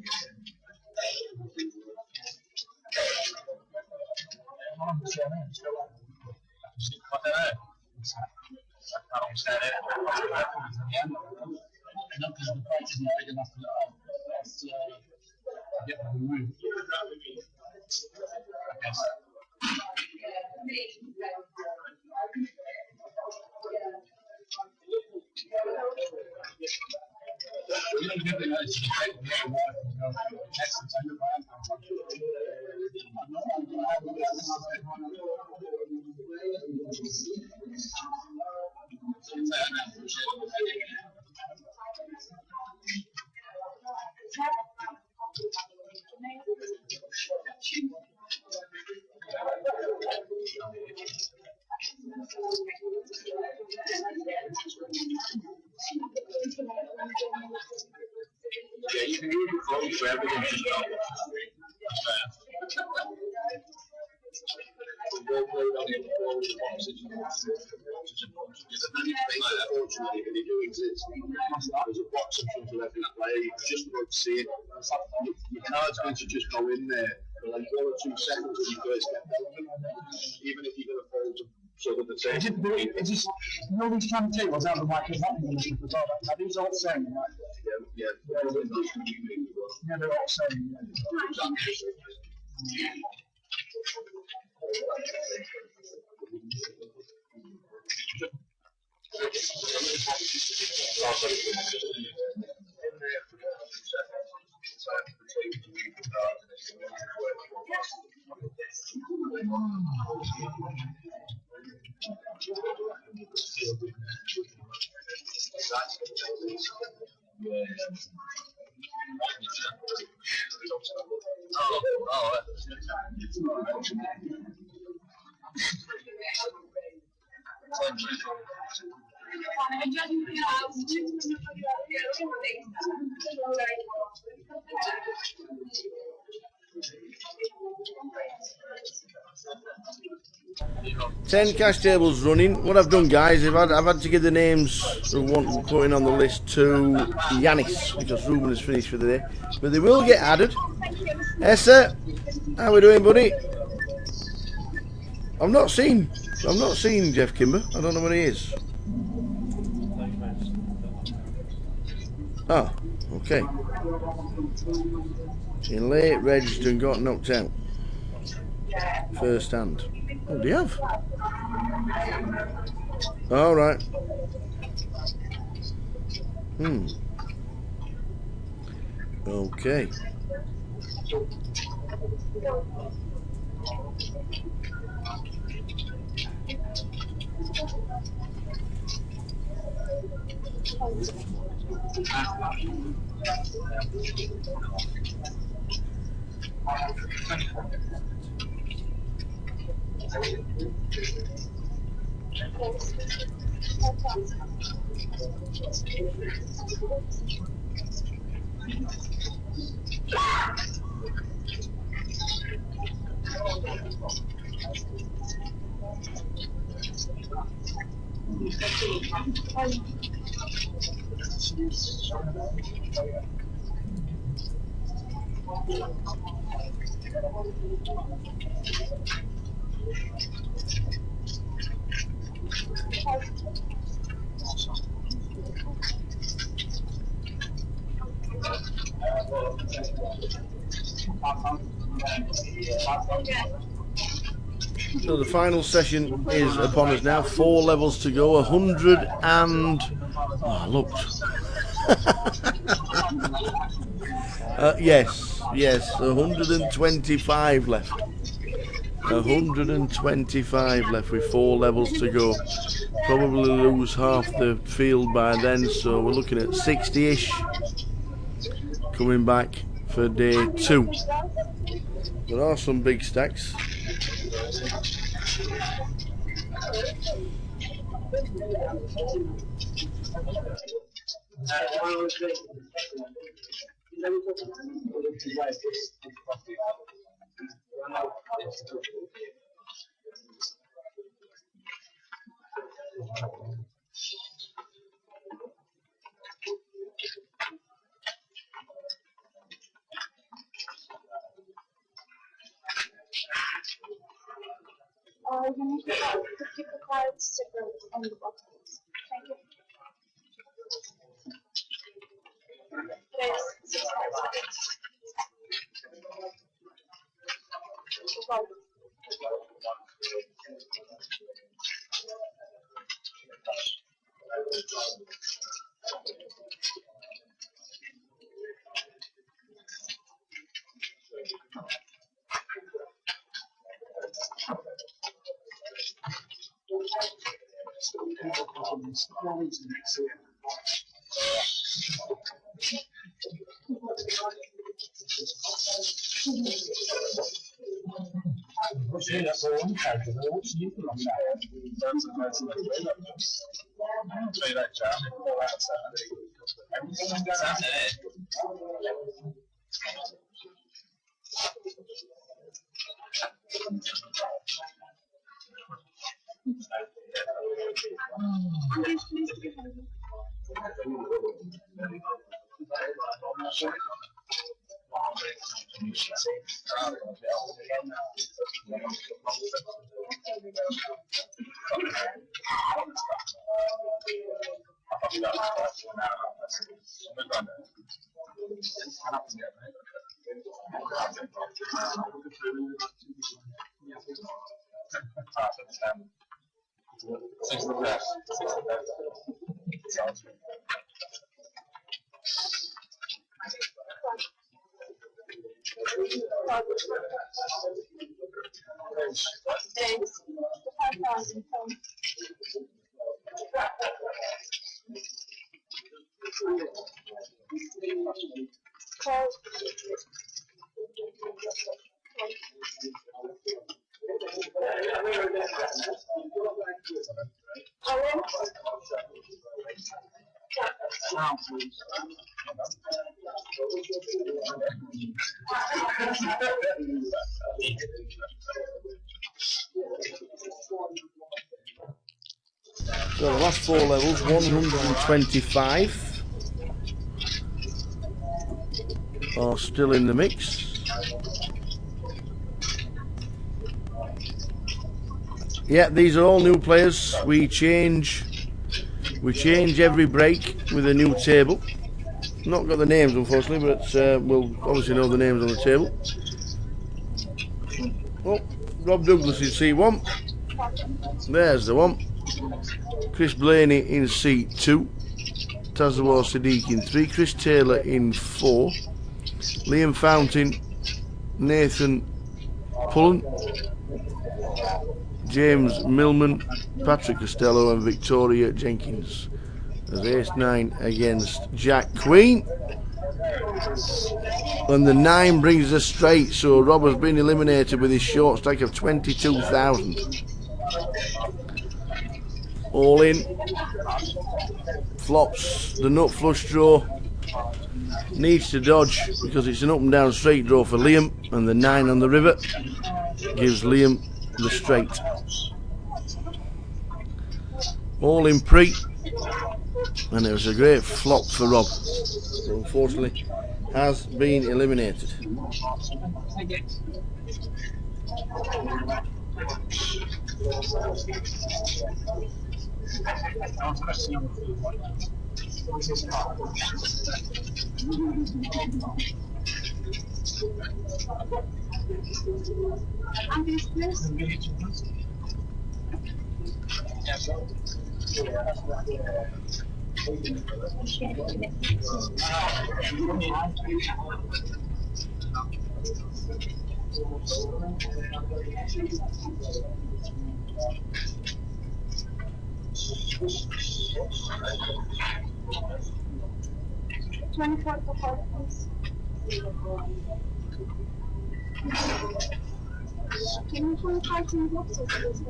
Yeah, you can use your phone for everything. Unfortunately, they do exist. There's a box in front of every player. You just won't see it. Your card's going to just go in there for like 1 or 2 seconds when you first get going. Even if you're going to fold them. So that the table. It's just, you know, these trying tables out of the mic as well. Are these all the same? Yeah. Yeah, they're all the same. Ten cash tables running. What I've done, guys, I've had to give the names who want putting on the list to Yanis because Ruben is finished for the day, but they will get added. Essa, how we doing, buddy? I've not seen Jeff Kimber. I don't know where he is. Oh, okay. In late, regged and got knocked out. First hand. Oh, do you have? All right. Okay. So the final session is upon us now. 4 levels to go. 100 and... Oh, I looked. Yes. 125 left. 125 left with 4 levels to go. Probably lose half the field by then, so we're looking at 60-ish coming back for day 2. There are some big stacks. You need to keep the cards separate on the boxes. Thank you. There's 6 cards. So the last 4 levels, 125 are still in the mix. Yeah, these are all new players. We change every break with a new table. Not got the names unfortunately, but we'll obviously know the names on the table. Oh, Rob Douglas in seat 1. There's the one. Chris Blaney in seat 2. Tazawar Sadiq in 3. Chris Taylor in 4. Liam Fountain, Nathan Pullen, James Millman, Patrick Costello and Victoria Jenkins. There's ace 9 against Jack Queen. And the 9 brings us straight, so Rob has been eliminated with his short stack of 22,000. All in. Flops the nut flush draw. Needs to dodge because it's an up and down straight draw for Liam, and the 9 on the river gives Liam the straight. All in pre, and it was a great flop for Rob, but unfortunately has been eliminated. Can you 25 some boxes, please?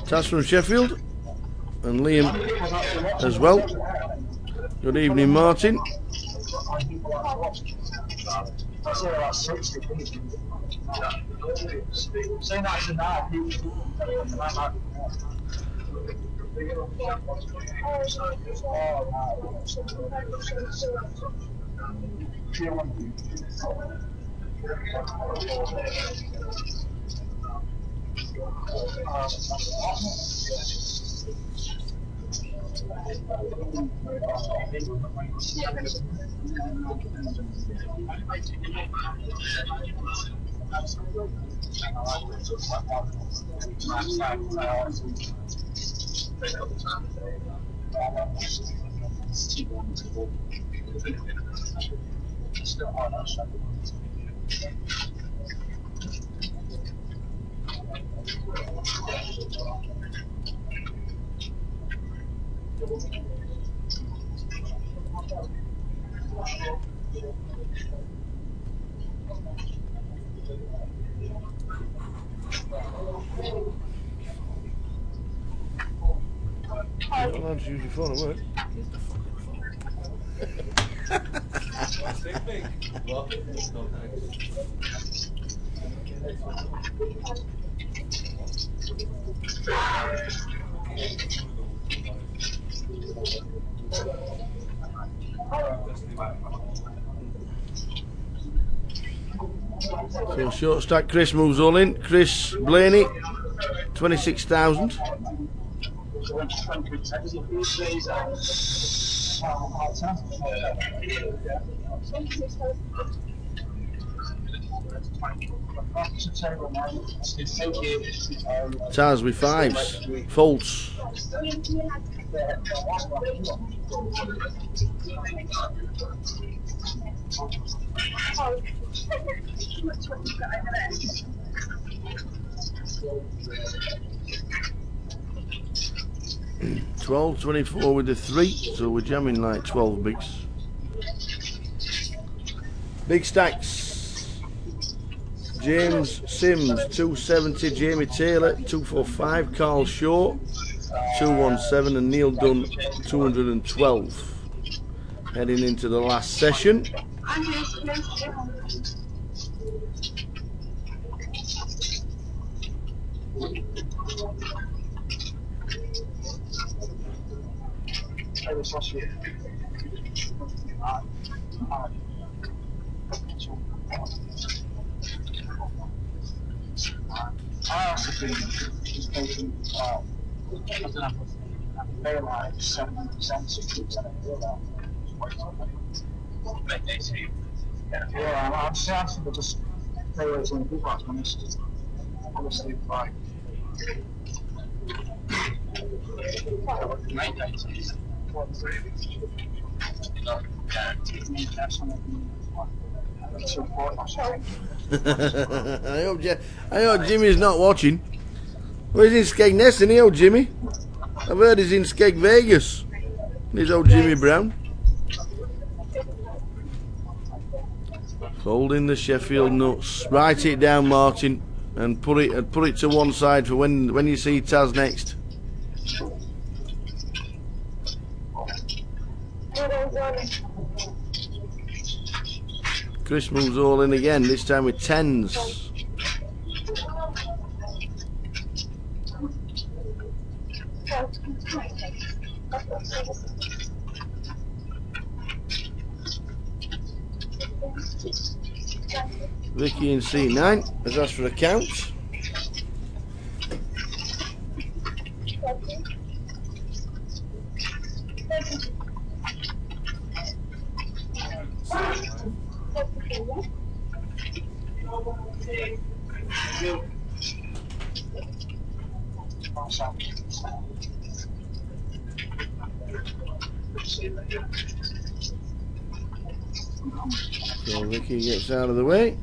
Taz from Sheffield and Liam as well. Good evening, Martin. You're not allowed to use your phone at work. What? No thanks. So short stack Chris moves all in. Chris Blaney, 26,000. Taz with fives. Faults. $12, $24 with the 3, so we're jamming like 12 bigs. Big stacks. James Sims, 270. Jamie Taylor, 245. Carl Shaw, 217. And Neil Dunn, 212. Heading into the last session. I hope Jimmy's not watching. Well, he's in Skegness, isn't he, old Jimmy? I've heard he's in Skeg Vegas. He's old Jimmy Brown. Holding the Sheffield nuts. Write it down, Martin, and put it to one side for when you see Taz next. Chris moves all in again, this time with 10s. Vicky in C9 has asked for a count. So Vicky gets out of the way.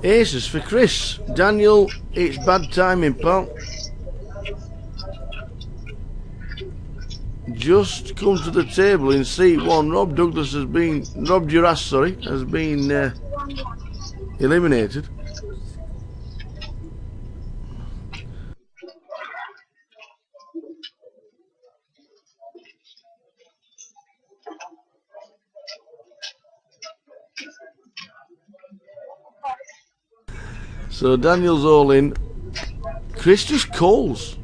Aces for Chris. Daniel, it's bad timing, pal. Just come to the table in seat 1. Rob Duras, has been eliminated. So Daniel's all in. Chris just calls.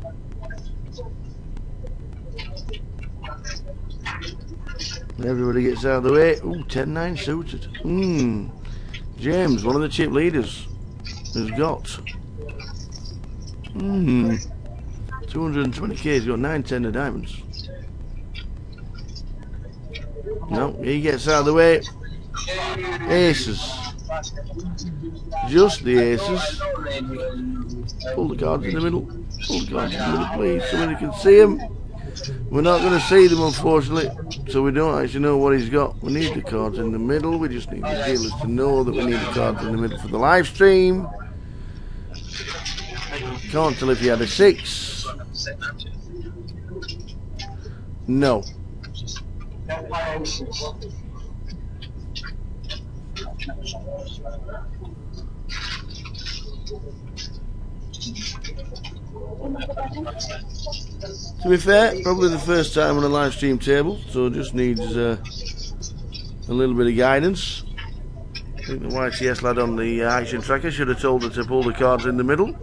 Everybody gets out of the way. Ooh, 10-9 suited. James, one of the chip leaders, has got 220k. He's got 9-10 of diamonds. No, he gets out of the way. Aces. Just the aces. Pull the cards in the middle. Pull the cards in the middle, please, so we can see them. We're not going to see them, unfortunately, so we don't actually know what he's got. We need the cards in the middle. We just need the dealers to know that we need the cards in the middle for the live stream. Can't tell if he had a 6. No. To be fair, probably the first time on a live stream table, so just needs a little bit of guidance. I think the YTS lad on the action tracker should have told her to pull the cards in the middle.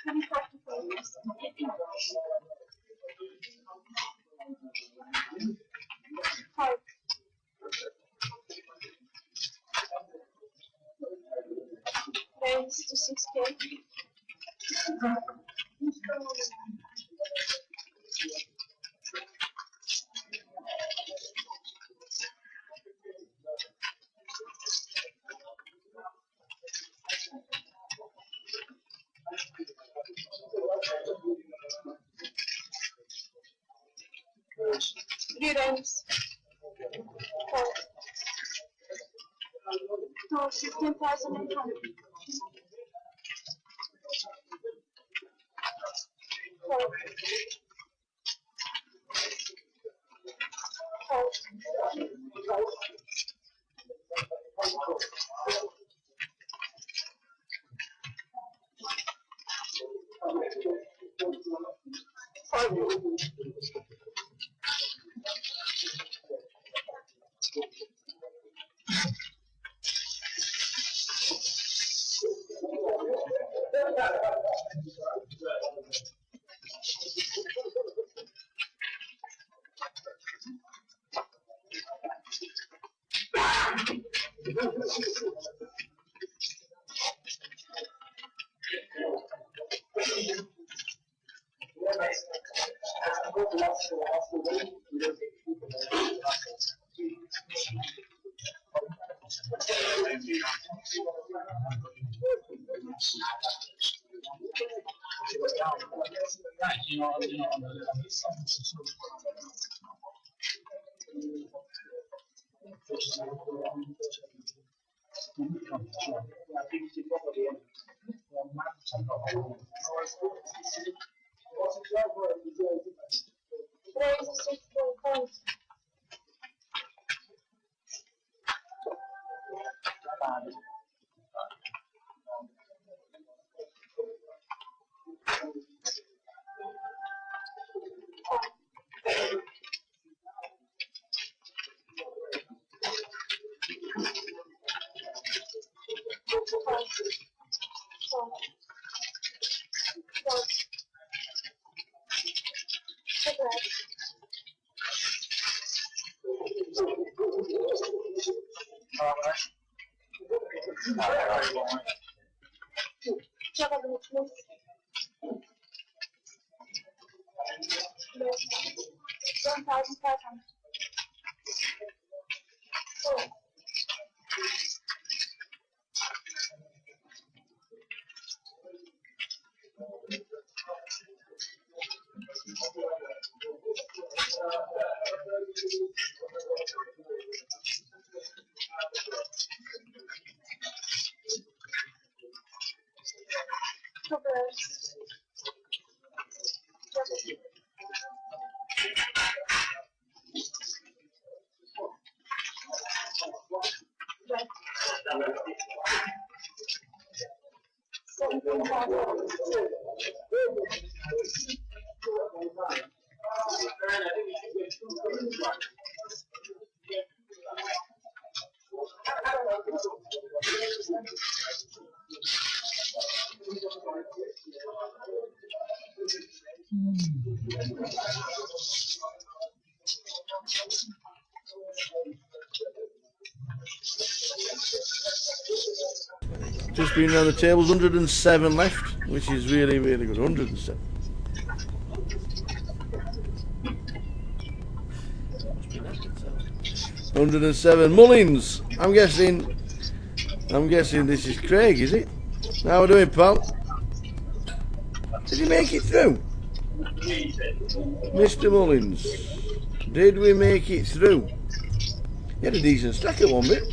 5. Raise to 6K. Three ranks. 4. So 16,800. 4. 4. 5. Just been around the tables, 107 left, which is really, really good. 107. 107. Mullins. I'm guessing this is Craig, is it? How are we doing, pal? Did you make it through? Mr. Mullins. Did we make it through? You had a decent stack at one bit.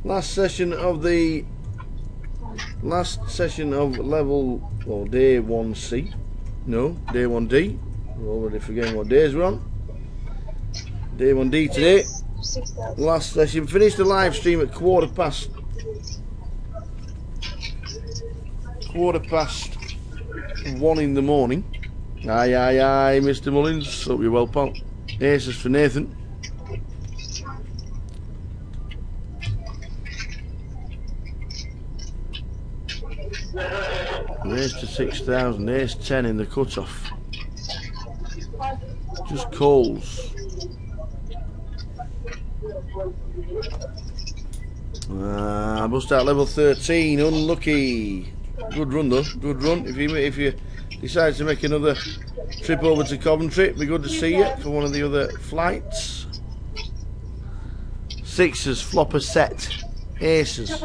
Last session of level, or day 1C. No, day 1D. We're already forgetting what days we're on. Day 1D today. Last session. Finished the live stream at 4:15. 1:15 in the morning. Aye, aye, aye, Mr. Mullins. Hope you're well, pal. Aces for Nathan. Ace to 6,000. Ace 10 in the cut-off. Just calls. Bust out level 13. Unlucky. Good run though. Good run. If you decide to make another trip over to Coventry, it'd be good to see you for one of the other flights. Sixes, flopper set. Aces.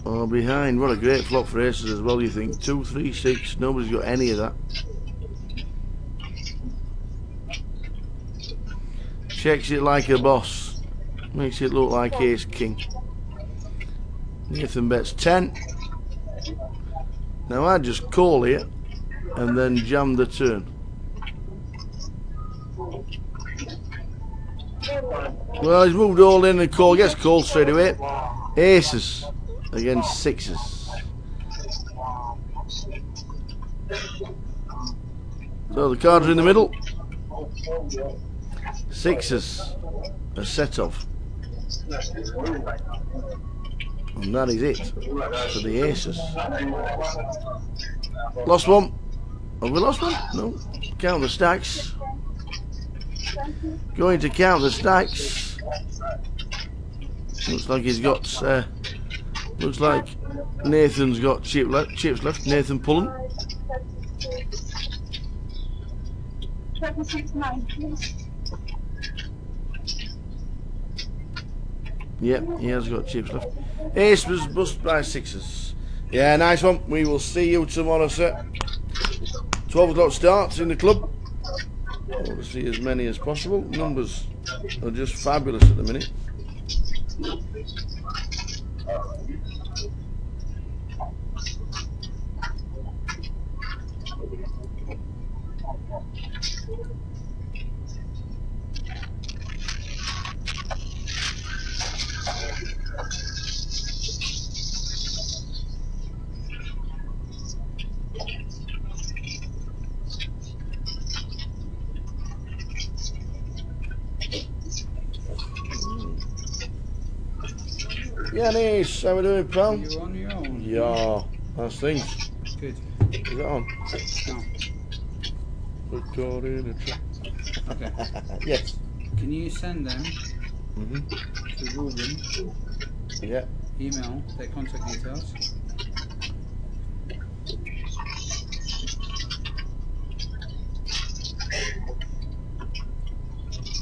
Oh, behind. What a great flop for aces as well, you think. 2, 3, 6. Nobody's got any of that. Checks it like a boss. Makes it look like ace king. Nathan bets 10. Now I just call here and then jam the turn. Well, he's moved all in and call. Gets called straight away. Aces against sixes. So the cards are in the middle. Sixes, a set of. And that is it for the aces. Lost one. Have we lost one? No. Count the stacks. Going to count the stacks. Looks like he's got. Looks like Nathan's got chips left. Nathan pulling. 26.9, please. Yep, he has got chips left. Ace was bust by sixes. Yeah, nice one. We will see you tomorrow, sir. 12 o'clock starts in the club. I want to see as many as possible. Numbers are just fabulous at the minute. Yeah, nice. How we doing, pal? You on your own? Yeah, how's things? Good. Is that on? No. Recording a track. Okay. Yes. Can you send them to Ruben? Yeah. Email their contact details.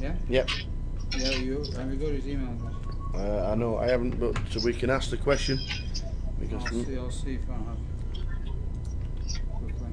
Yeah? Yep. Yeah, have you got his email address? I know I haven't, but we can ask the question. Because I'll see if I have. Quickly.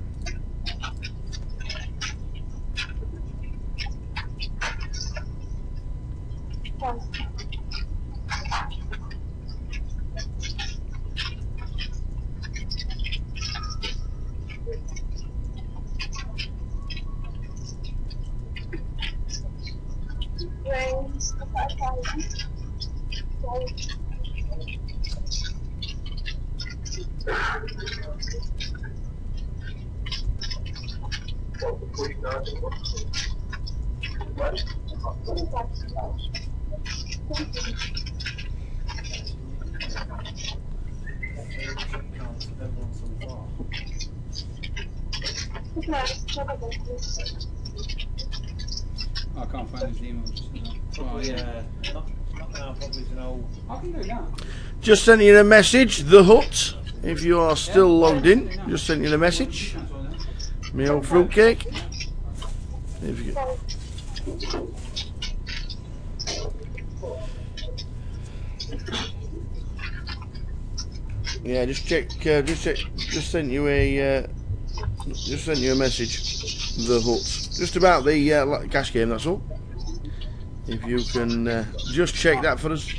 I can't find his email. Oh yeah. Not now, probably to know. I can do that. just sent you a message, the hut. If you are still logged in, just sent you a message. Me old fruitcake. If you yeah, just check. Just sent you a message. The hut. Just about the cash game. That's all. If you can just check that for us.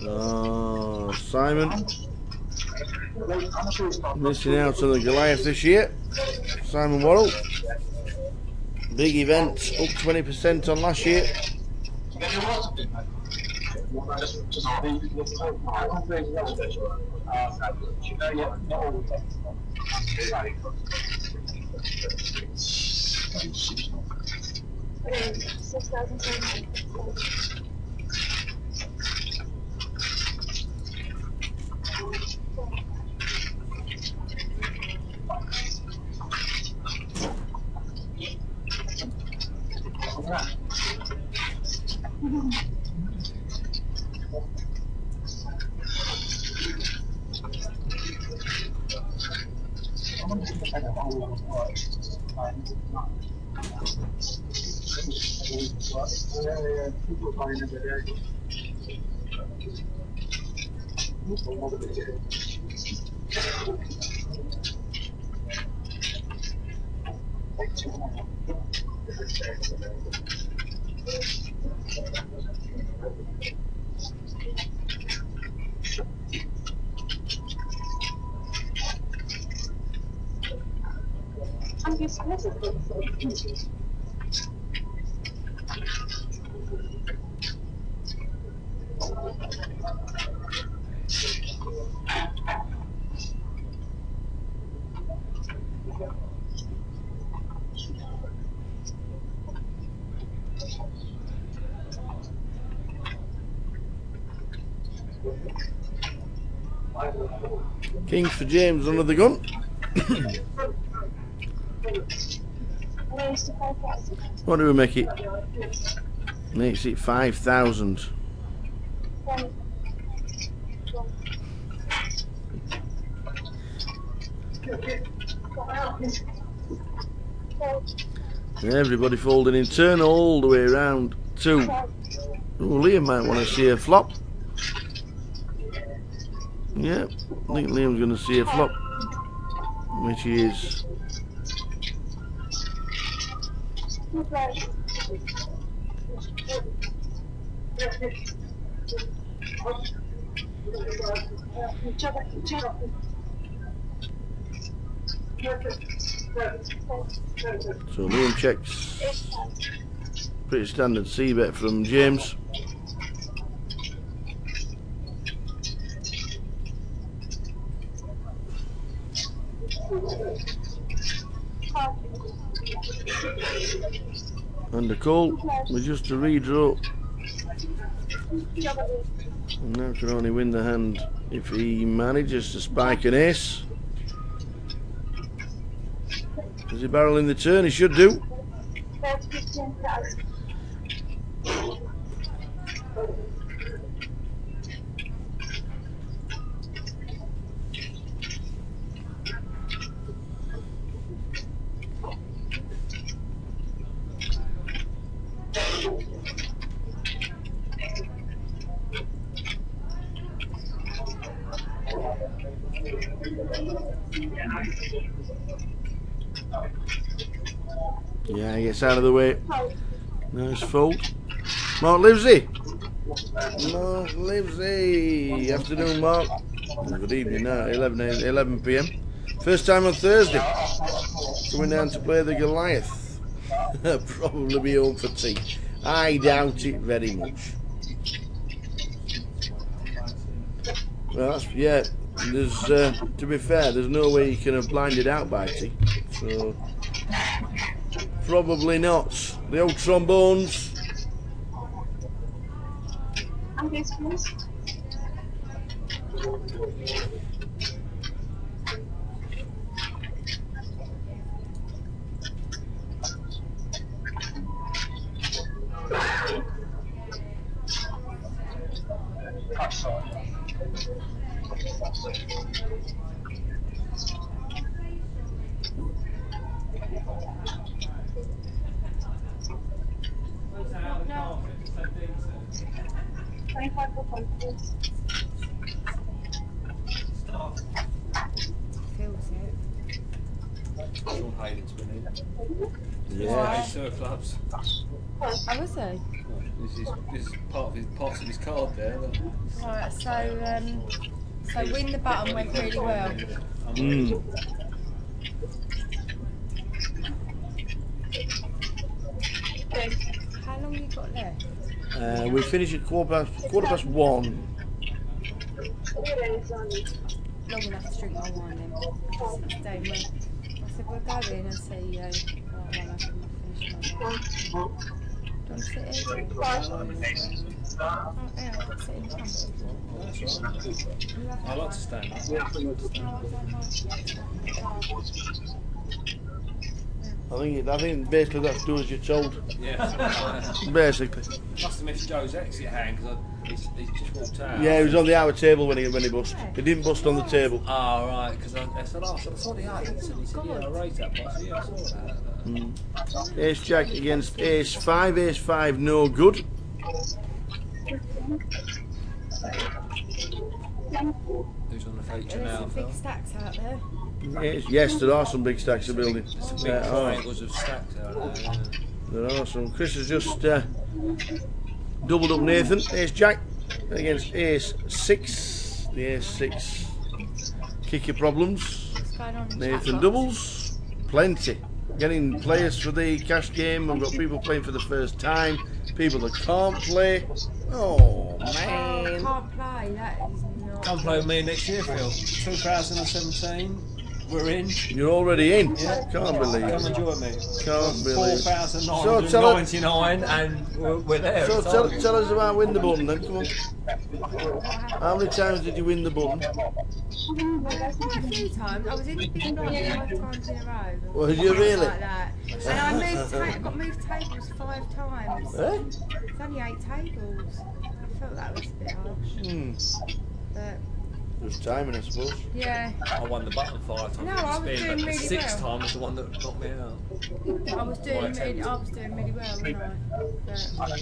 Oh, Simon missing out on the Goliath this year. Simon Worrell. Big event, up 20% on last year. Kings for James under the gun. What do we make it? Makes it 5,000. Everybody folding in turn all the way around. 2. Oh, Liam might want to see a flop. Yeah, I think Liam's going to see a flop, which he is. So Liam checks. Pretty standard C-bet from James. And a call with just a redraw. And now can only win the hand if he manages to spike an ace. Does he barrel in the turn? He should do. Yeah, he gets out of the way. Nice fold. Mark Livesey. Mark Livesey. Afternoon, Mark. Good evening now, 11 PM. First time on Thursday. Coming down to play the Goliath. Probably be home for tea. I doubt it very much. Well, that's, yeah, there's, to be fair, there's no way you can have blinded out by tea. So, probably not. The old trombones. No. 25 for confidence. Feels it. Sean Hayden's winning. Yeah. Sir clubs. Oh, was he? This is part of his card there. Look. Right, so win the button went really well. How long you got left? We finish at quarter past 1. Long enough to drink my wine then. 16 when I said we'll go in and see you. Right, well, I can finish my wine. Do you want to sit here? Oh, yeah, I'll sit in the front. I like to stand up. No, I don't I think basically that's do as you're told. Yeah. Basically. Must have missed Joe's exit hand because he's just walked out. Yeah, he was on the outer table when he bust. He didn't bust on the table. Oh, right, because I said, I saw the eights, and he said, yeah, I raised that boss. Yeah, I saw that. Ace Jack against Ace 5. Ace 5 no good. Who's on the feature There's now? some big stacks out there. Yes, there are some big stacks of building. Some big triangles of stacks out there. There are some. Chris has just doubled up Nathan. Ace Jack against Ace 6. The Ace 6 kicker problems. What's going on in the Nathan chat doubles. Plenty. Getting players for the cash game. We've got people playing for the first time. People that can't play. Oh man. Can't play, that is not. Come play with me next year, Phil. 2017. We're in. You're already in. Yeah. Can't believe it. Come and join me. Can't believe it. 4,999 and we're there. So tell us about win the button then. Come on. How many times did you win the button? Quite a few times. I was in the big blind 5 times in a row. Was you really? Like that. And I got moved tables 5 times. Eh? It's only 8 tables. I felt that was a bit harsh. But it was timing, I suppose. yeah. I won the button 5 times. No, I was doing really well. 6 times was the one that knocked me out. I was doing really well, wasn't I? But then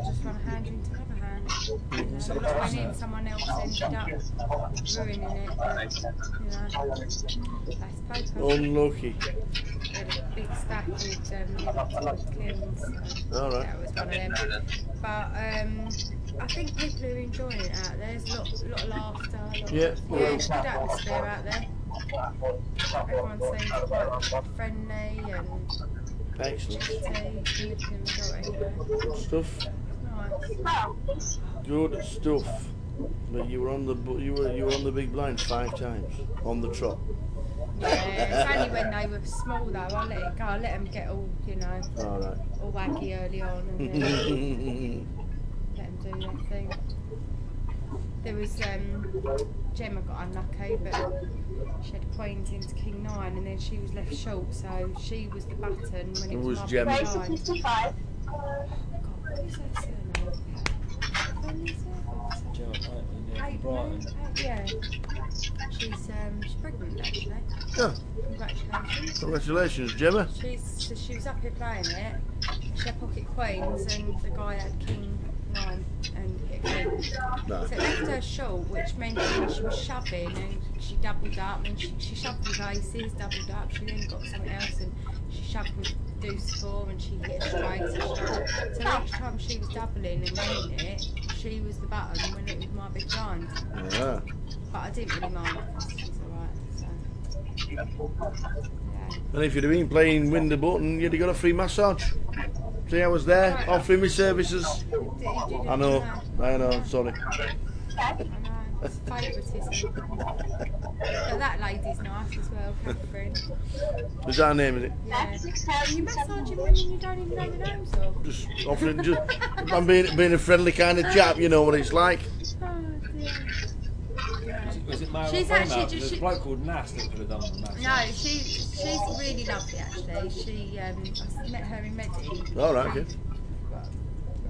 just one hand into another hand. When someone else ended up ruining it. But, that's poker. Unlucky. We had a big stack with Kins. Alright. That was one of them. But I think people are enjoying it out there. There's a lot of laughter. It's a good atmosphere out there. Everyone seems quite friendly and excellent stuff. Nice. Good stuff. But you were on the big blind 5 times on the trot. Yeah, it's only when they were small though. I let it go. I let them get all all wacky early on, and then let them do their thing. There was Gemma got unlucky, but she had queens into King 9, and then she was left short, so she was the button when it was my Gemma? blind. God, what is her surname? Gemma Brighton, Yeah. She's pregnant actually. Oh. Congratulations. Congratulations, Gemma. She was up here playing it. She had pocket queens, and the guy had King 9 and hit queen. No. So it left her short, which meant when she was shoving and she doubled up, and she shoved with aces, doubled up. She then got something else and she shoved with deuce 4 and she hit a straight. So each time she was doubling and winning it, she was the button when it was my big blind. Yeah. But I didn't really mind because she was alright. So. Yeah. And if you'd have been playing Win the Button, you'd have got a free massage. See, I was there offering me services. I know, sorry. I know, it's favouritism. But that lady's nice as well, Catherine. Is that her name, is it? Yeah. You massaging women you don't even know the names of? Just offering, I'm being a friendly kind of chap, you know what it's like. Oh dear. Was it male or She's female? actually There's a bloke called Nas that could have done the massage. No, she's really lovely actually. She I met her in Medley. All right, okay. Well, I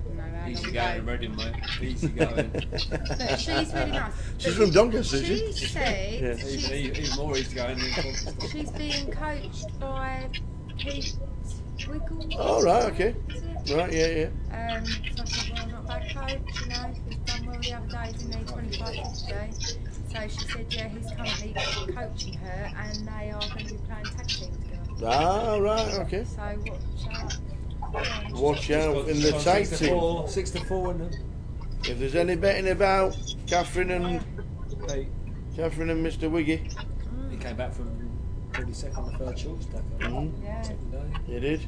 don't know how how Easy long going, ago. Reading, mate. Easy going. But she's really nice. She's But from Doncaster, isn't she she? said Yeah. Even more easy going than Colchester. she's being coached by Pete Wiggles. Oh, right, okay. Is it? Right, yeah. So I said, well, not a bad coach, you know, he's done well the other day, didn't he? 25-50. So she said, yeah, he's currently coaching her and they are going to be playing tag team together. Ah, right, okay. So watch out. Watch out in the tag team. 6-4 in them. If there's any betting about Catherine and Mr. Wiggy. He came back from probably second or third short stack. Yeah. Second day. He did.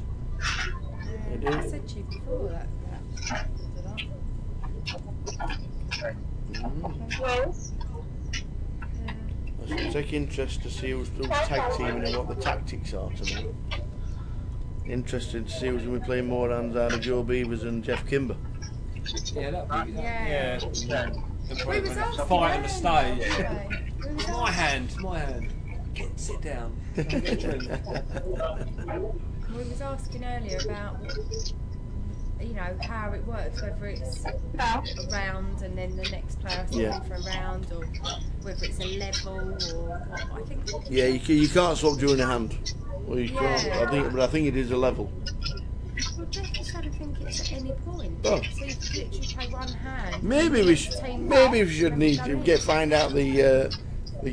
He did. I said to you before that. I should take interest to see who's tag teaming and what the tactics are tonight. Interesting to see who's going to be playing more hands out of Joe Beavers and Jeff Kimber. Yeah, that'd be Yeah. We was fight on the stage. My hand. Sit down. Get a drink. We was asking earlier about, you know, how it works, whether it's a round and then the next player has to go for a round, or whether it's a level or what. I think. Yeah, you can't swap during a hand. Well, you can't. I think it is a level. Well, just I don't think it's at any point. Oh. So you could literally play one hand. Maybe we should need to find out the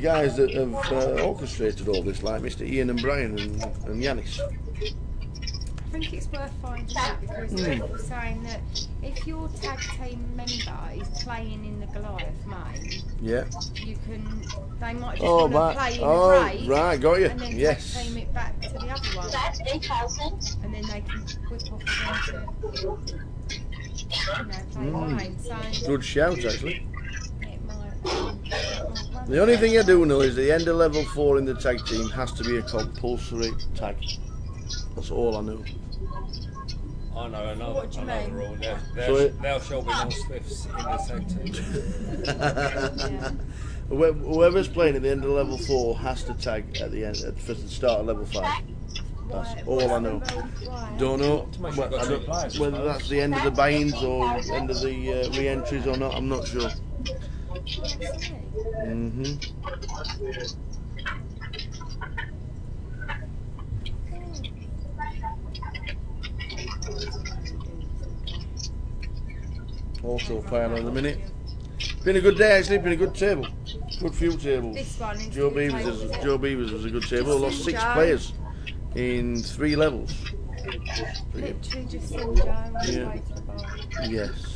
guys that have orchestrated all this, like Mr. Ian and Brian and Yanis. I think it's worth finding out because people were saying that if your tag team member is playing in the Goliath main, you can. They might just want to play in a break. Right, got you. And then tag team it back to the other one. That's 8,000. And then they can whip off again to, play mine. So good shout, actually. it might. The only thing I do know is the end of level 4 in the tag team has to be a compulsory tag. That's all I know. I know another rule. There shall be no Swifts in the tag team. Whoever's playing at the end of level 4 has to tag at the end for the start of level 5. That's all I know. Don't know whether that's the end of the buy-ins or end of the re-entries or not. I'm not sure. Also playing on the minute. Been a good day actually, been a good table. Good few tables. Joe Beavers was a good table. Lost 6 players in 3 levels. Literally just send Joe Yes.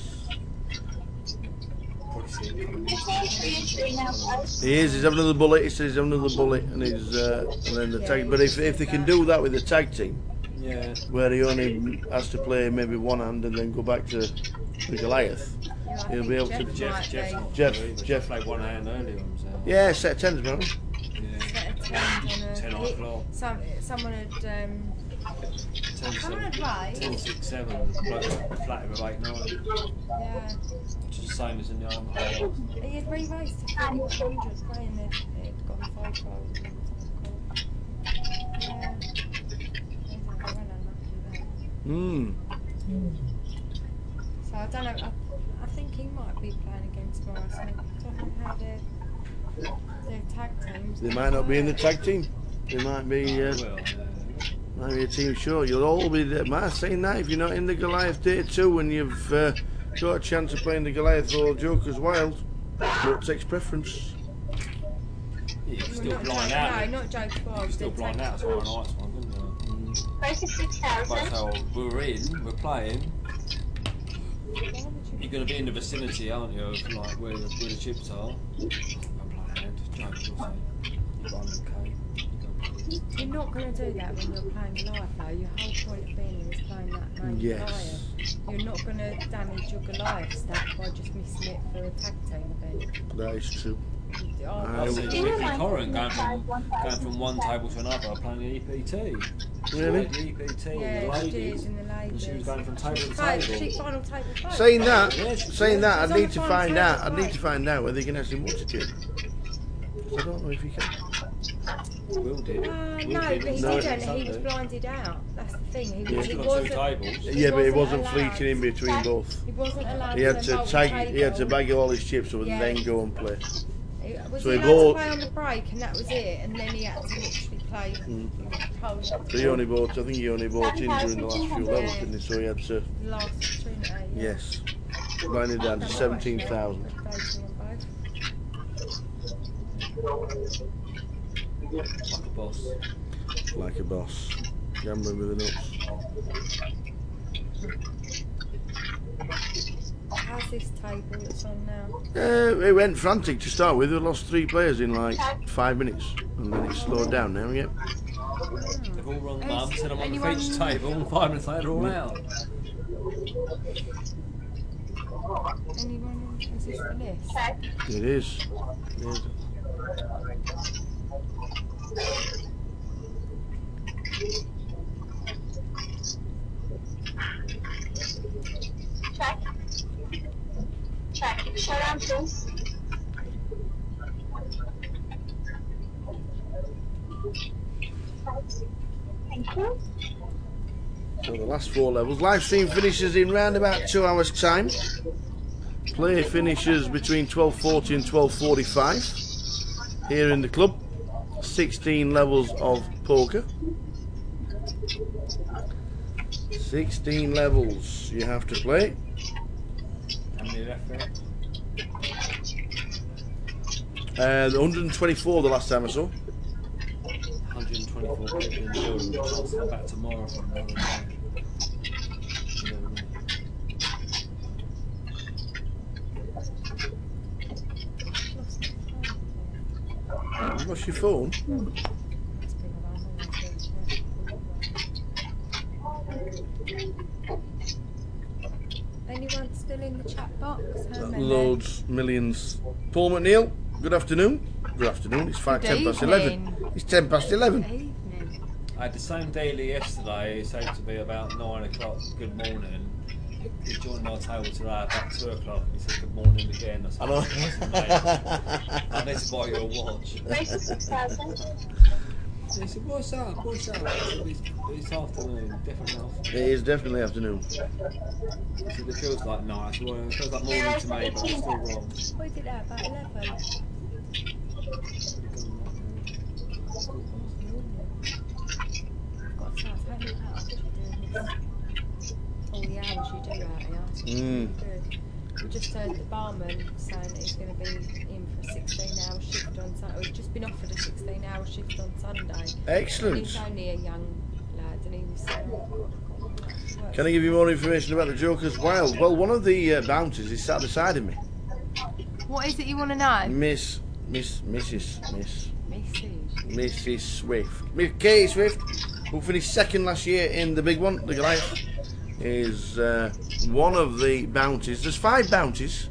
He's having another bullet. He says he's having another bullet, and then the tag. But if they can do that with the tag team, where he only has to play maybe one hand and then go back to the Goliath, he'll be able to. Jeff played one hand earlier. Yeah, set 10s, man. Yeah. 10 on the floor. Someone had. 10, 6, 7. Flat with 8, 9. Yeah. Which is the same as in the arm. He had re-raced to 300 playing there. He'd gotten 5 goals. So I don't know. I think he might be playing against tomorrow. So I don't know how their tag teams. They might not be in the tag team. They might be. Might be a team short. You'll all be there. Am I saying that if you're not in the Goliath day 2 and you've got a chance of playing the Goliath or Joker's Wild, what takes preference? You can still blind out. No, not Joker's Wild. Still blind out tomorrow night's one, couldn't you? 36,000. That's how we're playing. You're going to be in the vicinity, aren't you, of like where the chips are? I'm playing Joker's or something. You're not going to do that when you're playing Goliath though. Your whole point of being is playing that main Goliath. You're not going to damage your Goliath stack by just missing it for a tag team event. That is true. I've seen Tiffany Corrin going from one table to another playing the EPT. Really? The EPT in the ladies. And she was going from table to table. Final table fight. Saying that, I need to find out. I need to find out whether you can actually multi-tip. I don't know if you can. Will did. No, Will but he No, didn't. He Sunday. was blinded out. That's the thing. He, Yeah. he Got wasn't. two tables. Yeah, but he wasn't allowed. fleeting in between both. He wasn't allowed He had to to multi-table. tag. He had to bag all his chips up and Yeah. then go and play. Was So he he allowed to bought- play on the break, and that was it? And then he had to literally play. So he only bought. I think he only bought in during the last few levels, didn't he? So he had to. Last Trinity. Yeah. Yes. Blinded down to 17,000. Like a boss. Like a boss. Gambling with the nuts. How's this table that's on now? It went frantic to start with. We lost 3 players in like 5 minutes, and then it slowed down now. Yep. They've all run mums and I'm on the anyone- feature table and 5 minutes later they're all out. Anyone? Is this for this? It is. It is. Check. Shut down, please. Thank you. So the last 4 levels. Live stream finishes in round about 2 hours time. Play finishes between 12:40 and 12:45 here in the club. 16 levels of poker. 16 levels you have to play. How many left there? 124 the last time I saw. 124 people in the building. I'll come back tomorrow for another day. What's your phone? Anyone still in the chat box? How many? Loads, millions. Paul McNeil, good afternoon. Good afternoon. It's 10 past 11. It's 10 past 11. I had the same daily yesterday. He said to me about 9 o'clock, good morning. He joined my table today about 2 o'clock. He said good morning again. I said, I know. "Listen, mate, I need to buy you a watch." He said, what's up? What's up? I said, it's afternoon, definitely afternoon. It is definitely afternoon. He said, it feels like night. Well, it feels like morning to me, but I'm still wrong. What is it at, about 11? Got to start paying out after doing this. All the hours you do out here. It's really good. We just heard the barman saying that he's going to be in for a 16-hour shift on Sunday. He's just been offered a 16-hour shift on Sunday. Excellent. And he's only a young lad, and he was saying, oh, God. Can I give you more information about the Joker's Wild? Well, one of the bounties is sat beside of me. What is it you want to know? Mrs. Swift. Miss Katie Swift, who finished second last year in the big one, the Goliath, is one of the bounties. There's 5 bounties,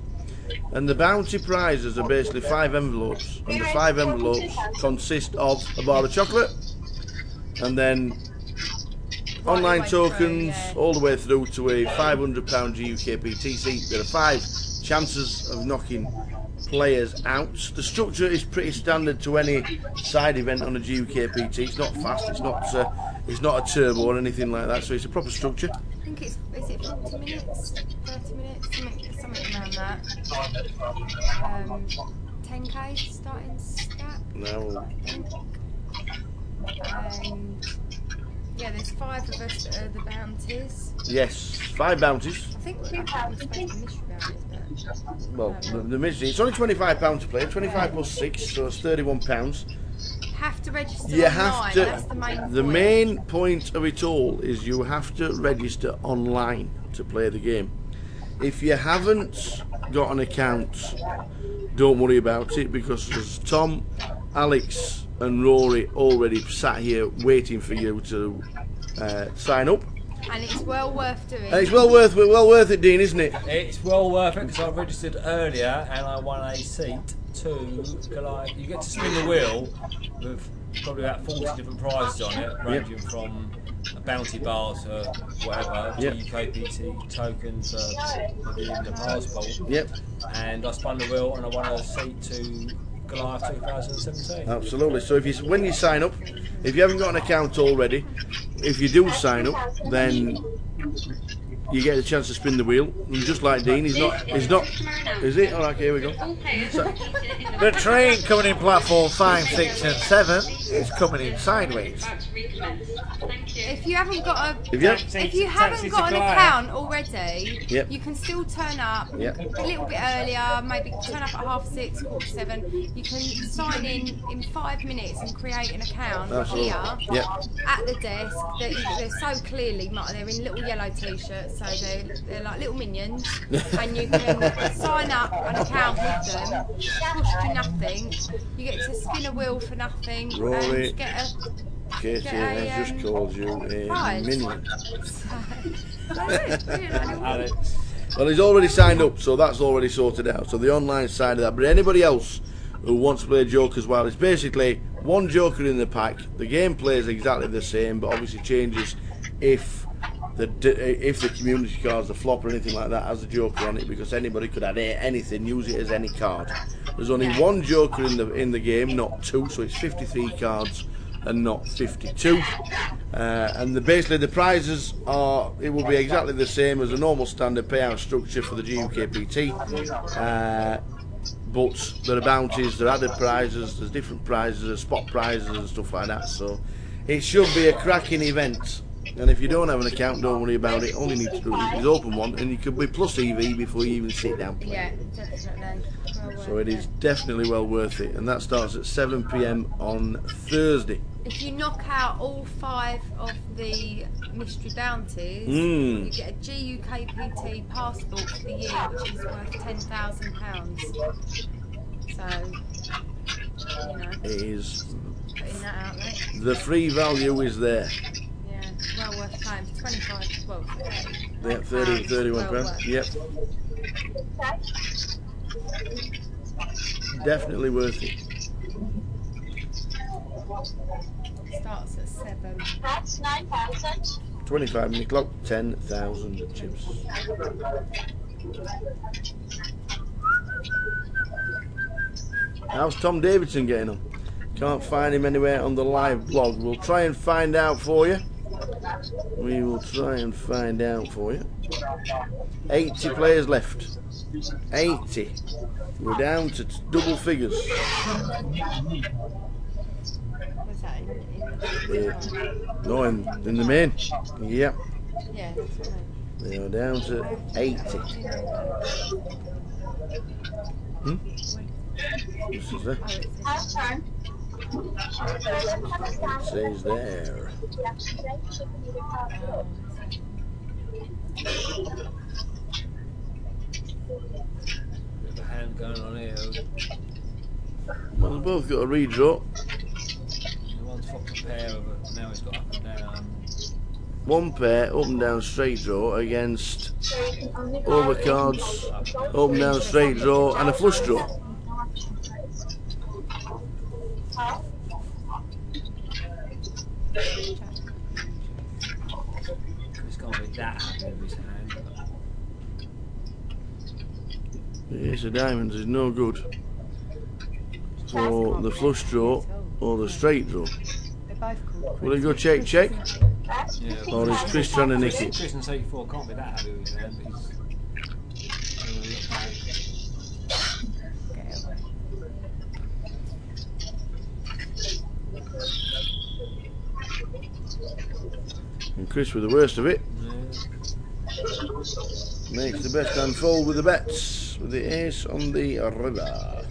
and the bounty prizes are basically 5 envelopes, and the 5 envelopes consist of a bar of chocolate, and then online tokens all the way through to a £500 GUKPTC. There are 5 chances of knocking players out. The structure is pretty standard to any side event on a GUKPT. It's not fast, it's not a turbo or anything like that, so it's a proper structure. I think is it 40 minutes, 30 minutes, something around that. 10k starting stack. No. And yeah, there's 5 of us that are the bounties. Yes, 5 bounties. I think we're supposed to be mystery bounties, but Well, the mystery, it's only £25 to play, 25 plus 6, so it's £31. have to register You online. have to. That's The main point of it all is you have to register online to play the game. If you haven't got an account, don't worry about it, because there's Tom, Alex and Rory already sat here waiting for you to sign up. And it's well worth doing. And it's well worth it, Dean, isn't it? It's well worth it, because I registered earlier and I won a seat to Goliath. You get to spin the wheel with probably about 40 different prizes on it, ranging from a bounty bar to whatever, GUKPT tokens, maybe even a passport. Yep. And I spun the wheel and I won a seat to Goliath 2017. Absolutely. So when you sign up, if you haven't got an account already, if you do sign up, then you get a chance to spin the wheel. And just like Dean, he's not. Is it? All right, here we go. So, The train coming in platform 5, 6 and 7 is coming in sideways. If you haven't got a, If if you haven't got an account already, Yep. you can still turn up Yep. a little bit earlier. Maybe turn up at 6:30, 7:15. You can sign in 5 minutes and create an account Absolutely. here Yep. at the desk. They're so clearly marked. They're in little yellow t-shirts, so they're like little minions, and you can sign up an account with them. Cost you nothing. You get to spin a wheel for nothing Rory. and get a. Katie has just called you a minion. Well, he's already signed up, so that's already sorted out. So the online side of that. But anybody else who wants to play Joker as well, it's basically one Joker in the pack. The gameplay is exactly the same, but obviously changes if the community cards, the flop or anything like that, has a Joker on it, because anybody could add anything, use it as any card. There's only one Joker in the game, not two, so it's 53 cards and not 52. And basically the prizes are, it will be exactly the same as a normal standard payout structure for the GUKPT, but there are bounties, there are added prizes, there's different prizes, there's spot prizes and stuff like that, so it should be a cracking event. And if you don't have an account, don't worry about it. All you need to do is open one, and you could be plus EV before you even sit down playing. Yeah, definitely. So it is definitely well worth it, and that starts at 7 PM on Thursday. If you knock out all 5 of the mystery bounties, you get a GUKPT passport for the year, which is worth £10,000. So, you know, It is. putting that out there. The free value is there. Yeah, well worth paying. 25, well, 30. Yeah, 30, 31 well pounds. worth. Yep. Definitely worth it. Starts at 7. That's 9,000. 25-minute clock, 10,000 chips. How's Tom Davidson getting on? Can't find him anywhere on the live blog. We'll try and find out for you. We will try and find out for you. 80 players left. 80. We're down to double figures. No, in the main. Yep. Yeah, that's what They are down to 80. This is there. Says there. Bit of a hand going on here. Well, they've both got a redraw. One's fucking pair of it, now it's got up and down. One pair, up and down straight draw against overcards, up and down straight draw, and a flush draw. It's can't be that happy with his hand. The ace of diamonds is no good for the flush draw or the straight draw. Will he go check? Yeah. Or is Chris trying to nick it? Chris in 84 can't be that happy with his hand, but And Chris with the worst of it. Makes the best hand fold with the bets, with the ace on the river.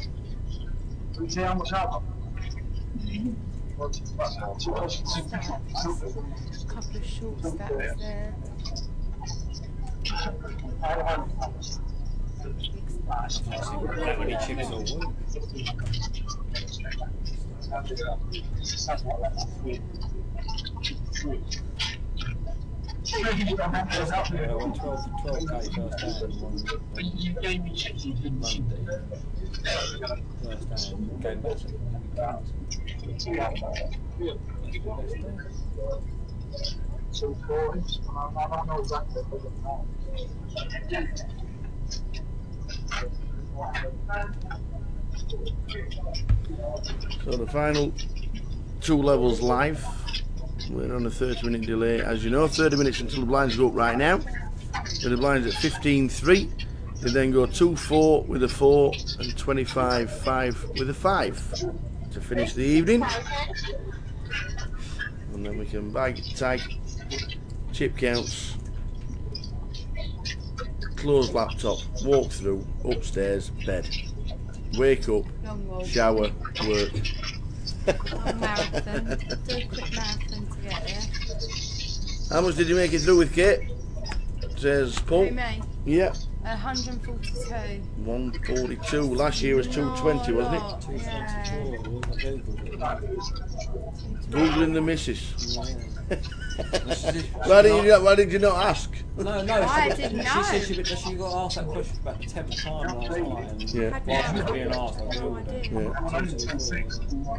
Couple of short stacks there. that many chips all week. I won 12k first hand Monday. First hand, going back to So the final 2 levels live. We're on a 30-minute delay, as you know. 30 minutes until the blinds go up right now. With the blinds at 15.3. You then go 2-4 with a 4 and 25-5 with a 5 to finish the evening. And then we can bag, tag, chip counts, close laptop, walk through, upstairs, bed. Wake up, shower, work. Marathon. Do a quick marathon to get there. How much did you make it through with Kate? Says Paul. Who, me? Yeah. 142. 142. Last year was 220, wasn't it? 224. Googling the missus. Why did you not ask? No, I didn't know. She said she got asked that question about the 10th time last night, and while she was being asked, I googled it.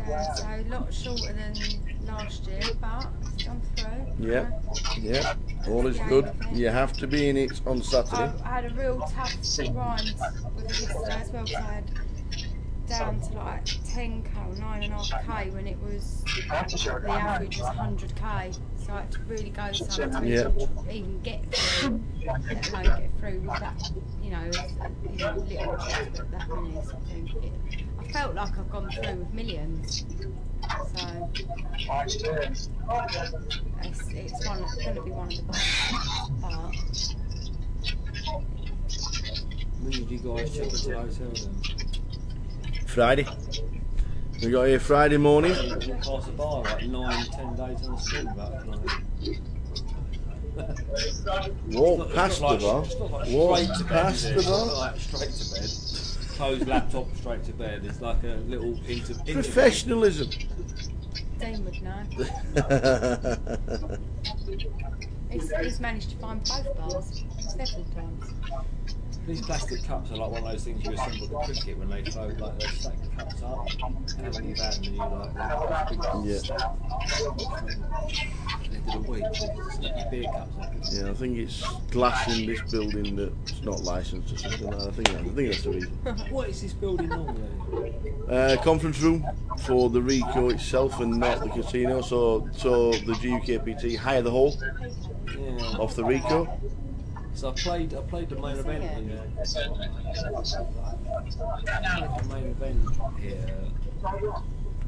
Yeah, so a lot shorter than last year, but it's gone through. Yeah. All is good. You have to be in it on Saturday. I had a real tough grind with it yesterday as well, because I had down to like 10k or 9.5k when it was the average was 100k. So I had to really go somewhere to even get through, let alone get through with that, little chips, but that many sort of thing. I felt like I've gone through with millions. So it's going to be one of the best. But when did you guys check into the hotel then? Friday. We got here Friday morning. Past the bar like 9-10 days on the street about Walk past the bar. Walk past the bar. Like straight to bed. Close laptop, straight to bed. It's like a little professionalism. Dean would know. He's managed to find both bars several times. These plastic cups are like one of those things you assemble at cricket when they throw like they stack the cups up, and when you've had them, you like big stack. They did a week. Stack beer cups up. Yeah, I think it's glass in this building that's not licensed or something like that. I think that's the reason. What is this building normally? Conference room for the Rico itself and not the casino. So the GUKPT hire the hall off the Rico. So I played the main event in there. The main event here.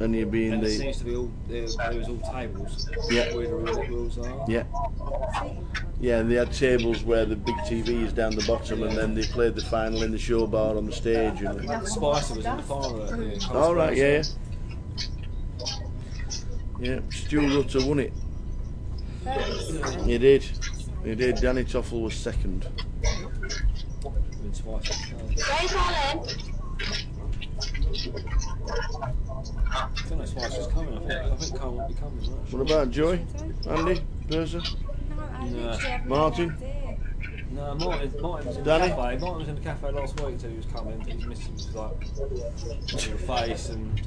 And you'd be in and the. It seems to be all there was all tables. Yeah. Where the roulette wheels are. Yeah. Yeah, and they had tables where the big TV is down the bottom, and then they played the final in the show bar on the stage. And Spicer was in the final. All right, yeah. Yeah, Stu Rutter won it. He did. He did. Danny Toffel was second. Guys, all in. I don't know Spicer's coming. I think Carl won't be coming. What about Joy? Andy? Purser? No. Martin? No, Martin was in the cafe. Martin was in the cafe last week till he was coming. His missus was like on your face and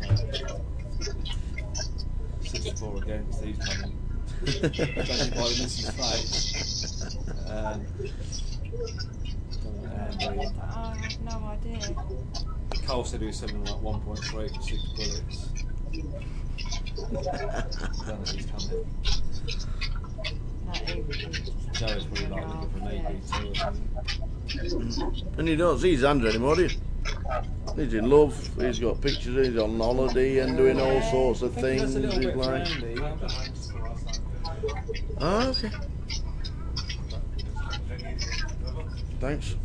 64 against. He's coming. Judging by the missus' face. I have no idea. Cole said he was selling like 1.3 for 6 bullets. I don't know if he's coming. Joe's probably like looking for an AP2 or something. And you don't see his hand anymore, do you? He's in love, he's got pictures, he's on holiday and doing all sorts of things. He's like... Oh, okay. Thanks.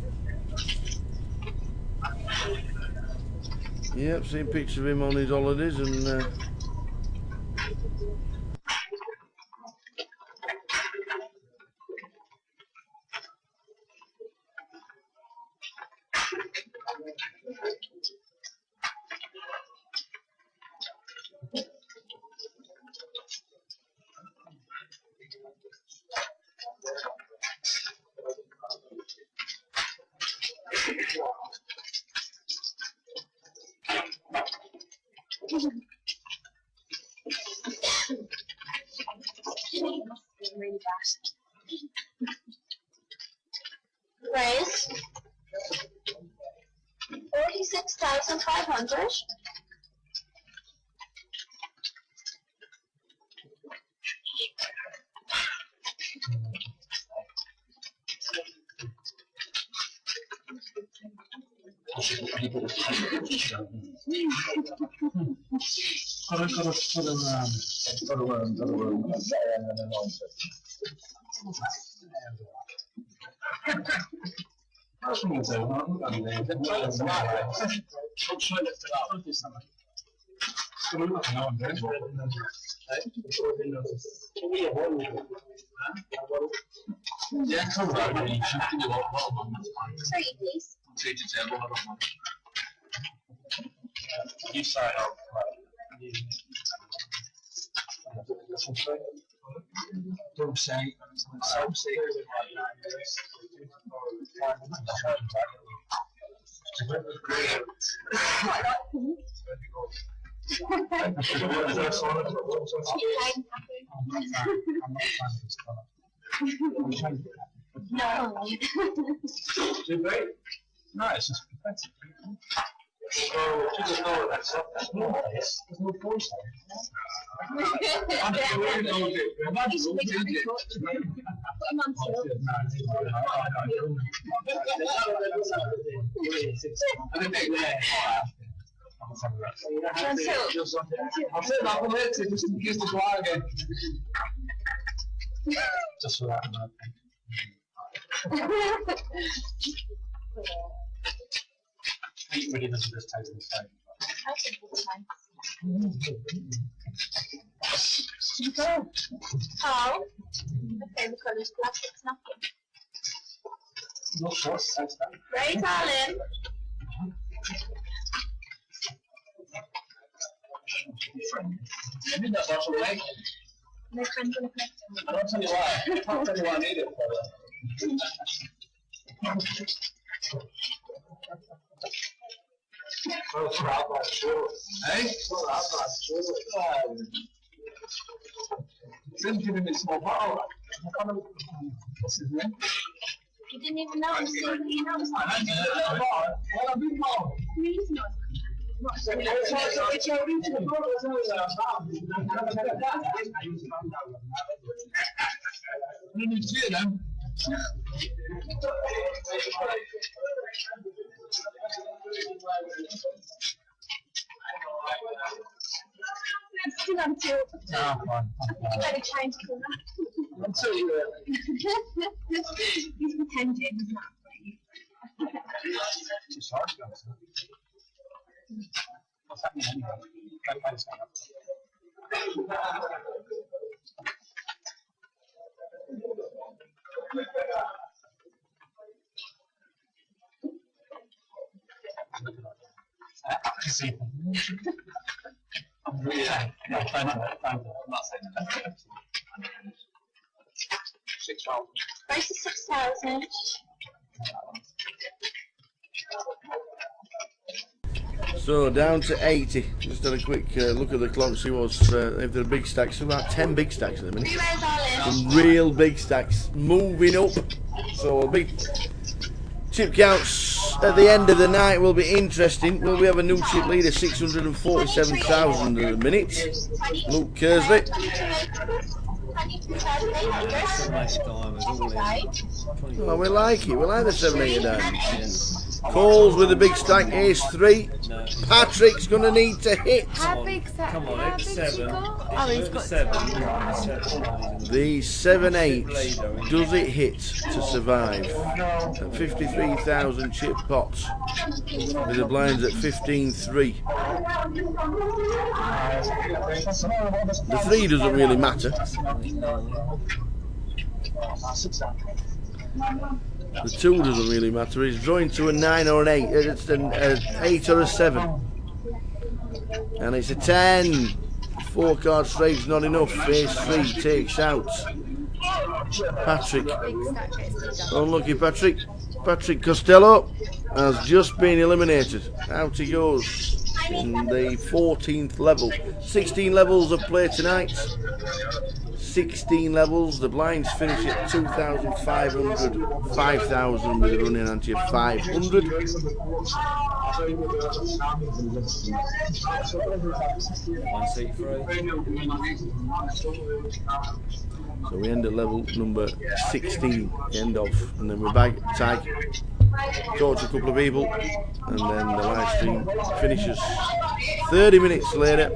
Yep, seen pictures of him on his holidays and Raise 46,500. 100. Sorry, please. You sign up. Don't say. No. No, it's just expensive. So, just know that's no place. There's no voice there. Just for that. It really doesn't just taste the same. Oh, okay, because it's plastic's nothing. Not sure, it's the same. Right, darling. Maybe that's actually right. My friend's gonna collect them. I don't tell you why. I can't tell you why I need it for Didn't give him a small bottle. What's his name? You didn't even know. You know Please no. Still until you better change to that. Until you He's pretending, he's not. It's hard to go. What's happening anyway? Can't find something. See. Yeah, thank you. I'm not saying that. 6,000. Price is 6,000. So down to 80. Just had a quick look at the clock, see what's if there are big stacks. About 10 big stacks at the minute. Some real big stacks moving up. So big chip counts at the end of the night will be interesting. Will we have a new chip leader? 647,000 at the minute. Luke Kersley. Oh, we like it. We like the 780 diamonds. Coles with a big stack, ace 3. Patrick's going to need to hit. How big's that? Come on, How it's big's 7. he got? Oh, he's got 7. 7. The 7/8, does it hit to survive? At 53,000 chip pots, with the blinds at 15.3. The 3 doesn't really matter. The 2 doesn't really matter. He's drawing to a 9 or an 8. It's an 8 or a 7. And it's a 10. 4 card straight's not enough. Ace 3 takes out Patrick. Unlucky Patrick. Patrick Costello has just been eliminated. Out he goes in the 14th level. 16 levels of play tonight. 16 levels. The blinds finish at 2,500. 5,000 with a running ante of 500. One seat free. So we end at level number 16, the end of, and then we're back, tag, talk to a couple of people, and then the live stream finishes 30 minutes later,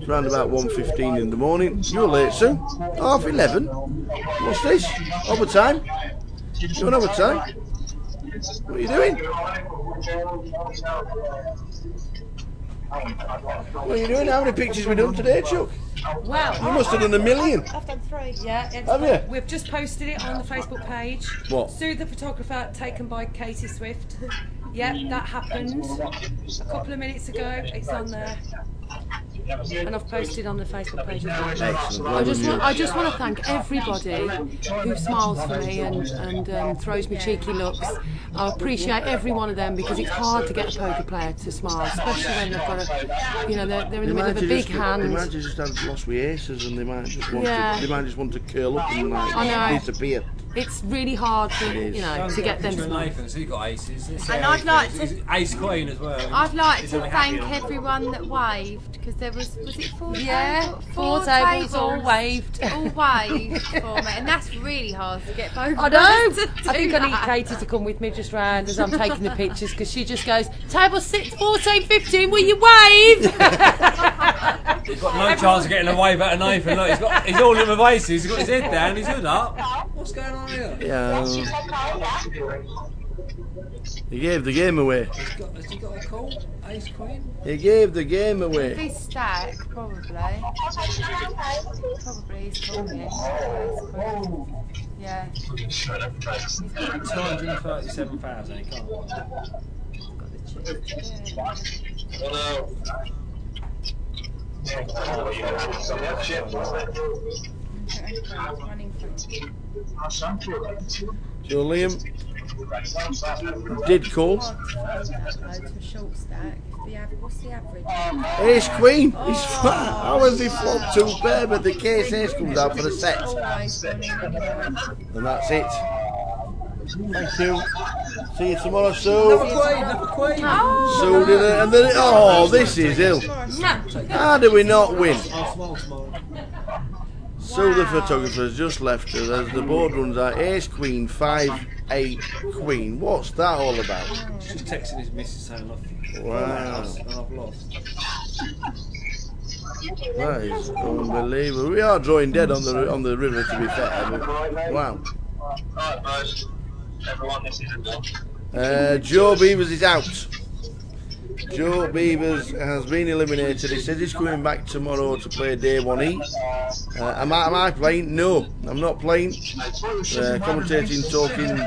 around about 1:15 in the morning. You're late, Sue. 11:30. What's this? Overtime? You're on overtime? What are you doing? What are you doing? How many pictures have we done today, Chuck? Well, you must have done a million. I've done 3. Yeah. Have you? We've just posted it on the Facebook page. What? Sue the photographer, taken by Katie Swift. Yeah, that happened a couple of minutes ago. It's on there. And I've posted on the Facebook page as well. Excellent. I just want to thank everybody who smiles for me and throws me cheeky looks. I appreciate every one of them because it's hard to get a poker player to smile, especially when they've got a, you know, they're in the middle of a big hand. They might just have lost with aces, and they might just want to curl up and disappear. It's really hard to, you know, to get them to smile. So you've got aces. And I'd like to... Ace Queen as well. I'd like to thank everyone that waved, because there was it 4 tables? Yeah, 4 tables all waved. All waved for me, and that's really hard to get both. I know. I think I need Katie to come with me just round as I'm taking the pictures, because she just goes, table 6, 14, 15, will you wave? He's got no chance of getting a wave out of Nathan. Look, he's all in with aces. He's got his head down, his hood up. What's going on here? Yeah. He gave the game away. Has he got a call? Ace Queen? He gave the game away. If he's stack, probably. Probably he's calling it. Yeah. 237,000, he can't. Got the chips. So Liam did call. What's the average? Ace Queen. He's how has he flopped 2 pair, but the case ace comes out for the set. And that's it. Thank you. See you tomorrow, Sue. Never queen. Sue did it, and then this is ill. How do we not win? Sue the photographer's just left us as the board runs out. Ace Queen, 5, 8 Queen. What's that all about? Just texting his missus saying, look, wow. I've lost. That is unbelievable. We are drawing dead on the river, to be fair. But, wow. Everyone, this is Joe Beavers is out. Joe Beavers has been eliminated. He says he's coming back tomorrow to play day 1E. Am I playing? No, I'm not playing. Commentating, talking,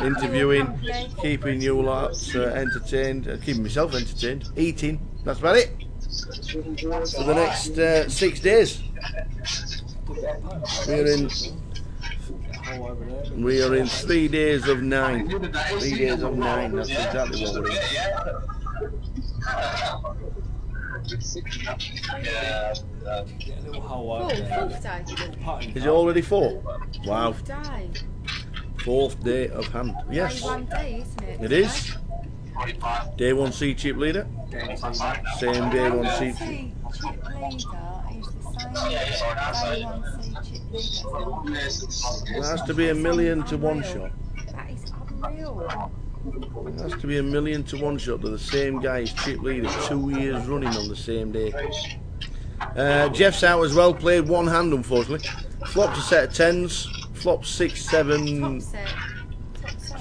interviewing, keeping you lot entertained, keeping myself entertained, eating. That's about it. For the next 6 days. We are in 3 days of 9. 3 days of 9. That's exactly what we're in. Is it already 4? Wow. 4th day of hand. Yes. It is. Day 1C chip leader. Same day 1C chip. It has to be 1,000,000 to 1 shot. That is unreal. It has to be 1,000,000 to 1 shot to the same guy as chip leader 2 years running on the same day. Jeff's out as well, played 1 hand unfortunately. Flopped a set of 10s, flopped 6, 7.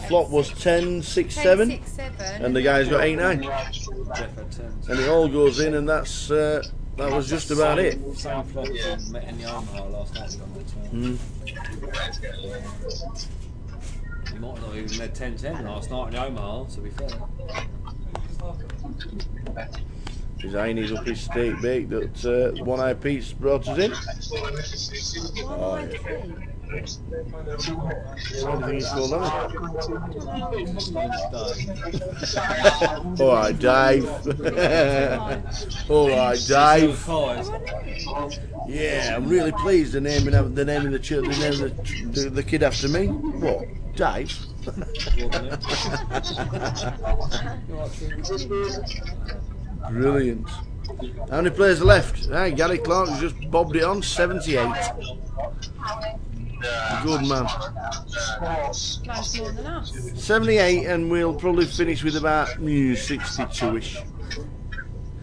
Flop was 10, 6, 7. And the guy's got 8, 9. And it all goes in, and that's that was just about it. Same flop as met in the Omaha last night. He might not even had 10-10 last night in the Omaha, to be fair. He's up his steak bake that One Eye Pete's brought us in. Oh, yeah. Alright, Dave. Alright, Dave. Yeah, I'm really pleased they're naming the kid after me. What? Dave? Brilliant. How many players are left? Hey, Gary Clark has just bobbed it on, 78. Good man. Nice more than us. 78, and we'll probably finish with about 62-ish.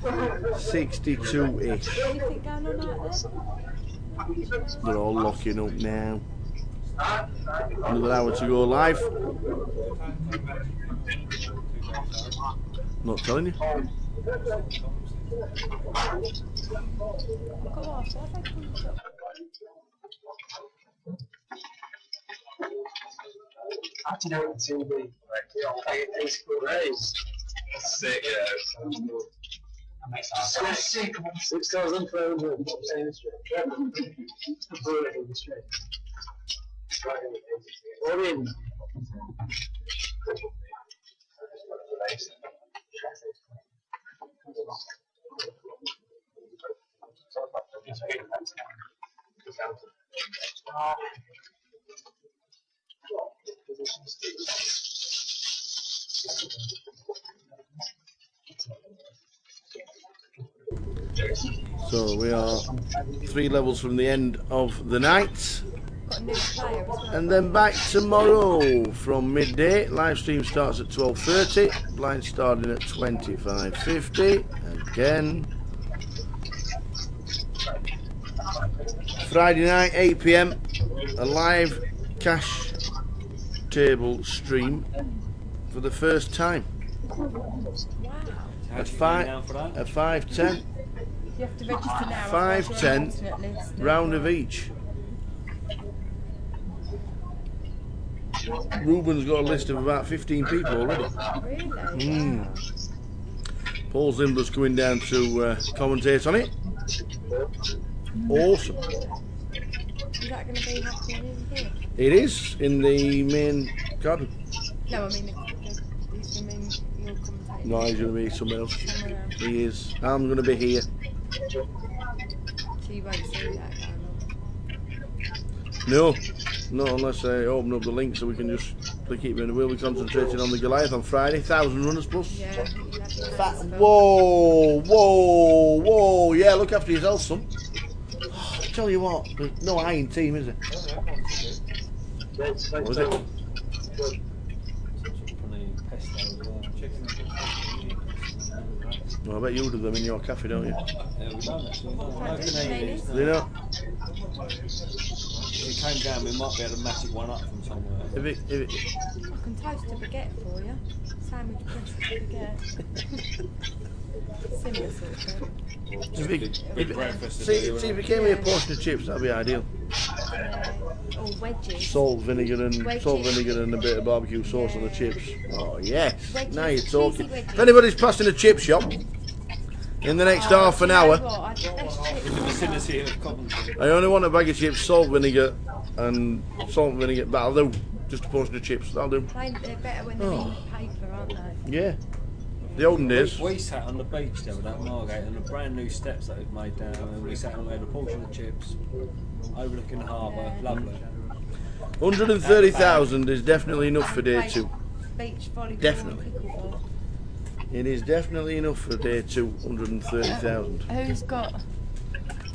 62-ish. Anything going on out there? They're all locking up now. Another hour to go live. Not telling you. Acting out on TV, like, you know, paying physical raise. That's sick, yeah. So sick. 6,000 pounds. I'm saying it's straight. All in. So we are 3 levels from the end of the night. And then back tomorrow from midday. Live stream starts at 12:30. Blind starting at 25:50. Again. Friday night, 8 PM. A live cash table stream for the first time. At 5:10. You have to register now. 5:10. Round of each. Ruben's got a list of about 15 people already. Really? Paul Zimber's coming down to commentate on it. Awesome. Is that going to be happening in here? It is in the main garden. No, I mean, he's going to mean you're commentating. No, he's going to be somewhere else. Somewhere else. He is. I'm going to be here. So you won't see that going on? No, not unless I open up the link so we can just click it. We'll be concentrating on the Goliath on Friday. 1,000 runners plus. Yeah. Whoa, whoa, whoa. Yeah, look after yourself, son. Tell you what, there's no iron team, is there? What was it? Well, I bet you ordered them in your cafe, don't you? Yeah, we don't actually. Do you know? If it came down, we might be able to match one up from somewhere. I can toast a baguette for you. Sandwich press baguette. Similar sort of thing. See if it came with a portion of chips, that'd be ideal. Or wedges. Salt, vinegar, and a bit of barbecue sauce on the chips. Oh yes, wedges. Now you're talking. If anybody's passing a chip shop in the next half an hour, I only want a bag of chips, salt, vinegar, and that'll do. Just a portion of chips, that'll do. They're better when they're in paper, aren't they? Yeah. The olden days. We sat on the beach there with that Margate and the brand new steps that we've made down, and we sat on there with a portion of chips, overlooking the harbour. Lovely. 130,000 is definitely enough for day 2. Beach volleyball. Definitely. It is definitely enough for day 2. 130,000.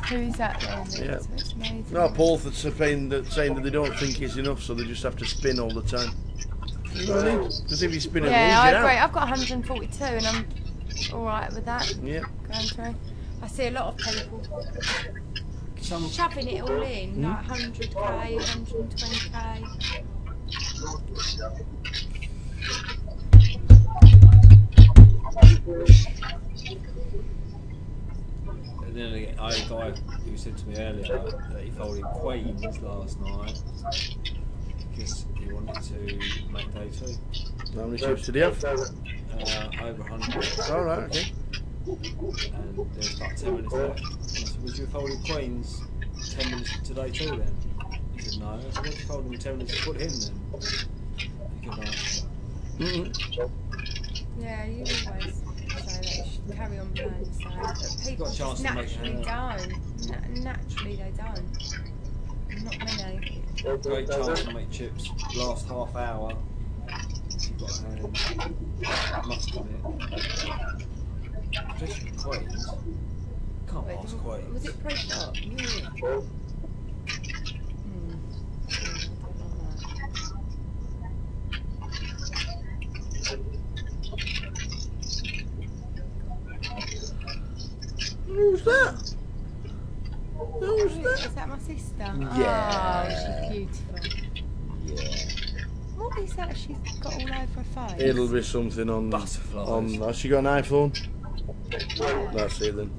Who's that then? Yeah. No, Paul saying that they don't think it's enough, so they just have to spin all the time. You know what I mean? Because if you spin it, yeah, I agree. I've got 142 and I'm alright with that. Yeah. Going through. I see a lot of people shoving it all in, like 100k, 120k. And then I had a guy who said to me earlier that he folded queens last night because he wanted to make day 2. How many chips did he have? Over 100. Alright, okay. And there's about 10 minutes left. And I said, would you have folded queens 10 minutes to day 2 then? He said, no. I said, what if you fold them 10 minutes to put him then? He goes, no. Yeah, you always say that you should carry on playing, so but people just naturally don't. Naturally they don't. Not many. Great chance to make chips. Last half hour, Must on it. Especially Queens. Can't pass Queens. Was it pre-shot? Yeah. Who's that? Who's that? Is that my sister? Yeah. Oh, she's beautiful. Yeah. What is that she's got all over her face? It'll be something on butterflies. Has she got an iPhone? That's it then.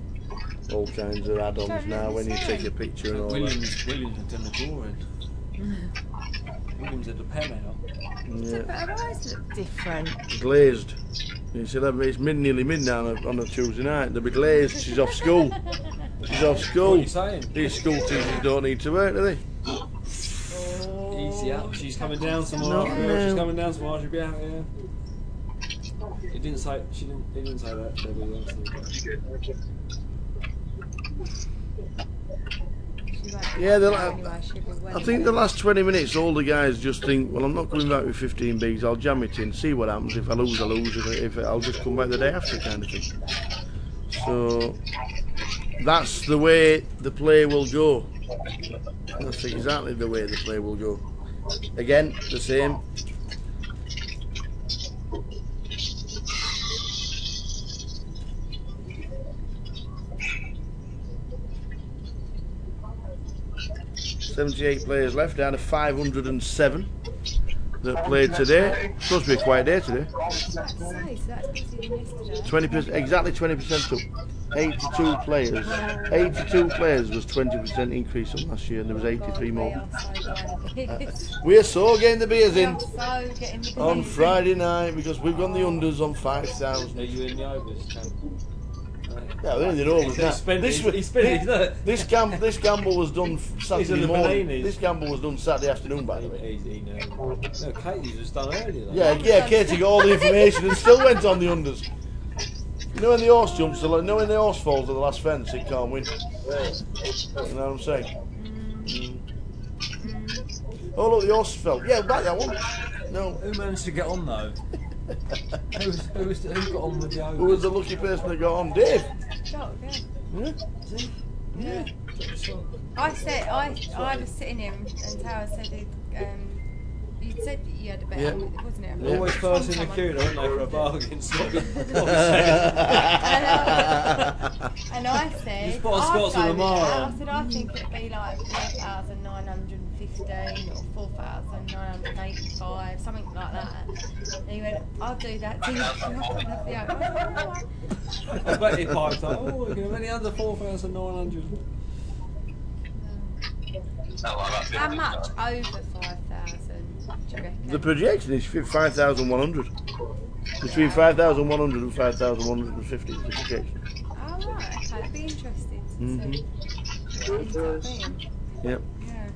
All kinds of add-ons now when you take a picture and all Williams had done the drawing. Williams had the pen out. Yeah. But her eyes look different. Glazed. You said it's nearly midnight on a Tuesday night. They'll be glazed. She's off school. She's off school. What are you saying? These school teachers don't need to work, do they? Easy up. She's coming down tomorrow. Not now. She's coming down tomorrow. She'll be out here. It didn't say. She didn't. It didn't say that. Yeah, I think the last 20 minutes, all the guys just think, well, I'm not coming back with 15 bigs. I'll jam it in, see what happens. If I lose, I lose. If I'll just come back the day after, kind of thing. So that's the way the play will go. That's exactly the way the play will go. Again, the same. .78 players left out of 507 that played today. It's supposed to be a quiet day today. 20%, exactly 20% up. 82 players. 82 players was 20% increase on last year, and there was 83 more. We're so getting the beers in on Friday night because we've got the unders on 5,000. Are you in the overs? Yeah, they're in the overs now. This gamble was done Saturday morning. This gamble was done Saturday afternoon, by the way. No, Katie's was done earlier. Yeah, Katie got all the information and still went on the unders. You know when the horse jumps, when the horse falls at the last fence, it can't win. You know what I'm saying? Oh look, the horse fell. Yeah, back that one. No. Who managed to get on though? Who got on with the overs? Who was the lucky person that got on? Dave. Yeah. I was sitting here and Tara said you said that you had a bet on it, wasn't it? Yeah. Always first in the queue, aren't they, for a bargain? And I said, I said I think it'd be like 4,915 or 4,985, something like that. And he went, I'll do that to you. I bet he piped up, oh, we can have any under 4,900. How much over 5,000? The projection is 5,100. Between 5,100 and 5,150 is the projection. Oh, right, okay, that'd be interesting to see. Yep. Yeah.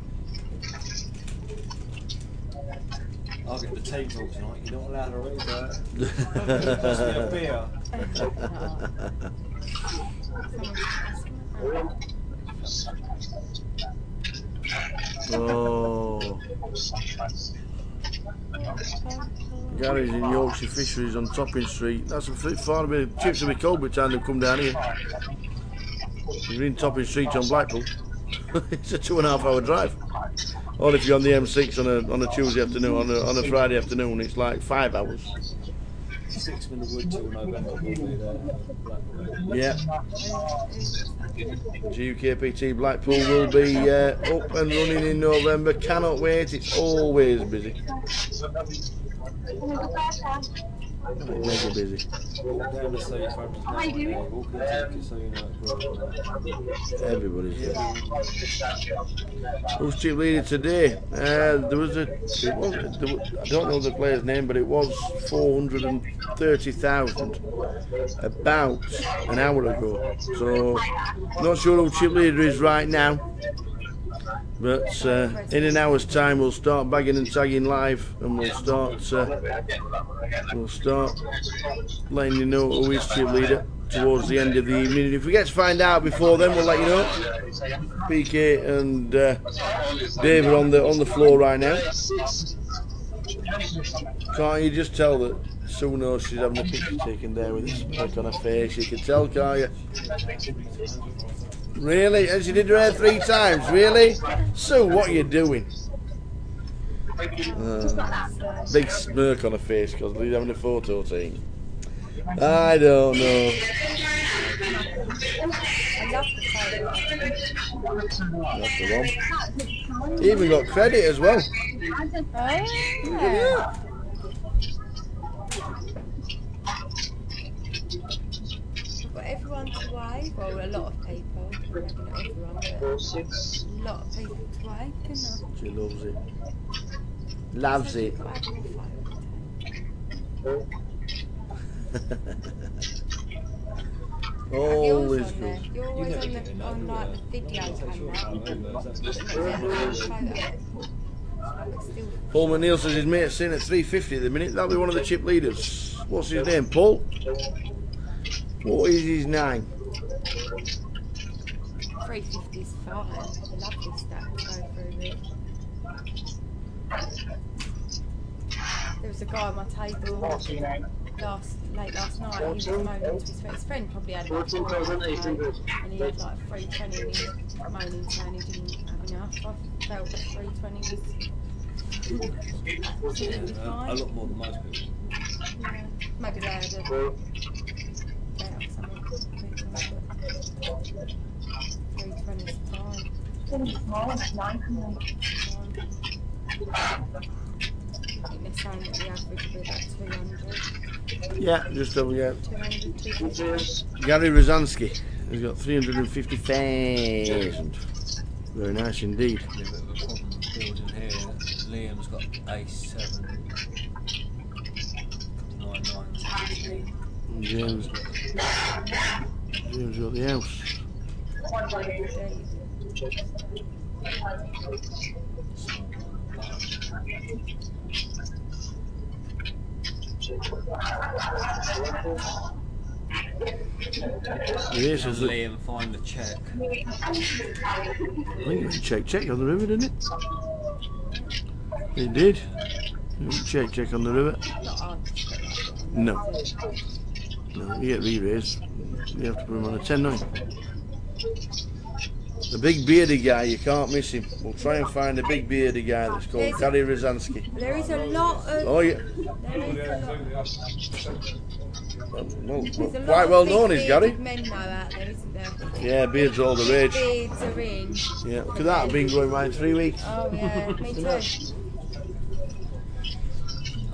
I'll get the team talk tonight, you're not allowed to read that. Just get a beer. Oh. Gary's in Yorkshire Fisheries on Topping Street. That's a far bit. Chips will be cold by the time they come down here. You're in Topping Street on Blackpool. It's a 2.5 hour drive. Or if you're on the M6 on a Tuesday afternoon, on a Friday afternoon, it's like 5 hours. 6 minutes wood till November will be there. Yeah. GUKPT Blackpool will be up and running in November. Cannot wait. It's always busy. Mega busy. Everybody's here. Who's team leader today? There was I don't know the player's name, but it was 430,000 about an hour ago. So not sure who chip leader is right now. But in an hour's time we'll start bagging and tagging live, and we'll start letting you know who is chip leader towards the end of the evening. If we get to find out before then, we'll let you know. PK and Dave are on the floor right now. Can't you just tell that Sue knows she's having a picture taken there with a smirk on her face? You can tell, can't you? Really? And she did her hair 3 times? Really? Sue, what are you doing? Big smirk on her face because she's having a photo taken. I don't know. That's the one. He even got credit as well. Yeah. But everyone's away. Well, a lot of people. Maybe not everyone, but a lot of people to wake, isn't it? She loves it. Loves it. Always good. You're always on like the video camera. Paul McNeil says his mate's sitting at 350 at the minute. That'll be one of the chip leaders. What's his name, Paul? What is his name? 350's fine. Lovely stuff to go through with. There was a guy on my table late last night. He was moaning to his friend probably had about 14,800, and he had like 320 and he was moaning saying he didn't have enough. I felt that 320 was absolutely fine. A lot more than most people. Yeah. Maybe they had a better something. 320 is fine. I think they're saying that the average will be about 200. Yeah, just over here. 200, 250. Gary Rosansky has got 350,000. Very nice indeed. A bit of a problem building here. Liam's got A7. 99. James got the house. Yes, and Liam find the check. I think it was check on the river, didn't it? It did. Check on the river. No. No, you get re-raised. You have to put him on a 10-9. The big bearded guy, you can't miss him. We'll try and find a big bearded guy that's called Gary Rosansky. There is a lot of... Oh yeah. There is a lot. Quite well known is Gary. Men now out there, isn't there? Yeah, beards all the rage. Beards are in. Yeah, look at that, I've been growing mine 3 weeks. Oh yeah, me too.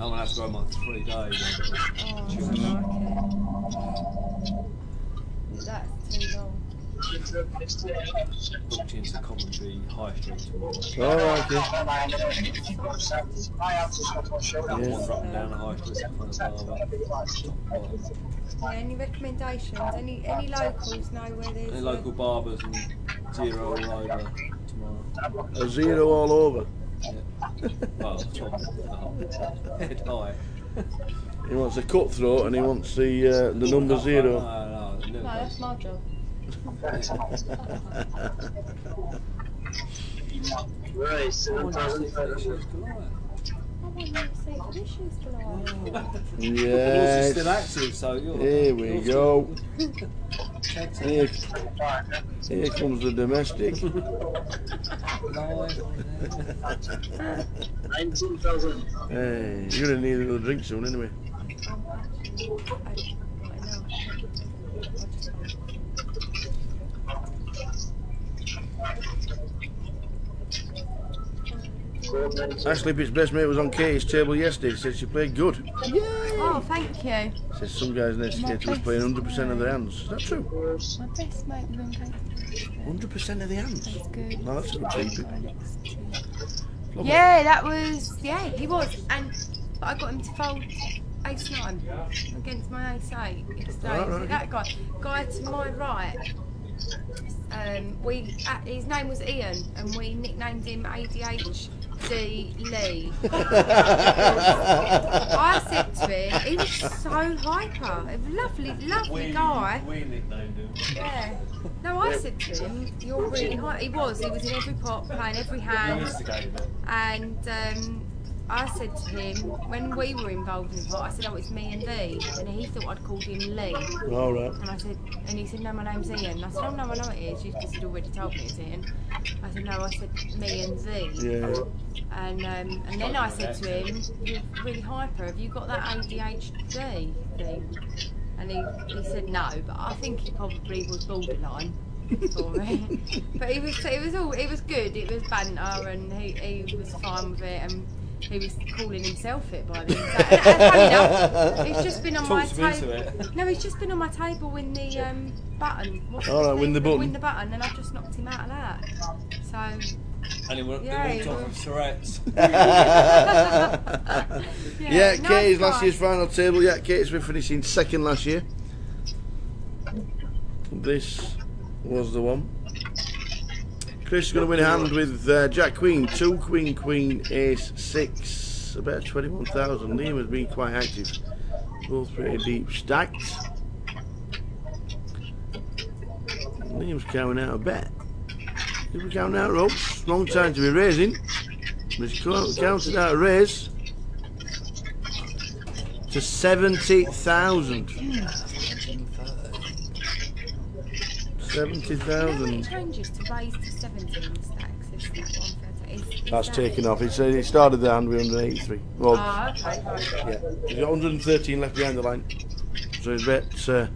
I'm going to have to go on 3 days. Oh, that's too long. Booked into Coventry High Street tomorrow. Alright, yeah. Dropping down the High Street in front of Yeah, any recommendations? Any locals know where there's... Any local barbers and 0 all over tomorrow. A 0 all over? Yeah. Well, top head high. He wants a cutthroat and he wants the number 0. No, that's my job. Right, 7,000. Yes. Still active, so here we go. Here comes the domestic. 19,000. Hey, you're gonna need a little drink soon anyway. Ashley Pitt's best mate was on Katie's table yesterday. Said she played good. Yay! Oh, thank you. Says some guys in their skater was playing 100% of their hands. Is that true? My best mate was on Katie's. 100% of the hands? That's good. No, that's a good cheapie. Yeah, that was... Yeah, he was. But I got him to fold ace-9 against my ace-8. So that guy to my right... his name was Ian, and we nicknamed him ADHD Lee. I said to him, he was so hyper, a lovely guy. We nicknamed him. Yeah. No, I said to him, you're really hyper. He was in every pot, playing every hand. And I said to him, when we were involved in the pot, I said, oh, it's me and thee. And he thought I'd called him Lee. All right. And he said, no, my name's Ian. I said, oh, no, I know it is, because he'd already told me it's Ian. I said, no, I said, me and thee. Yeah. And then I said to him, you're really hyper, have you got that ADHD thing? And he said no, but I think he probably was borderline for me. But it was good, it was banter, and he was fine with it, and he was calling himself it by the end. Funny enough, he's just been on my table. No, he's just been on my table when the button. Win the button. Win the button, and I've just knocked him out of that. So. And he went off with Tourette's. Yeah, Katie's last year's final table. Yeah, Katie's been finishing second last year. This was the one. Chris is going to win a hand with Jack Queen, 2 Queen Queen Ace 6, about 21,000. Liam has been quite active. Both pretty deep stacked. Liam's counting out a bet. He's counting out ropes. Wrong time to be raising. He's counted out a raise to 70,000. 70,000. It changes to raise to 70 in the stacks. That's taken off. It started the hand with 183. Well, okay, right. Yeah, he's got 113 left behind the line. So he's bet 30%,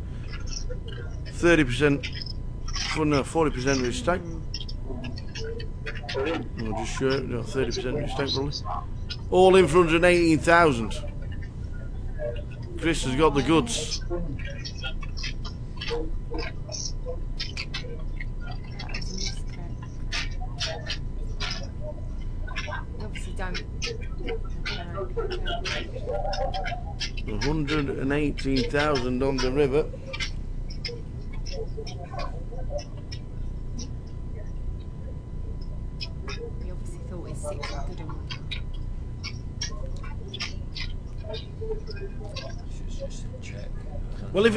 40% of his stack. I'll just show it, 30% of his stack probably. All in for 118,000. Chris has got the goods. Obviously don't. 118,000 on the river. He obviously thought his 6 was good on. Well, if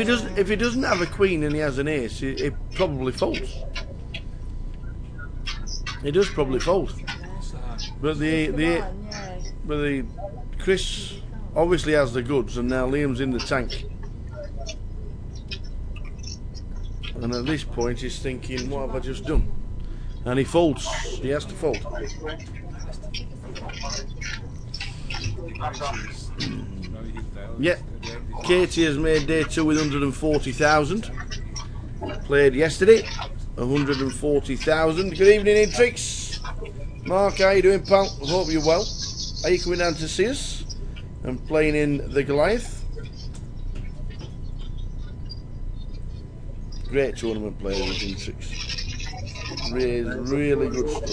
he doesn't have a queen and he has an ace, it probably folds. He does probably fold. But the Chris obviously has the goods, and now Liam's in the tank. And at this point he's thinking, what have I just done? And he folds. He has to fold. Yeah, Katie has made day 2 with 140,000. Played yesterday, 140,000. Good evening, Intrix. Mark, how you doing, pal? Hope you're well. Are you coming down to see us and playing in the Goliath? Great tournament player, Intrix. Really good stuff.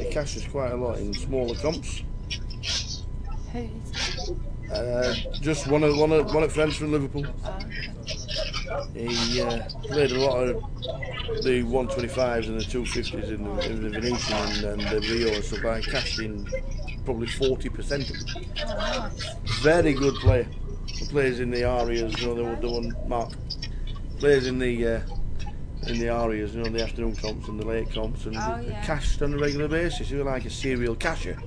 He cashes quite a lot in smaller comps. Just one of friends from Liverpool. He played a lot of the 125s and the 250s in the Venetian and the Rio and stuff. I cashed in probably 40% of it. Very good player. He plays in the Arias, the one Mark plays in the Arias, the afternoon comps and the late comps, and cashed on a regular basis. He was like a serial casher.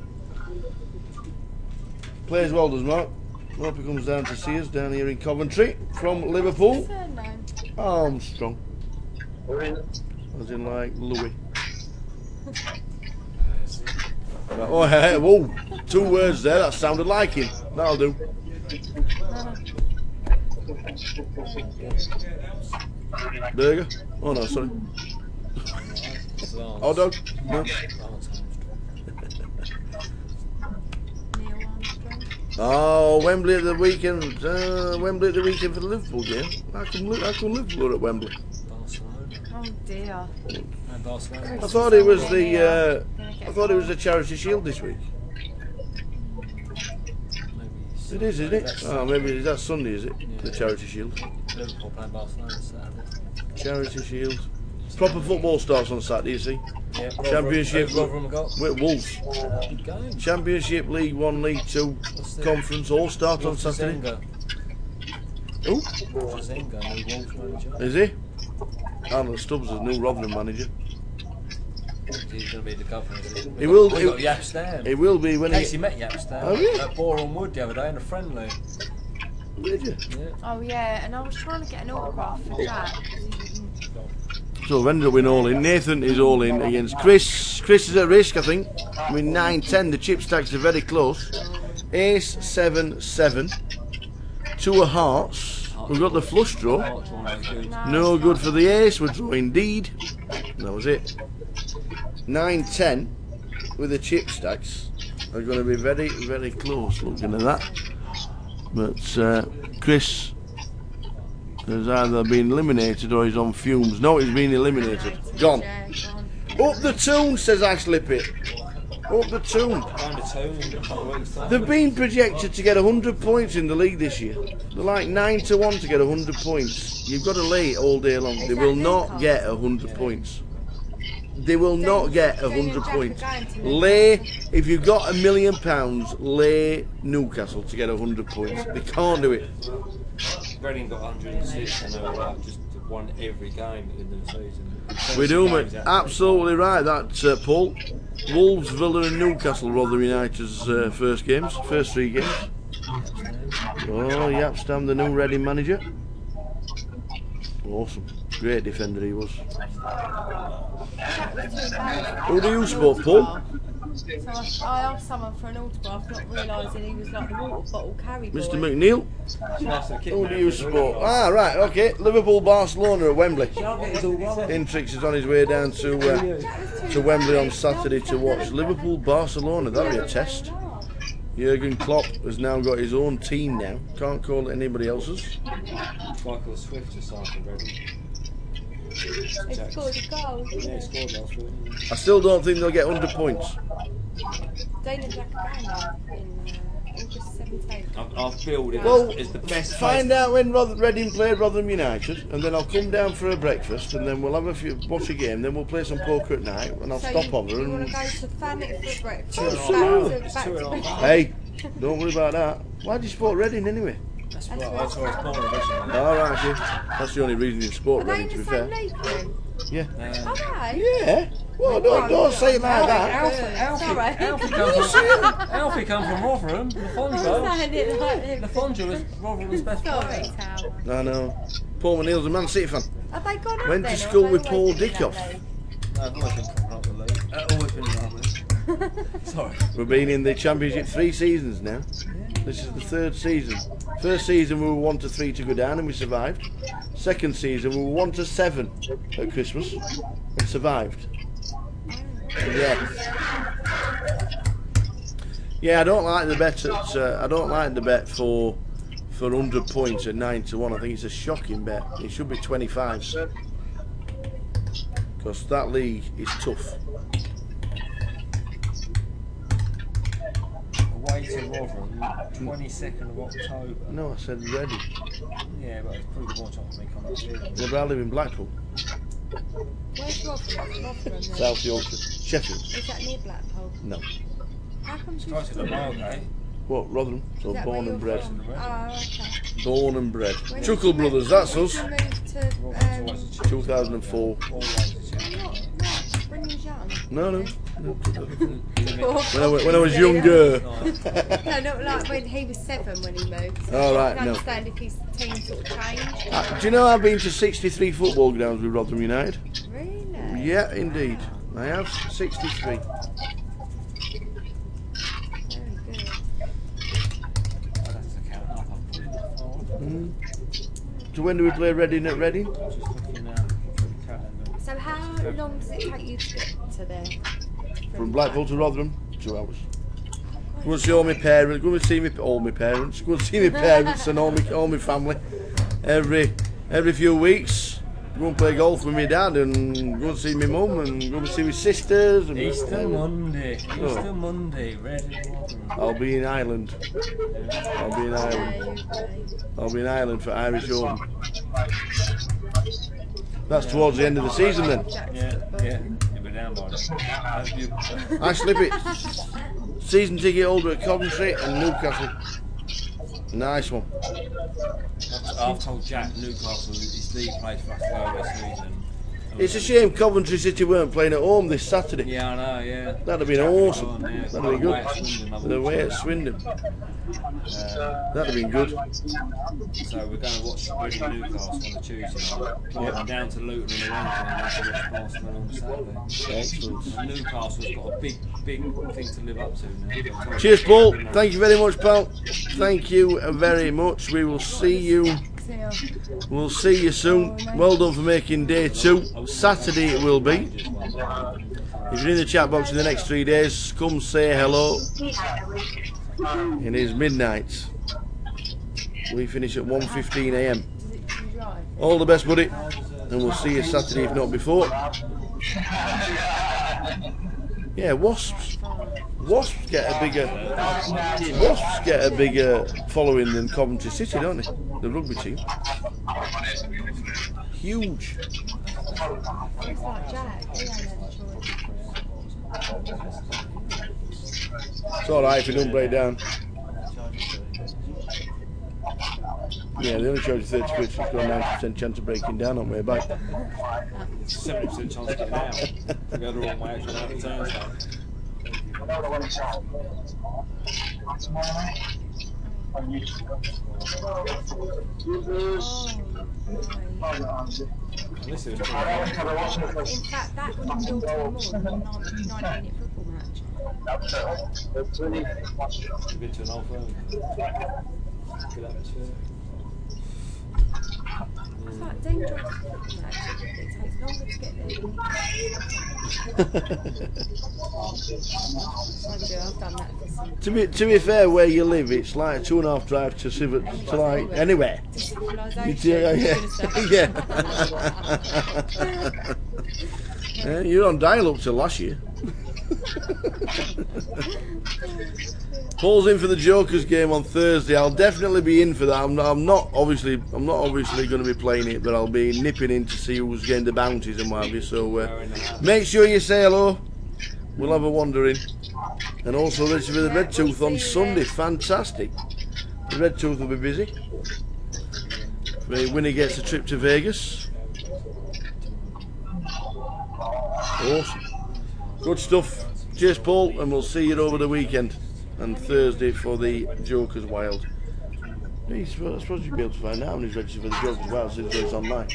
Plays well, does Mark. Hope he comes down to see us down here in Coventry from Liverpool. Armstrong. As in like Louis. Oh, hey, whoa, 2 words there, that sounded like him. That'll do. Burger? Oh no, sorry. Hot dog? No. Oh, Wembley at the weekend. Wembley at the weekend for the Liverpool game. How come Liverpool are at Wembley? Oh dear. I thought it was the Charity Shield this week. It is, isn't it? Oh, maybe that's Sunday, is it? The Charity Shield. Liverpool playing Barcelona Saturday. Charity Shield. Proper football starts on Saturday, you see. Yeah, Championship with Wolves. Championship, League 1, League 2, Conference all start on Saturday. Who? Is he? Alan Stubbs is new Rotherham manager. He's going to be the governor. He will. We got Yap Stam. He will be when he. Actually met Yap Stam at Boreham Wood the other day in a friendly. Did you? Yeah. Oh yeah, and I was trying to get an autograph for Jack. So we've ended up in all in. Nathan is all in against Chris. Chris is at risk, I think. I mean 9-10. The chip stacks are very close. Ace 7-7. 2 of hearts. We've got the flush draw. No good for the ace. We're drawing indeed. That was it. 9-10 with the chip stacks are going to be very, very close. Looking at that, but Chris has either been eliminated or he's on fumes. No, he's been eliminated. Gone. Up the tune, says I slip it. Up the tune. They've been projected to get 100 points in the league this year. They're like 9-1 to get 100 points. You've got to lay it all day long. They will not get 100 points. They will not get 100 points. Lay, if you've got £1 million, lay Newcastle to get 100 points. They can't do it. Reading got 106 and they were like just won every game in the season. We do, mate. Absolutely right. That's Paul. Wolves, Villa and Newcastle, Rotherham United's first 3 games. Oh, Yap Stam, the new Reading manager. Awesome. Great defender he was. Who do you support, Paul? So I asked someone for an autograph, not realising he was like the water bottle carry boy. Mr. McNeil? Who do you support? Ah, right, okay. Liverpool, Barcelona at Wembley. Intrix is on his way down to Wembley on Saturday to watch Liverpool, Barcelona. That'll be a test. Jurgen Klopp has now got his own team now. Can't call it anybody else's. Michael Swift just signed for Reading. He scored a goal. Yeah, he scored last week. I still don't think they'll get 100 points. Dana Jack in August 17th. I'll build it. Well, it's the best. Find out when Reading played Rotherham United, and then I'll come down for a breakfast, and then we'll have watch a game, then we'll play some poker at night, and I'll stop over You and. want to go to Thanet for breakfast? Absolutely. Hey, don't worry about that. Why do you support Reading anyway? That's what I was born originally. Alright, okay. That's the only reason you support Reading, to be fair. Yeah. Yeah. Well, don't say it like that. Alfie come from Rotherham. LaFondra was Rotherham's best player. I know. Paul McNeil's a Man City fan. Have they gone up Went to then, school or with have Paul they Dickoff. No, I've always been coming up the league. Always been around me. Sorry. We've been in the Championship 3 seasons now. This is the 3rd season. First season we were 1-3 to go down and we survived. Second season we were 1-7 at Christmas and survived. Yeah. Yeah, I don't like the bet at. I don't like the bet for 100 points at 9-1. I think it's a shocking bet. It should be 25 because that league is tough. Away to Rotherham, 22nd of October. No, I said Reading. Yeah, but it's probably more time for me coming up here. Yeah, but I live in Blackpool. Where's Rotherham then? South Yorkshire. Sheffield. Is that near Blackpool? No. How come you Started at Margate. What, Rotherham? So Is that born where and you're bred. from? Oh, okay. Born and bred. When Chuckle did you Brothers, that's us. When did you move to 2004. not when you was young? No. When I was younger. No, not like when he was 7 when he moved. So Oh, right, I can no. understand if his team sort of changed. Do you know I've been to 63 football grounds with Rotherham United? Really? Yeah, indeed. I have 63. So when do we play Reading at Reading? So how long does it take you to get to there? From Blackpool to Rotherham, 2 hours. Go and see all my parents. Go and see all my parents. Go and see my parents and all my family. Every few weeks. Go and play golf with my dad and go and see my mum and go and see my sisters. And Easter Monday, Reading. I'll be in Ireland. I'll be in Ireland for Irish Open. That's towards the end of the season then. Yeah. You'll be down by then. I slip it. Season ticket holder at Coventry and Newcastle. Nice one. I've told Jack Newcastle is the place for us to go this season. It's a shame Coventry City weren't playing at home this Saturday. Yeah, I know, yeah. That'd have been awesome. Yeah. That'd have been good. The way at Swindon. That'd have been good. So we're going to watch Newcastle on the Tuesday night. Driving down to Luton on the Wednesday and then to watch Barcelona on the Saturday. Excellent. And Newcastle's got a big thing to live up to now. Cheers, Paul. Thank you very much, pal. Thank you very much. We will see you. We'll see you soon. Well done for making day 2. Saturday it will be. If you're in the chat box in the next 3 days, come say hello. It is midnight. We finish at 1:15 AM. All the best, buddy. And we'll see you Saturday, if not before. Yeah, Wasps get a bigger following than Coventry City, don't they? The rugby team. Huge. It's alright if you don't break down. Yeah, they only charge you 30 quid, so it's got a 90% chance of breaking down on the way back. 70% chance of getting out. To go the wrong way, actually, out of town. In fact, that would have built more than a 9-minute football match. You've been to an old firm. Good atmosphere. It's like dangerous football match. It takes longer to get there I've done that for some. To be fair, where you live, it's like a 2.5 drive to like anywhere. Yeah, you're on dial up till last year. Paul's in for the Jokers game on Thursday. I'll definitely be in for that. I'm not obviously going to be playing it, but I'll be nipping in to see who's getting the bounties and what have you. So make sure you say hello. We'll have a wander in. And also register for the Red Tooth on Sunday. Fantastic. The Red Tooth will be busy. Winnie gets a trip to Vegas. Awesome. Good stuff. Cheers, Paul, and we'll see you over the weekend and Thursday for the Jokers Wild. I suppose you'll be able to find out when he's registered for the Jokers Wild since it's online.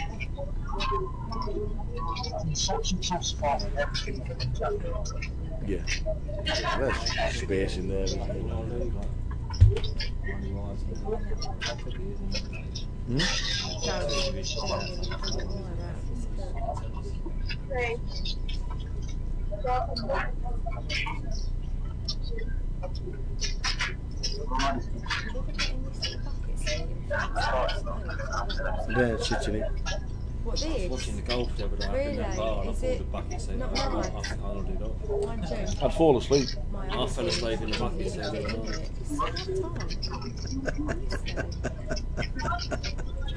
Yeah. There's space in there, isn't there? They're sitting in. What, this? I was watching the golf the other day up in that bar and I thought the bucket seat. Not I think I'll do that. I'd fall asleep. I fell asleep in the bucket seat the other night.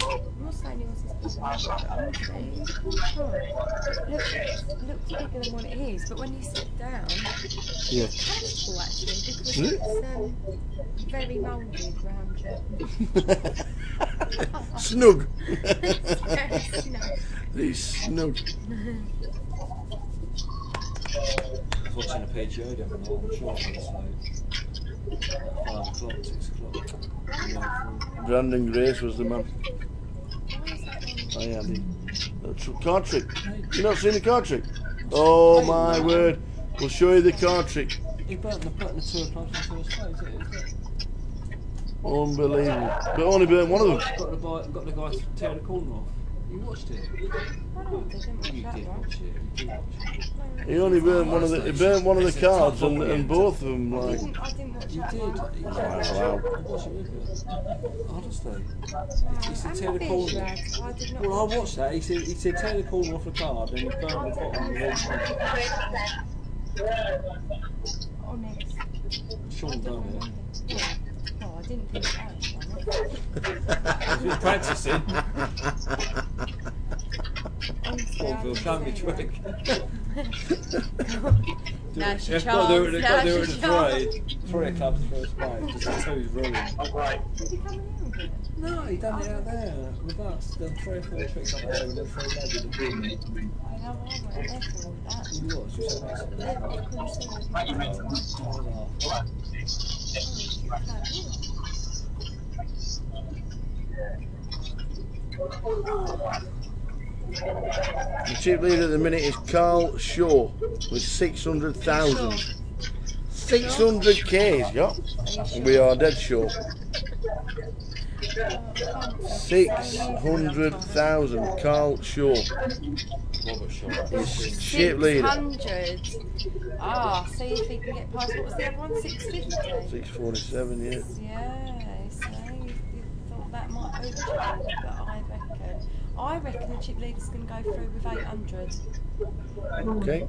I'm not saying yours is looks bigger than what it is, but when you sit down, yeah. It's comfortable actually, because it's very moulded round you. Snug. It's snug. I was watching a PGO the other night, I'm sure I fell asleep. 5 o'clock, 6 o'clock. Brandon Grace was the man. Oh yeah, the card trick. You not seen the card trick? Oh my word! We'll show you the card trick. He burnt the 2 o'clock in the first place, is it? Unbelievable. But only burnt one of them. Got the guy to tear the corner off. You watched it? You did watch it. He only burnt one of the. He burnt one of the cards and both of them like. I didn't watch You that did. one. Wow. Watch it with you. Honestly. He said I'm tear the a corner. bit dragged. I did not Well, I watched that. He said tear the corner off the card, and he burned the bottom of the Honest. Sean done it. Oh, I didn't think that was He's been practicing. Honestly, Phil, show me trick. Now she Got to do it in the 3 clubs first play. Just that's how he's rolling. Is he coming in? No, he done it out there with us. Done 3 or 4 tricks up there with the 3 lads in the room. I know, I wasn't there for all that. You was, you sat next to me. Yeah, but I couldn't see the The chip leader at the minute is Carl Shaw with 600,000. 600k he's got. We are dead sure. 600,000. Carl Shaw. Robert Shaw. He's chip leader. 600. Ah, see if he can get past. What was the other one? 650. 647, yeah. Yeah, so you thought that might be the trend, but I reckon the chip leader's going to go through with 800. Okay.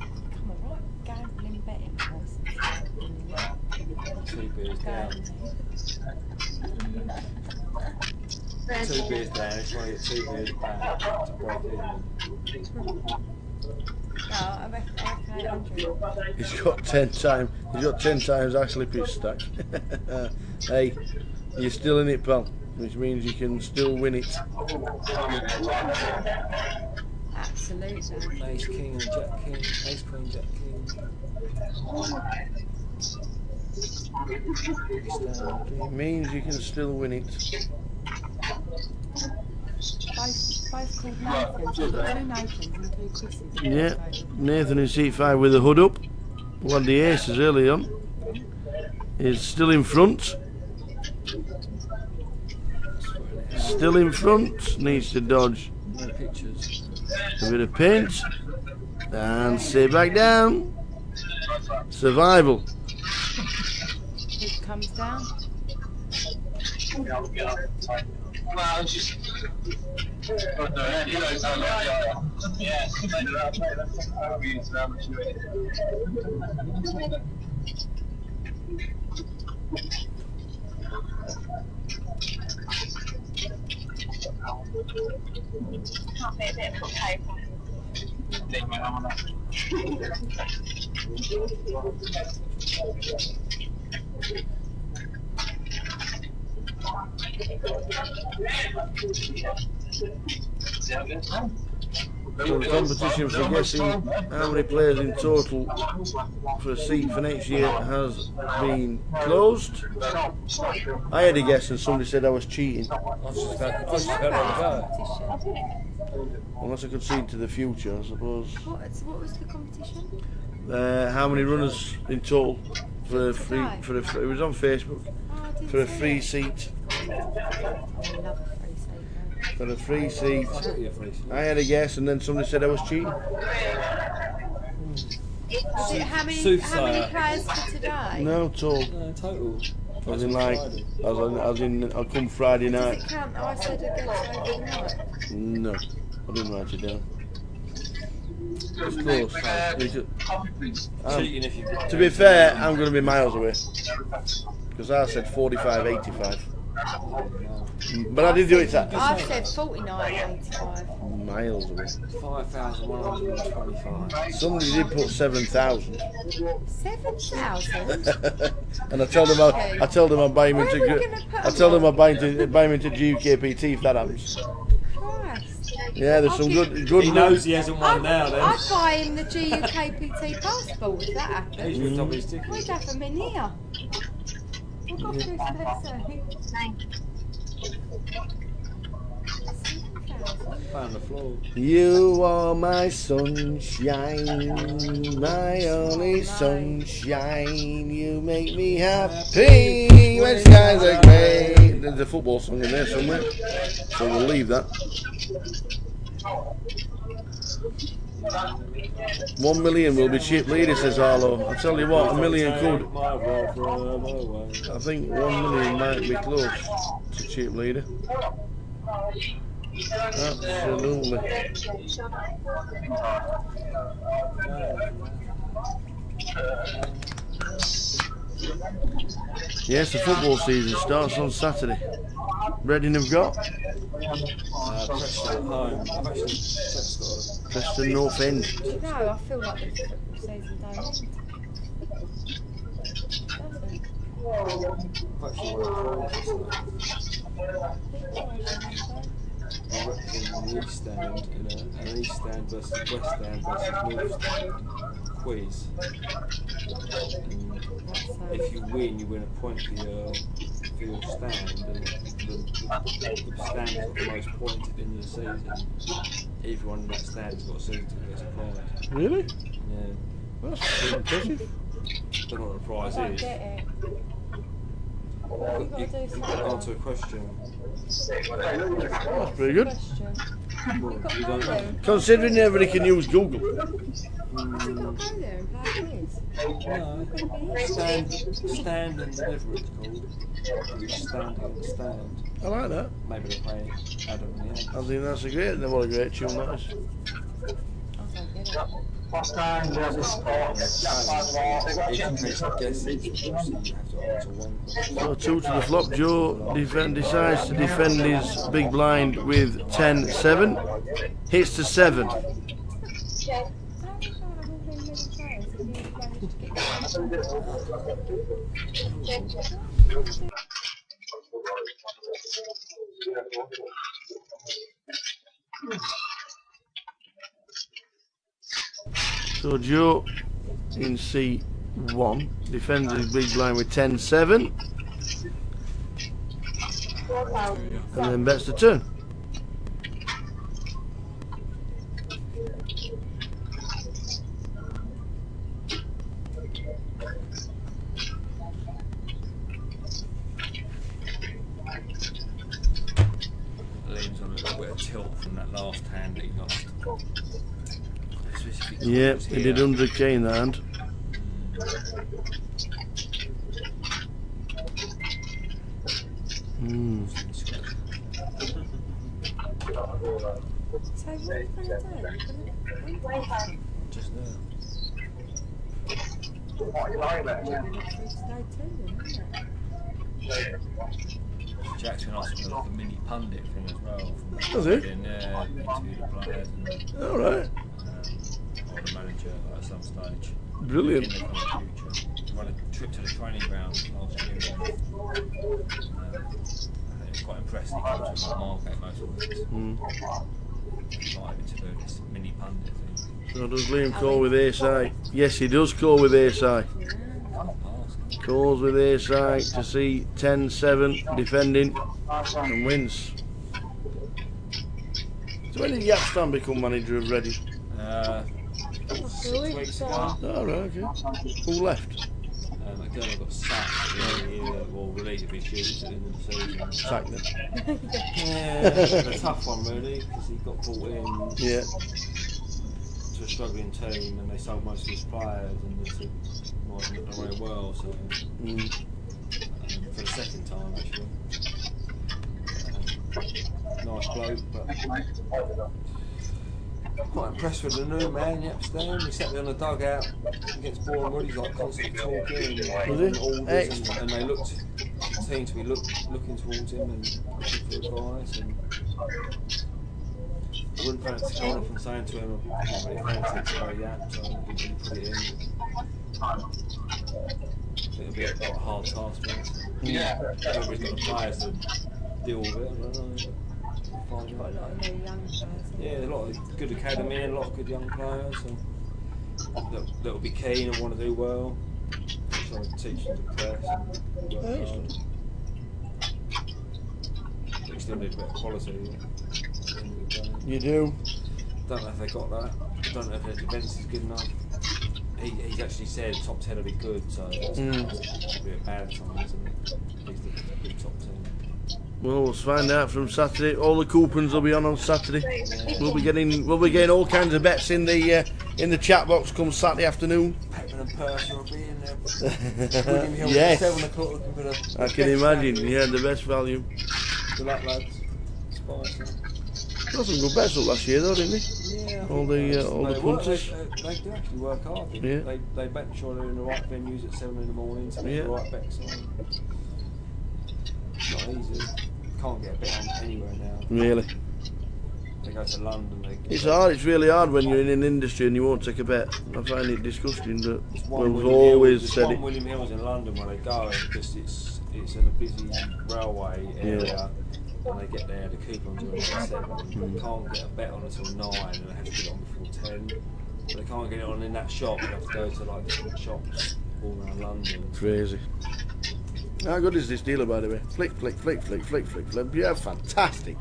Come on, right, gambling betting person. 2 beers down. 2 beers down, it's trying to get 2 beers back to break even. No, I reckon 800. He's got 10 times Ashley pitch stack. Hey, you're still in it, pal, which means you can still win it. Absolutely. Ace king and jack king, ace queen jack king. It means you can still win it. Both called Nathan. So you've got 2 Nathans and 2 Chris's. Yeah, Nathan in seat 5 with the hood up. Won the aces early on. Is still in front. Still in front. Needs to dodge No pictures. a bit of paint. And sit back down. Survival. Who comes down? Well, just. Can't be a bit of paper. So the competition for guessing how many players in total for a seat for next year has been closed. I had a guess and somebody said I was cheating. Unless I could see into the future, I suppose. What was the competition? How many runners in total for a free? It was on Facebook for a free seat. For a free seat. I had a guess and then somebody said I was cheating. Is it how many players for today? No, total. Total. As in like, as in, I'll come Friday night. Does it count? I said against over the night. No, I didn't write it down. It's close. To be fair, I'm going to be miles away. Because I said 45, 85. But I did do it at... I've said 49, 85. Miles away. 5,125. Somebody did put 7,000. 7,000? And I told them I'm buying him to buy him into GUKPT if that happens. Christ. Yeah, there's some good. He knows he hasn't won now. Then I'd buy him the GUKPT passport if that happened. He's top of his ticket. We'd have him in here. We'll go through Found the floor. You are my sunshine, my only sunshine. You make me happy when skies are grey. There's a football song in there somewhere, so we'll leave that. 1 million will be chip leader, says Arlo. I tell you what, a million could. I think 1 million might be close to chip leader. Absolutely. Yes, the football season starts on Saturday. Reading have got Preston at home. Preston North End. No, I feel like the football season don't end. I've actually won a prize or something. I represented the East Stand in an East Stand versus West Stand versus North Stand quiz. And if you win a point for your stand, and the stand that's got the most points at the end of the season, everyone in that stand has got a season ticket as a prize. Really? Yeah. That's pretty impressive. Don't know what the prize is. You got to answer a question. That's pretty good. Well, you don't know. Considering everybody can use Google. No. Stand and whatever it's called. Stand against stand. I like that. Maybe they'll play Adam and the Ants. I think that's what a great tune that is. Last time we had the sports. So 2 to the flop. Joe decides to defend his big blind with 10-7. Hits to 7. So Joe in C1 defends his big blind with 10-7 and then bets the turn. Liam's on a little bit of tilt from that last hand that he lost. Yeah, he did 100k in the hand. So what are you going to do? Just now. Jack's been asking for like a mini pundit thing as well. Does he? Yeah, interview the players and Alright. or the manager at some stage. Brilliant. In the future. We went a trip to the training ground last year. I think it was quite impressive. He comes from Margate most weeks. Like to do this mini pundit thing. So does Liam call with ace-high? Yes, he does call with ace-high. Calls with ace-high to see 10-7 defending and wins. So when did Yapstam become manager of Reading? 6 weeks ago. Oh, right, okay. Who left? That girl got sacked or released his shoes at the end of the season. Sacked them. Yeah, it's a tough one really, because he got brought in to a struggling team and they sold most of his players and they wasn't done very well, so for the second time actually. Nice bloke, but quite impressed with the new man, Yapstam. He sat there on the dugout against Boreham Wood, he's like constantly talking and orders and they looked, the team to be looking towards him and looking for advice and I wouldn't fancy going off and saying to him, I can't really fancy it to go Yap, so we didn't put it in. It'll be a hard task, but everybody's got the players to deal with it, I don't know. Got a lot of new young players. Yeah, a lot of good academy and a lot of good young players that'll be keen and want to do well. Trying to teach them to press and work hard. But you still need a bit of quality. You do? Don't know if they got that. Don't know if their defence is good enough. He's actually said top 10 will be good, so it's probably a bad sign, isn't it? He's the good top 10. Well, we'll find out from Saturday. All the coupons will be on Saturday. We'll be getting all kinds of bets in the chat box come Saturday afternoon. Pepper and Purser will be in there. Yes. 7 o'clock looking for the I can imagine. Yeah, the best value. Good luck, lads. Spicy. Got some good bets up last year, though, didn't they? Yeah. All the punters. They do actually work hard. Yeah. They make sure they're in the right venues at 7 in the morning to make the right bets on. It's not easy. Can't get a bet on anywhere now. Really? They go to London. It's hard. It's really hard when you're in an industry and you won't take a bet. I find it disgusting, but we've always said it. William Hill's in London when they go because it's in a busy railway area. When they get there, the coupons are on 7. They can't get a bet on until 9, and they have to get it on before 10. But they can't get it on in that shop. They have to go to like different shops all around London. Crazy. How good is this dealer, by the way? Flick, flick, flick, flick, flick, flick, flick. Yeah, fantastic.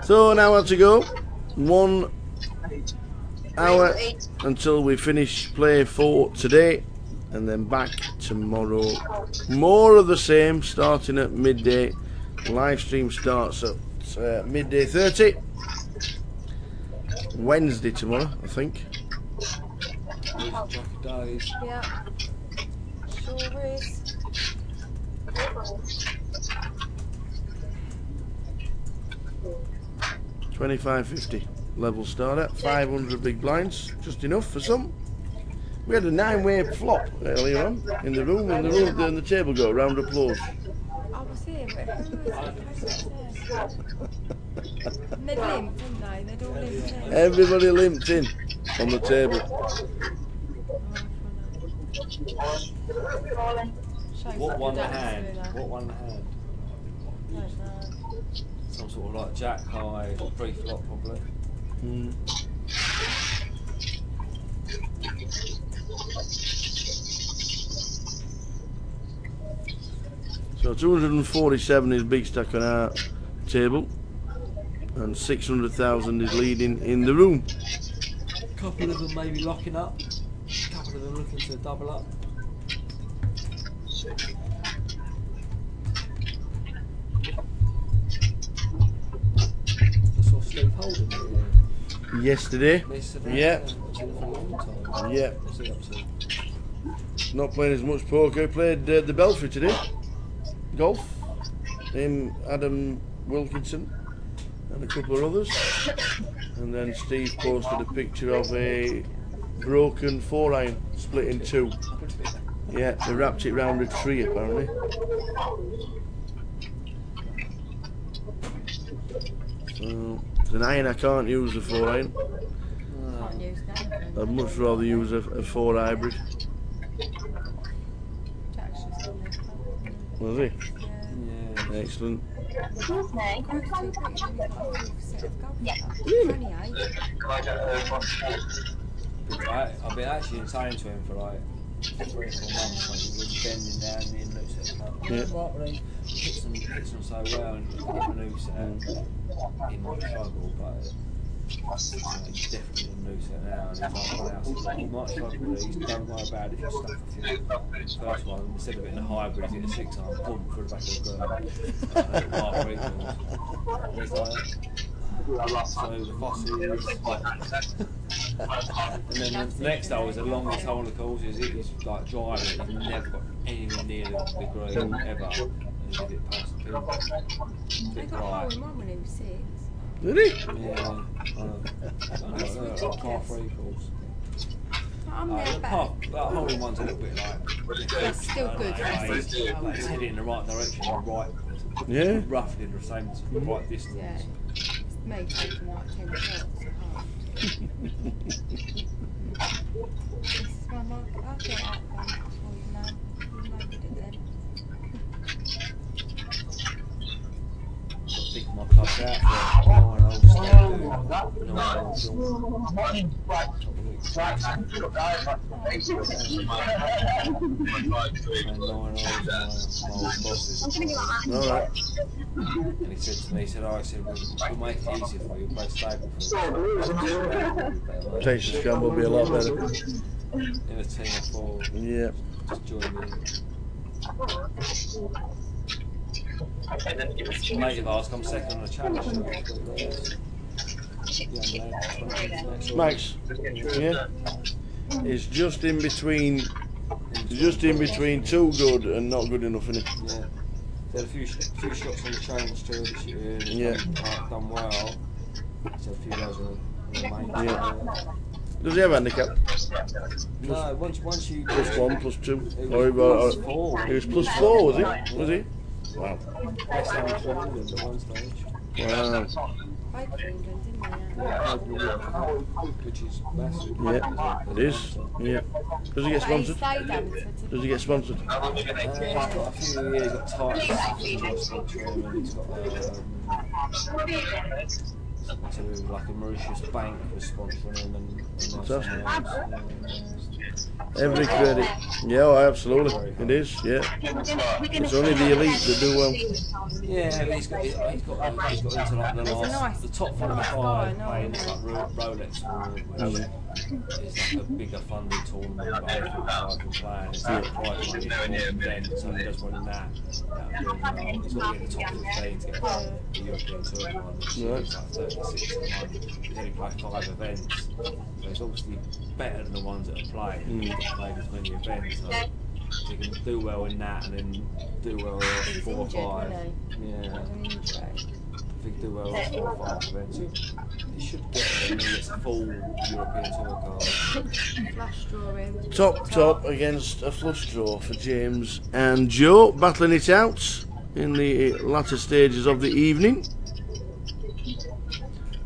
So now to go. 1 hour until we finish play 4 today, and then back tomorrow. More of the same, starting at midday. Live stream starts at midday 30. Wednesday tomorrow, I think. Yeah. Sure is. 25.50 level starter, 500 big blinds, just enough for some. We had a 9-way flop earlier on in the room, and the table got a round of applause. I was here, but who was it? And they limped, didn't they? They'd all limped in. Everybody limped in on the table. What won the hand? What won the hand? Some sort of like jack high, pre-flop probably. So 247 is big stack on our table, and 600,000 is leading in the room. A couple of them maybe locking up, a couple of them looking to double up. Yesterday. Yeah. Yeah. Not playing as much poker. Played the Belfry today. Golf. Him, Adam Wilkinson, and a couple of others. And then Steve posted a picture of a broken 4-iron split in 2. Yeah, they wrapped it round a tree apparently. So it's an iron I can't use, a 4-iron. I'd much rather use a 4 hybrid. Was he? Yeah. Excellent. Really? I've been actually saying to him for like 3 or 4 months, like he was bending down in the new set. Yeah. Right, but he hits them so well, and the new set, he might struggle, but he's definitely in the new set now, and he's like, else, he might struggle with these, don't worry about it if you stuff a few. First one, instead of it in a hybrid, he's hit a 6-iron, boom, through the back of the girl, half equals. And he's like, so the fossils, and then the next hole is the longest hole in the course. He's like driving, he's never got anywhere near the green ever, and he did it past the pin. They got a hole in one when he was 6. Did he? Yeah, like half equals. I'm there back. That hole in one's a little bit like. That's still good. Like it's heading in the right direction, and right. Yeah. Roughly the same right distance. Yeah. Maybe taking like 10 shots. This is my mark. I'll get out one for you now. You might get it then. Pick my clubs out for 9 holes. 9 holes. Alright. And he said to me, we'll make it easier for you, play stable for you. Texas Scramble will be a lot better. In a team of 4. Yeah. Just join me. Mate of ours come second on a challenge. Max, yeah, it's just in between too good and not good enough, isn't it? Yeah, they had a few shots on the challenge tour this year. Yeah, done well. So a few of those are the main. Yeah. Does he have a handicap? No, once you +1, +2. It was +4. He was +4, was he? Was he? Wow. Best amateur in England at one stage. Wow. Played for England, didn't they? Yeah, played in the World Cup, which is massive. Yeah, as it is. Yeah. Does he get But he sponsored? stayed amateur. Does he get sponsored? He's got a few years, he's got Tights that enjoy sponsoring, and he's got to like a Mauritius bank was sponsoring him, and Fantastic. else. Every credit. Yeah, oh, absolutely. It is, yeah. It's only the elite that do well. Yeah, but he's got into like the top 45 playing like Rolex which is like a bigger funded tournament, but I think I can play. It's like prize money for then, so he does one in that. He's got to get the top 15 to get the European Tour one, which is like 36 at the moment. He's only played 5 events, so he's obviously better than the ones that are playing. He's not played as many events, so if he can do well in that and then do well at 4 or 5. Yeah. If he can do well at 4 or 5 events, he should get there and he gets a full European Tour card. Flash drawing. Top against a flush draw for James and Joe, battling it out in the latter stages of the evening.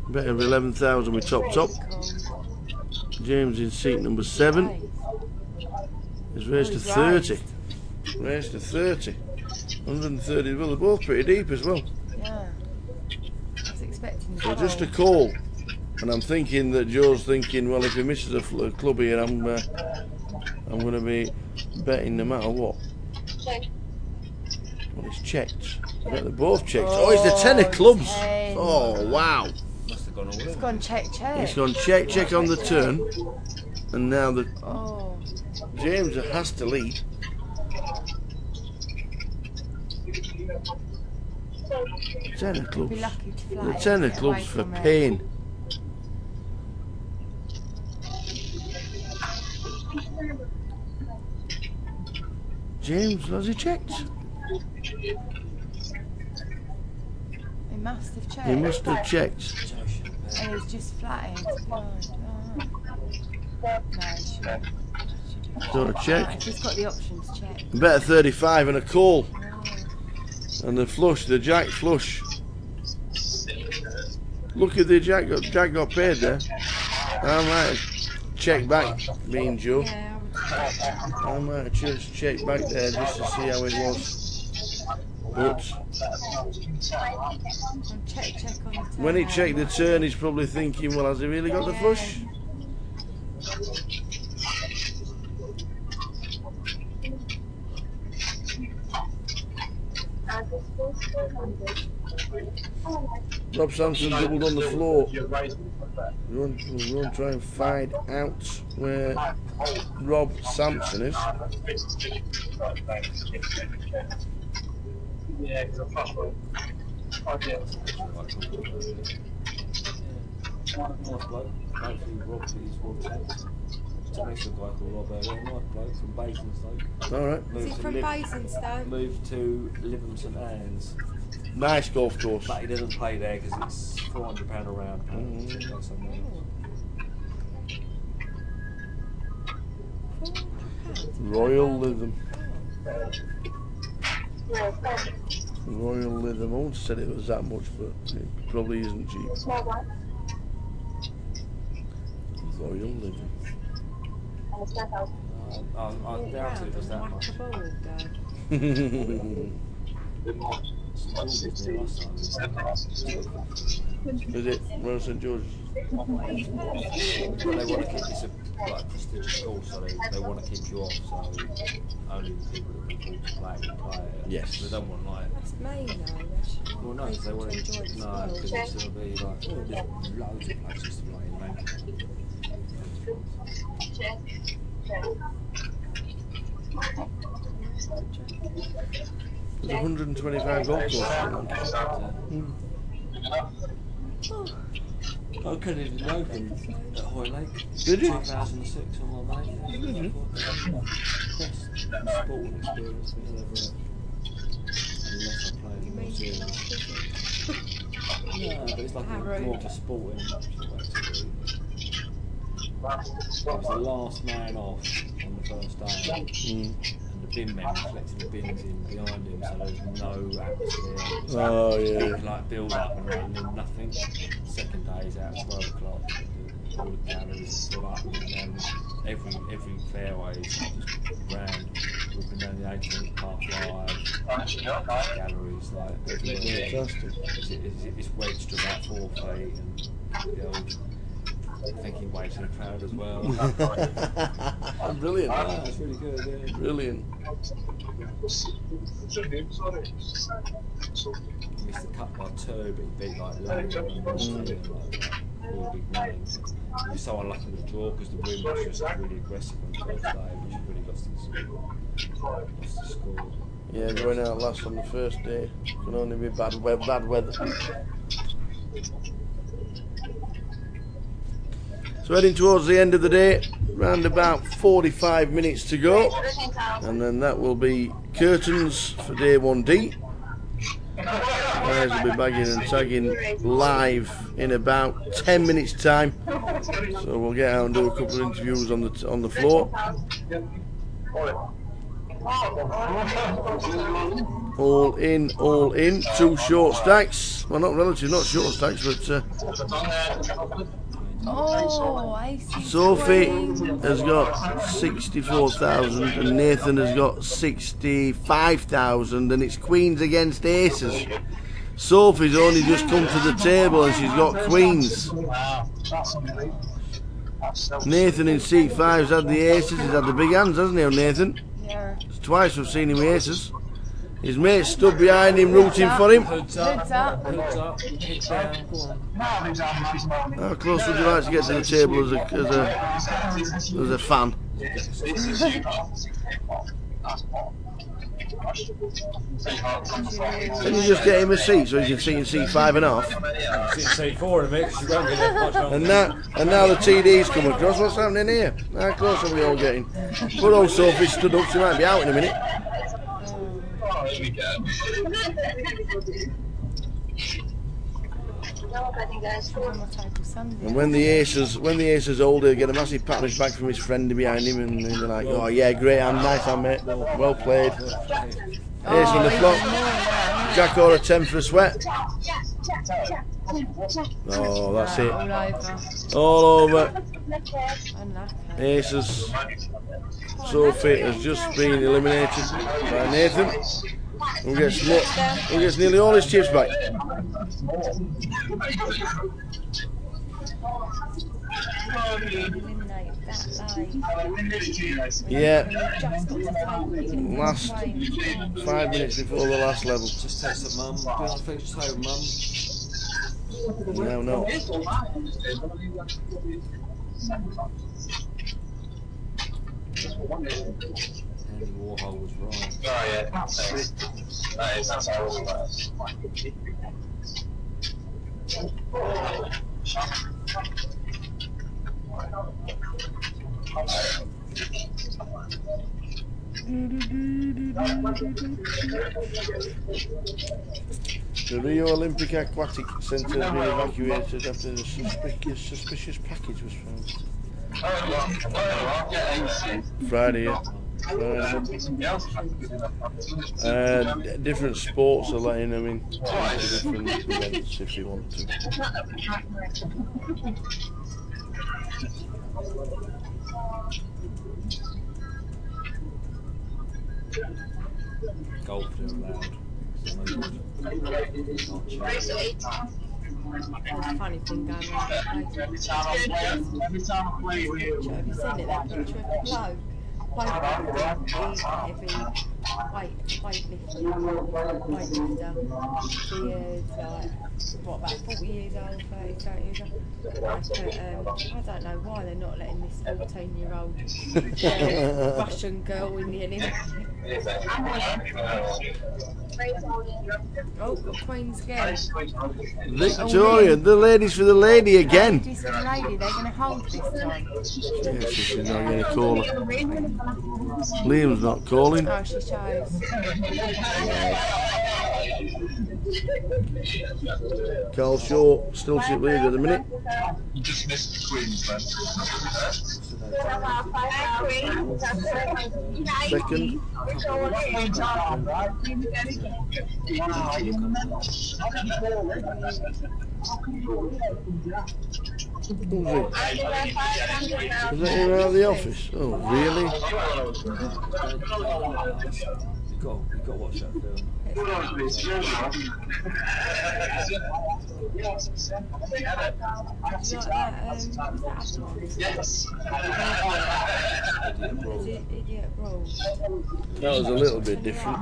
Better of 11,000 with top. James in seat number 7. He's raised to 30. Raised to 30. 130. Well, they're both pretty deep as well. Yeah. I was expecting So just a call. And I'm thinking that Joe's thinking, well, if he misses a club here, I'm going to be betting no matter what. Well, it's checked. I bet they're both checked. Oh, it's the 10 of clubs. 10. Oh, wow. Must have gone all It's gone check. It's gone check on the turn. And now the James has to lead. The 10 of clubs. Be lucky to fly The 10 of away clubs for from it. pain. James, has he checked? He must have checked. He must have checked. And he's just flattened. No, he shouldn't. So a check. Right, he's got the options check. Better 35 and a call. And the flush, the jack flush. Look at the jack got paid there. I might have checked back, being Joe. I might have just checked back there just to see how it was. But when he checked the turn, he's probably thinking, well, has he really got the flush? Rob Sampson doubled on the floor. We're going to try and find out where Rob Sampson is. Next to a guy called Rob Nice bloke from Basingstoke. Alright. Is he from Basingstoke? Moved to Lytham St Anne's. Nice golf course. But he doesn't play there because it's £400 a round. Royal Lytham. Royal Lytham. I wouldn't have said it was that much, but it probably isn't cheap. Royal Lytham. I doubt it was that much. Is it Royal St George's? Well, they want to keep this a prestigious course, so they want to keep you off, so only the people that can afford to play will play it. Yes. They don't want like. That's May though. Well, no, because they want to enjoy it. No, because it's going to be like there's loads of places to play in Manchester. There's 125 golf courses in Manchester. I couldn't even open at Hoylake. Did you? 2006 on my mate. Best sporting experience we've ever had. Unless I played more serious. No, but it's like more of a sporting activity. I was the last man off on the first day, and the bin men collecting the bins in behind him, so there was no atmosphere. Oh, yeah. Like build up and then nothing. Second day is out at 12 o'clock. All the galleries are full up, and every fairway is just grand. Walking down the 18th par 5, galleries like everywhere. It's wedged to about 4 feet, and the old thinking weights in a crowd as well. Brilliant. Yeah, it's really good. Yeah. Brilliant. He missed the cut by 2, but he beat like loads of them, like real big names. He was so unlucky with the draw because the wind was just really aggressive on the first day, which really lost his score. Yeah, going out last on the first day can only be bad weather. So heading towards the end of the day, round about 45 minutes to go, and then that will be curtains for day 1D. Guys will be bagging and tagging live in about 10 minutes time, so we'll get out and do a couple of interviews on the floor. All in, 2 short stacks. Well, not relative, not short stacks, but Sophie has got 64,000 and Nathan has got 65,000, and it's queens against aces. Sophie's only just come to the table and she's got queens. Nathan in seat 5's had the aces, he's had the big hands, hasn't he, Nathan? Yeah. It's twice we've seen him with aces. His mate stood behind him rooting for him. Hoods up, hoods up, head down, go on. How close would you like to get to the table as a fan? Can you just get him a seat so he can sit in seat 5.5? Sit in seat 4 in a minute because you won't get it much longer. And now the TD's come across. What's happening here? How close are we all getting? Poor old Sophie stood up, she might be out in a minute. And when the aces hold, he'll get a massive pat on his back from his friend behind him, and they're like, "Oh yeah, great hand, nice hand, mate, well played." Ace on the flop, Jack or a 10 for a sweat. Oh, that's it. All over. Aces. Sophie has just been eliminated by Nathan. Who gets nearly all his chips back. Yeah. Last 5 minutes before the last level. Just test it, mum. Be on fixed toe, mum. No. Andy Warhol was right. Oh yeah, that's how it was. The Rio Olympic Aquatic Centre has been evacuated after a suspicious package was found. Friday, yeah. Different sports are letting them in to different events if you want to. Golf is allowed. Funny thing going on. Have you seen it, that picture of the bloke? Weightlifter. He is like, what, about 40 years old, 30 years old? But, I don't know why they're not letting this 14-year-old Russian girl in the Olympics. Oh, got Queens again. Victoria, the ladies for the lady again. Ladies for the lady, they're going to hold this time. Yeah, she's not going to call her. Liam's not calling. Oh, she chose. Carl Shaw still chip leader at the minute. Just missed the Queens then. Second. Who's he? Is that him out of the office? Oh, really? You've got to watch that film. That was a little bit different.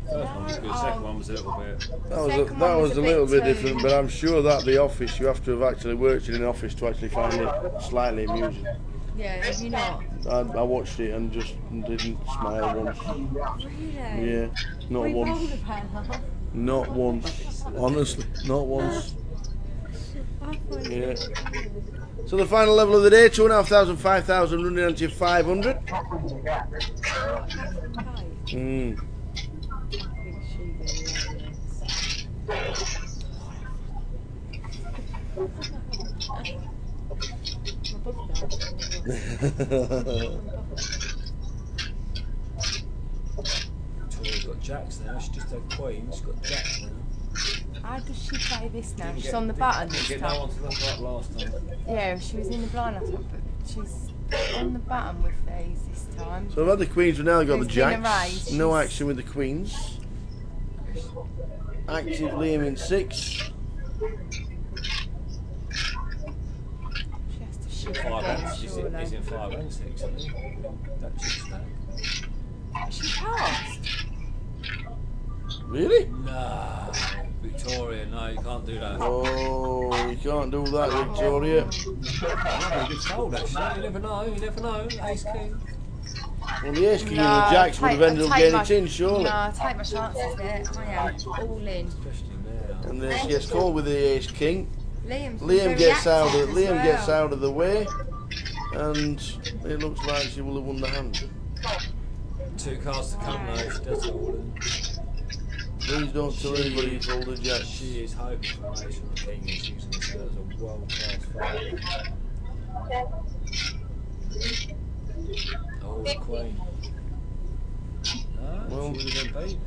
The second one was a little bit. That was a little bit different, but I'm sure that The Office, you have to have actually worked in an office to actually find it slightly amusing. Yeah, have you not? I watched it and just didn't smile once. Really? Yeah, not once. Not once. Honestly, not once. Yeah. So the final level of the day, 2,500, 5,000, running onto 500. Tori's got jacks now. She just had queen. She's got jacks now. How does she play this now? She's on the button this time. No one to look like last time. Yeah, she was in the blind last time, but she's on the button with these this time. So I've had the queens, we've now got the jacks. Raised, no action with the queens. Active Liam in 6. She has to shift Five again, and he's surely. in 5 and 6, isn't he? That chip stack. She passed. Really? No, Victoria, no, you can't do that. Oh, you can't do that, Victoria. Oh, good fold actually. You never know. You never know. Ace king. Well, the ace king and the jacks would have ended up getting it in, surely. No, take my chances there. I am all in. And then she gets called with the ace king. Liam gets out of the way, and it looks like she will have won the hand. 2 cards to come now. She does all in. Please don't tell anybody you told her jack. She is hoping for an ace on the king and using this as a world class fight. Oh, the queen. No, Well, she would have been beat.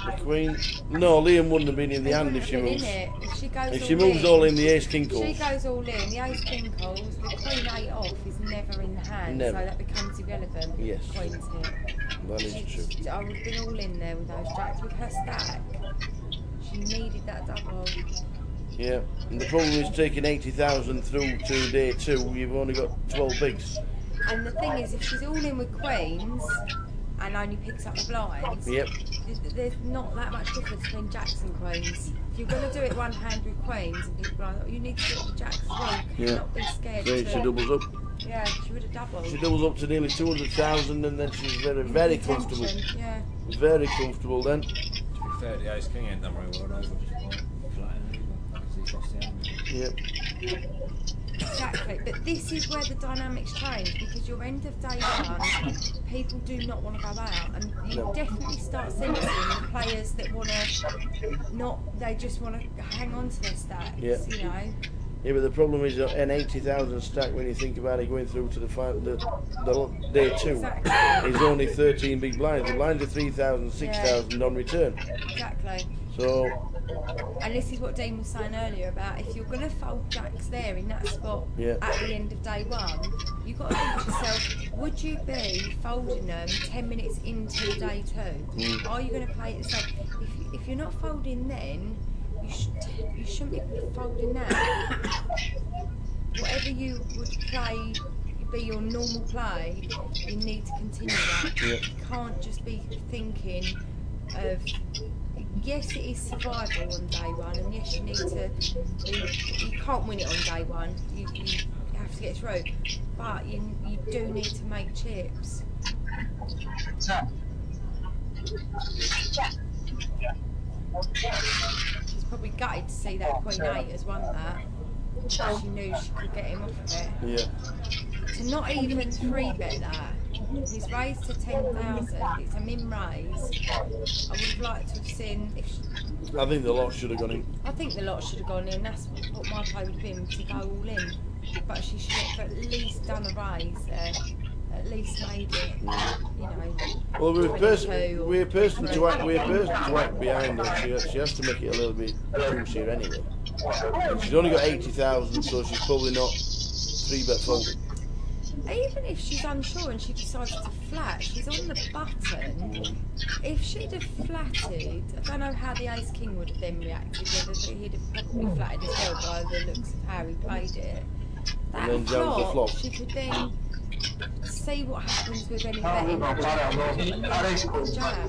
The queen. No, Liam wouldn't have been in the hand if she moves. If she moves all in, the ace king calls. She goes all in, the ace king calls, the queen 8 off is never in the hand, Never. so that becomes irrelevant. Yes. Queen's here. That is true. I would have been all in there with those jacks. With her stack, she needed that double. Yeah, and the problem is taking 80,000 through to day 2, you've only got 12 bigs. And the thing is, if she's all in with queens and only picks up the blinds, Yep. there's not that much difference between jacks and queens. If you're going to do it one hand with queens and pick blinds, you need to do it with jacks as well. You cannot be scared. So she doubles up. Yeah, she would have doubled. She doubles up to nearly 200,000, and then she's very, very comfortable. Yeah. Very comfortable then. To be fair, the ace king ain't done very well. Those were just quite flat either, because he lost the hand. Yep. Exactly, but this is where the dynamics change, because your end of day 1, people do not want to go out, and you definitely start sensing the players that want to they just want to hang on to their stacks, you know. Yeah, but the problem is an 80,000 stack, when you think about it, going through to the day 2, Exactly. is only 13 big blinds. The blinds are 3,000, 6,000 on return. Exactly. So. And this is what Dean was saying earlier about if you're going to fold jacks there in that spot at the end of day 1, you've got to think to yourself, would you be folding them 10 minutes into day 2? Are you going to play it the same? If you're not folding then, you shouldn't be folding now. Whatever you would play, be your normal play, you need to continue that. You can't just be thinking of, yes, it is survival on day 1, and yes, you need to. You can't win it on day 1. You have to get through, but you do need to make chips. She's probably gutted to see that Queen 8 has won that. She knew she could get him off of it. Yeah. To not even 3-bet that He's raised to 10,000. It's a min raise. I would have liked to have seen if she, I think the lot should have gone in. I think the lot should have gone in. That's what my play would have been, to go all in. But she should have at least done a raise there. At least made it, you know. Well, we're a person to act behind her. She has to make it a little bit juicier anyway. And she's only got 80,000, so she's probably not 3-bet folding. Even if she's unsure and she decides to flat, she's on the button. If she'd have flatted, I don't know how the ace king would have then reacted, whether he'd have probably flatted as well by the looks of how he played it. That And then jams the flop. she could then see what happens with any betting and jam.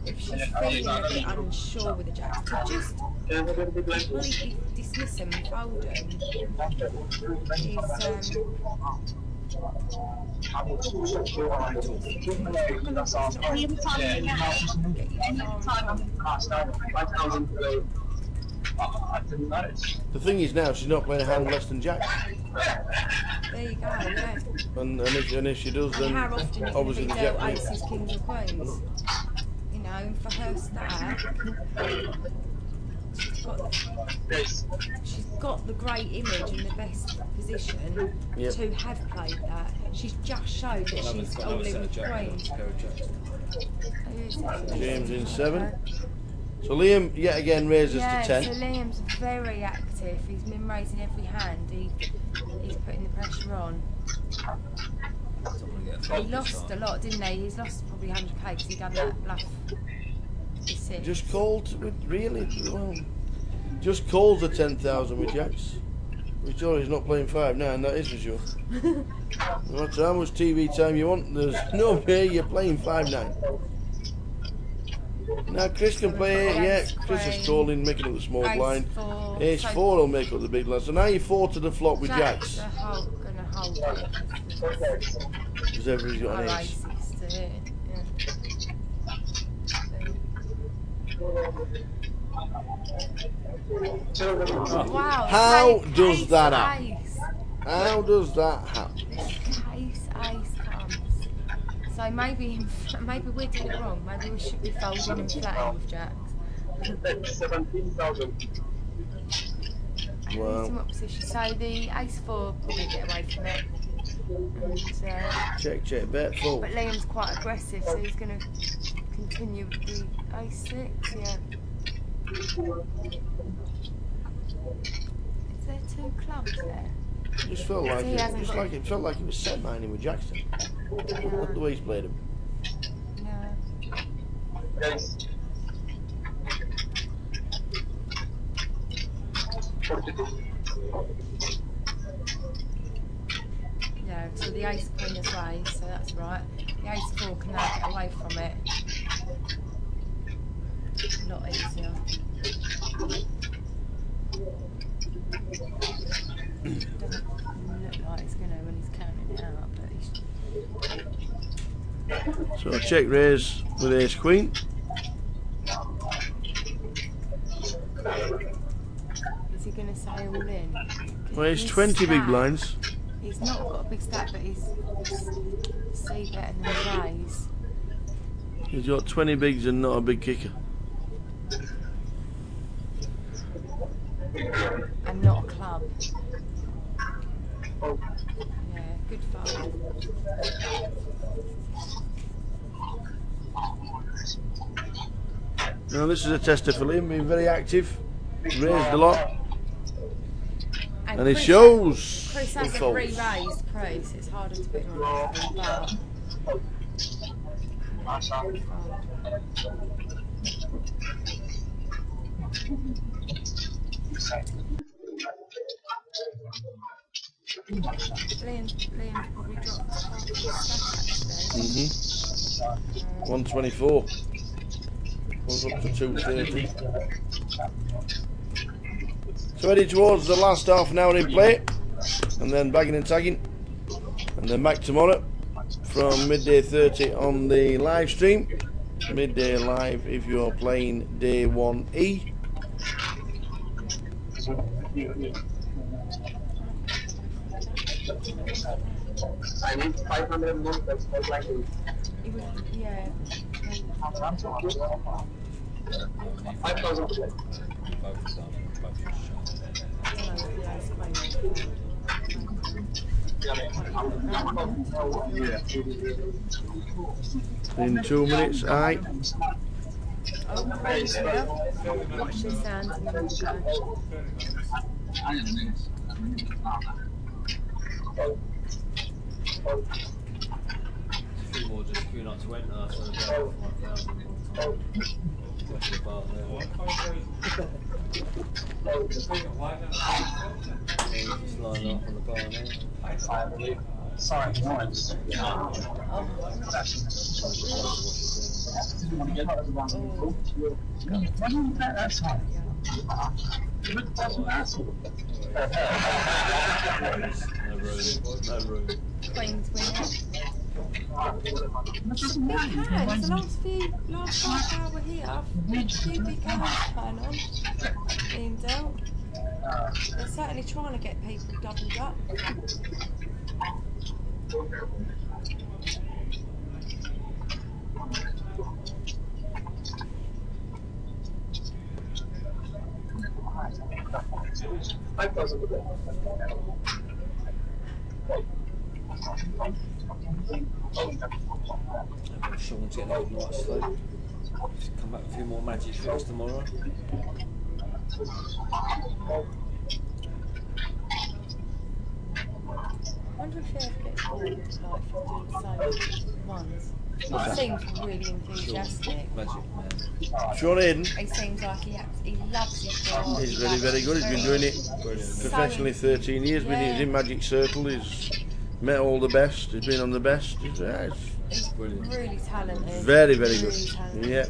If she's feeling a bit unsure with the jacks, to just completely dismiss them and fold them The thing is now, she's not playing a hand less than jacks. There you go, yeah. And if she does, then how often obviously the jack wins. aces, kings and queens. You know, and for her stack, she's got the great image and the best position to have played that. She's just showed that she's all in with queens. James in 7. So Liam yet again raises to 10. So Liam's very active. He's been raising every hand. He's putting the pressure on. He lost a lot, didn't he? He's lost probably 100k because he done that bluff. Just called with just called the 10,000 with jacks. We're sure he's not playing 5-9, that is for sure. No matter how much TV time you want, there's no way you're playing 5-9. Now Chris can play it, yeah. Chris is calling, making up the small blind. Ace 4 will make up the big blind. So now you're 4 to the flop with jacks. Gonna hold it. Because everybody's got an ace. Wow, how does that happen? How does that happen? Ace comes. So maybe we're doing it wrong. Maybe we should be folding and flatting with jacks. 17,000. Wow. In what position? So the ace 4 probably get away from it. And, check, bet, fold. But Liam's quite aggressive, so he's going to continue with the ace 6, yeah. Is there 2 clubs there? It just felt like it felt like he was set mining with Jackson. Yeah. The way he's played him. Yeah. Yeah, so the ace queen is raised, so that's right. The ace 4 can now get away from it. A lot easier. Doesn't look like it's gonna when he's counting it out, but So check raise with ace queen. Is he gonna say all in? Well, he's 20 big blinds. He's not got a big stack, but he's see better than the raise. He's got 20 bigs and not a big kicker. And not a club. Yeah, good fold. Now this is a tester for Liam, being very active, raised a lot, and it shows. Chris hasn't re-raised Chris, it's harder to put him on his but Liam probably dropped half his stack actually. 124. Goes up to 230. So heading towards the last half an hour in play, and then bagging and tagging, and then back tomorrow from midday 30 on the live stream. Midday live if you're playing day 1E. I need 500 more that's for blanking. It was, yeah. 5,000 to play. Both done, both just shot. I don't know what the ass queen In 2 minutes, aye. Oh, thank you. Watch this sound and then we'll go. A few more just queuing up to enter, so they're going for 5,000 more time. Watch the bar there. Yeah, just line up on the bar now. Sorry, noise. That's fine. No room. Queen's winning. Big hands. The last half hour here, a few big hands going on. Being dealt. They're certainly trying to get people doubled up. Sean's getting a good night's sleep. Come back with a few more magic tricks tomorrow. I wonder if they ever get bored, like if you do the same ones. He seems really enthusiastic. Magic man. Sean Hayden. He seems like he loves his job. He's very, very good. He's been doing it professionally 13 years. He's in Magic Circle. He's met all the best. He's been on the best. He's brilliant. Really talented. Very, very really good. Talented. Yeah.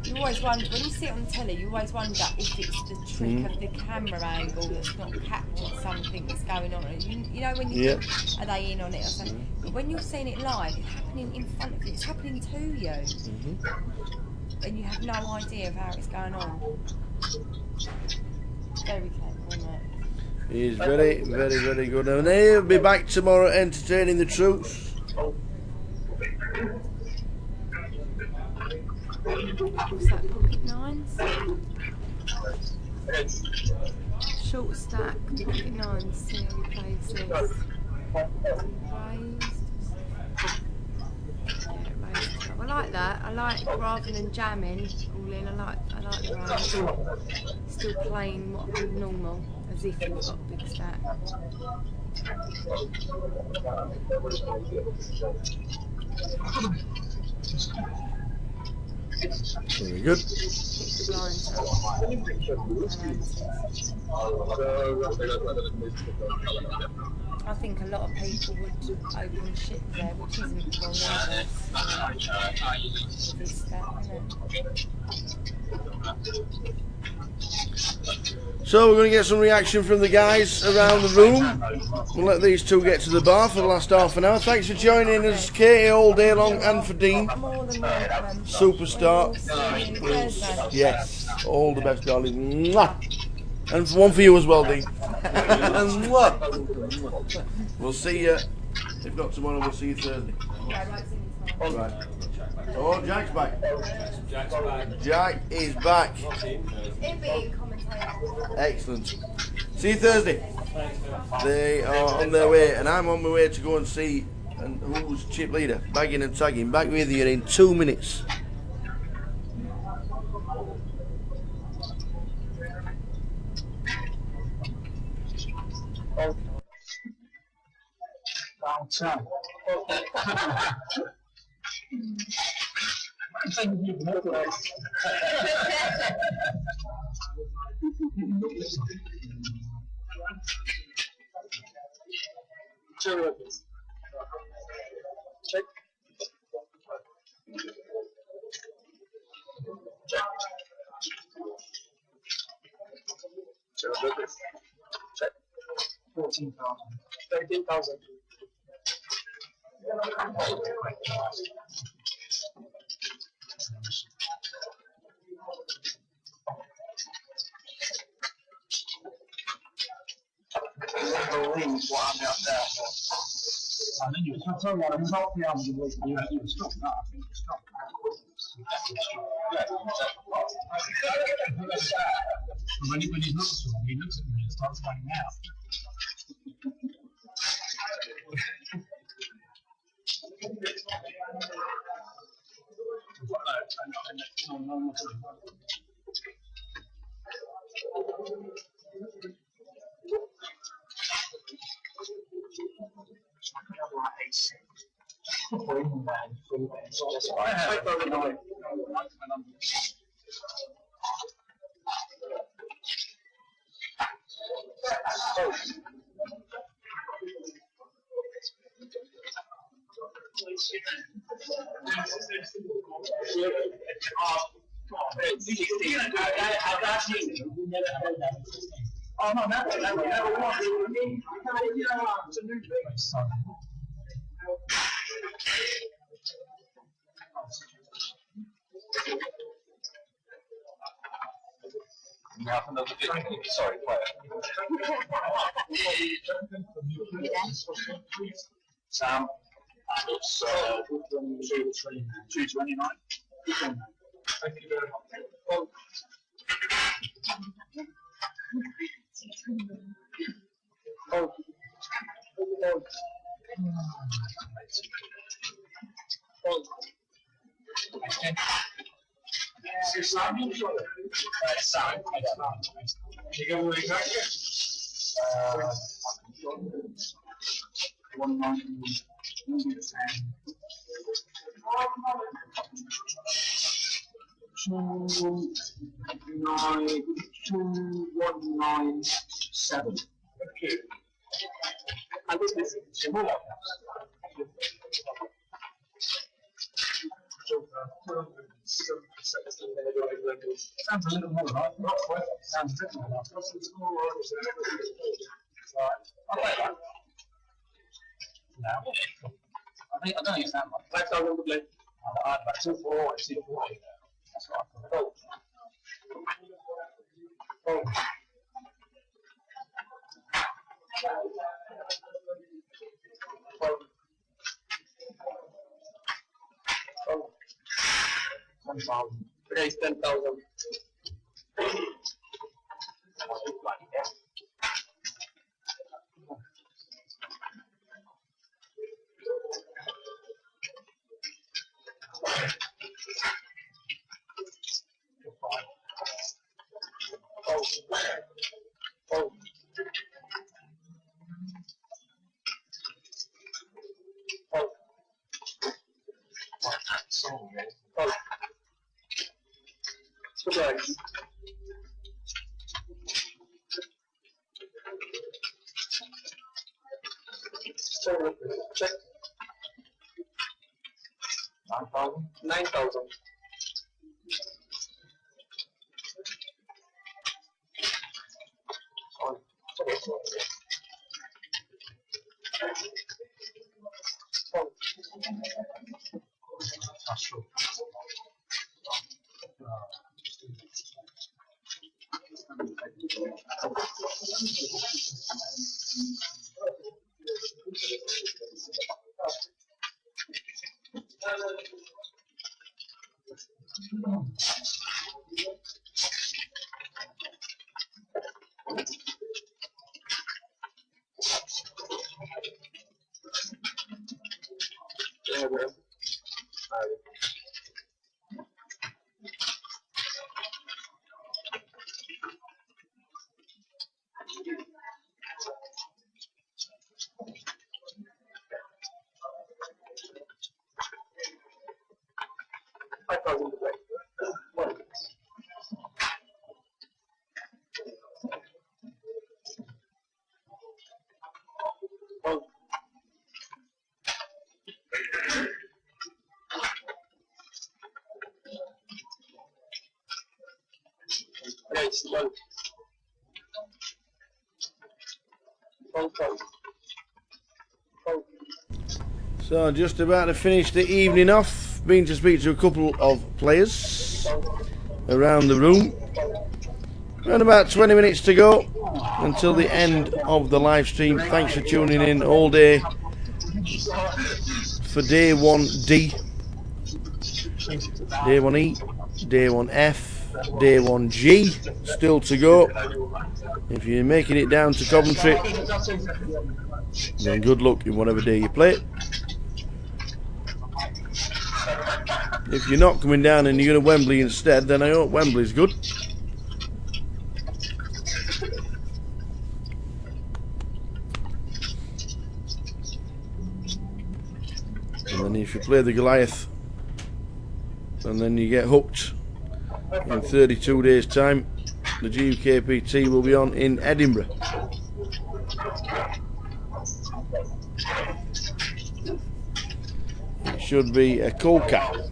You always wonder, when you see it on the telly, you always wonder if it's the trick of the camera angle that's not captured something that's going on. You know when you think, are they in on it or something? But when you're seeing it live, it's happening in front of you. It's happening to you. And you have no idea of how it's going on. Very clever, isn't it? He's very, very, very good. And he'll be back tomorrow entertaining the troops. What's that, pocket nines? Short stack, pocket nines, see how he plays this. Raised. Yeah, raised. I like that. I like, rather than jamming all in, I like the raise. Still playing what I call normal, as if you've got a big stack. Very good. I think a lot of people would open ship there, which isn't wrong either. So we're going to get some reaction from the guys around the room. We'll let these two get to the bar for the last half an hour. Thanks for joining us, Katie, all day long, and for Dean. Superstar. Yes, all the best, darling. Mwah. And one for you as well, Dean. And what? We'll see you. If not tomorrow, we'll see you Thursday. Right. Oh, Jack's back. Jack's back. Jack is back. Excellent. See you Thursday. They are on their way, and I'm on my way to go and see who's chip leader. Bagging and tagging. Back with you in 2 minutes. Check. Check. 14,000. 13,000. believe what happened up there. And then you were talking about him helping out with the way you were struck. No, I think you were struck. When he looks at me, he looks at me and starts running out. Oh no, never was. It's a new thing. You have another 50. Sorry, player. Sam, it's 229. Thank you very much. Sam, you go with exactly. 2197. Okay. And this is similar. Sounds a little more like not quite. Sounds different. What's the score? I'll play that. No. I don't think it sounds like 5,000 to play. I'd like 2 4 or 6 4. That's what I thought. Oh. Oh. 1,000. Today's 10,000. Check. 9,000. 9,000. That's true. So just about to finish the evening off. Been to speak to a couple of players around the room. And about 20 minutes to go until the end of the live stream. Thanks for tuning in all day for day 1D, day 1E, day 1F, day 1G still to go. If you're making it down to Coventry, then good luck in whatever day you play. If you're not coming down and you're going to Wembley instead, then I hope Wembley's good. And then if you play the Goliath and then you get hooked in 32 days time, the GUKPT will be on in Edinburgh. It should be a Coca.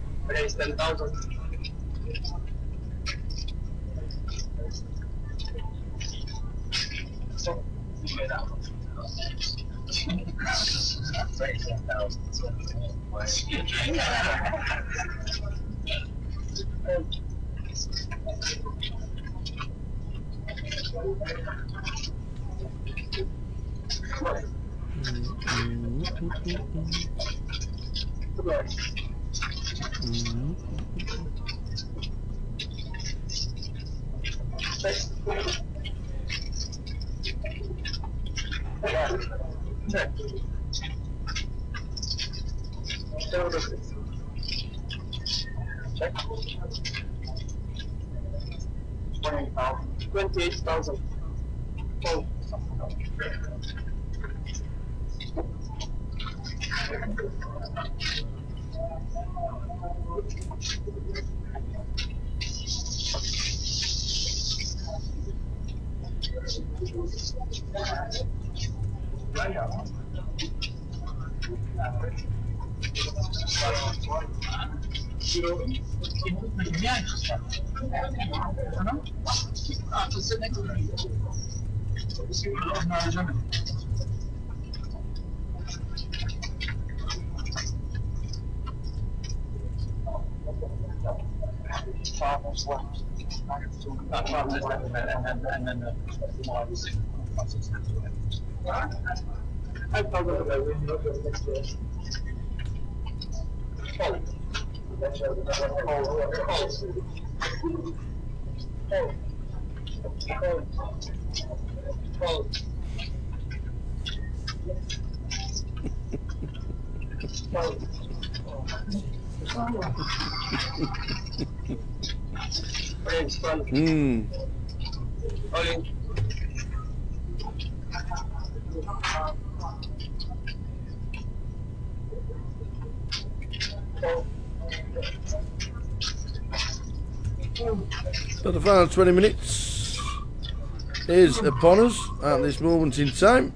$28,000. So the final 20 minutes is upon us at this moment in time.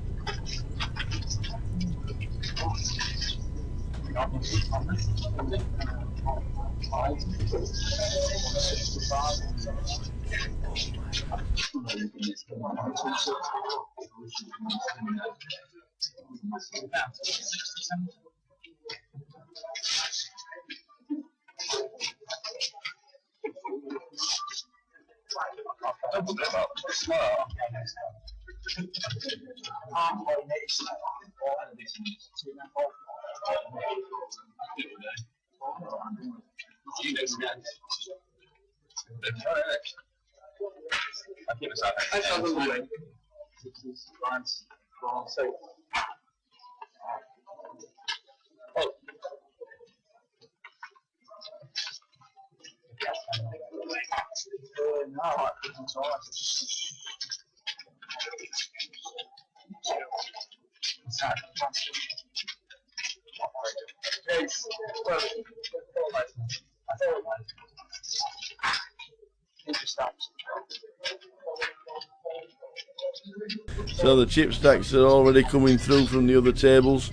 So the chip stacks are already coming through from the other tables.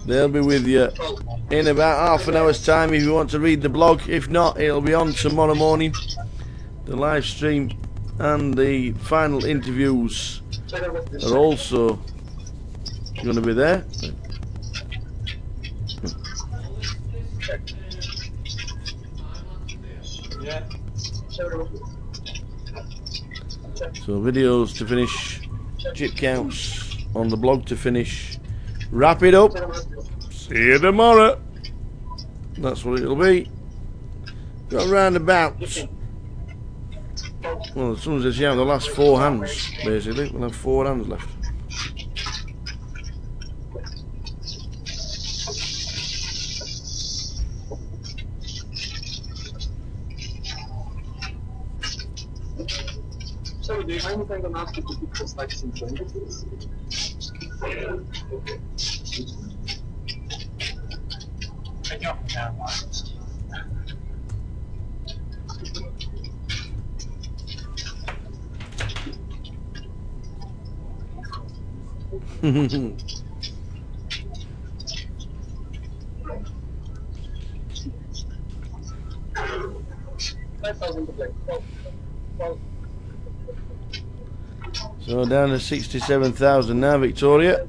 They'll be with you in about half an hour's time if you want to read the blog. If not, it'll be on tomorrow morning. The live stream and the final interviews are also going to be there. So videos to finish, chip counts on the blog to finish. Wrap it up. See you tomorrow. That's what it'll be. Got around about. Well, as soon as you have the last 4 hands, basically, we'll have 4 hands left. So, do you mind if I can ask you to pick the slides in front of this? Take it off the camera. So down to 67,000 now, Victoria.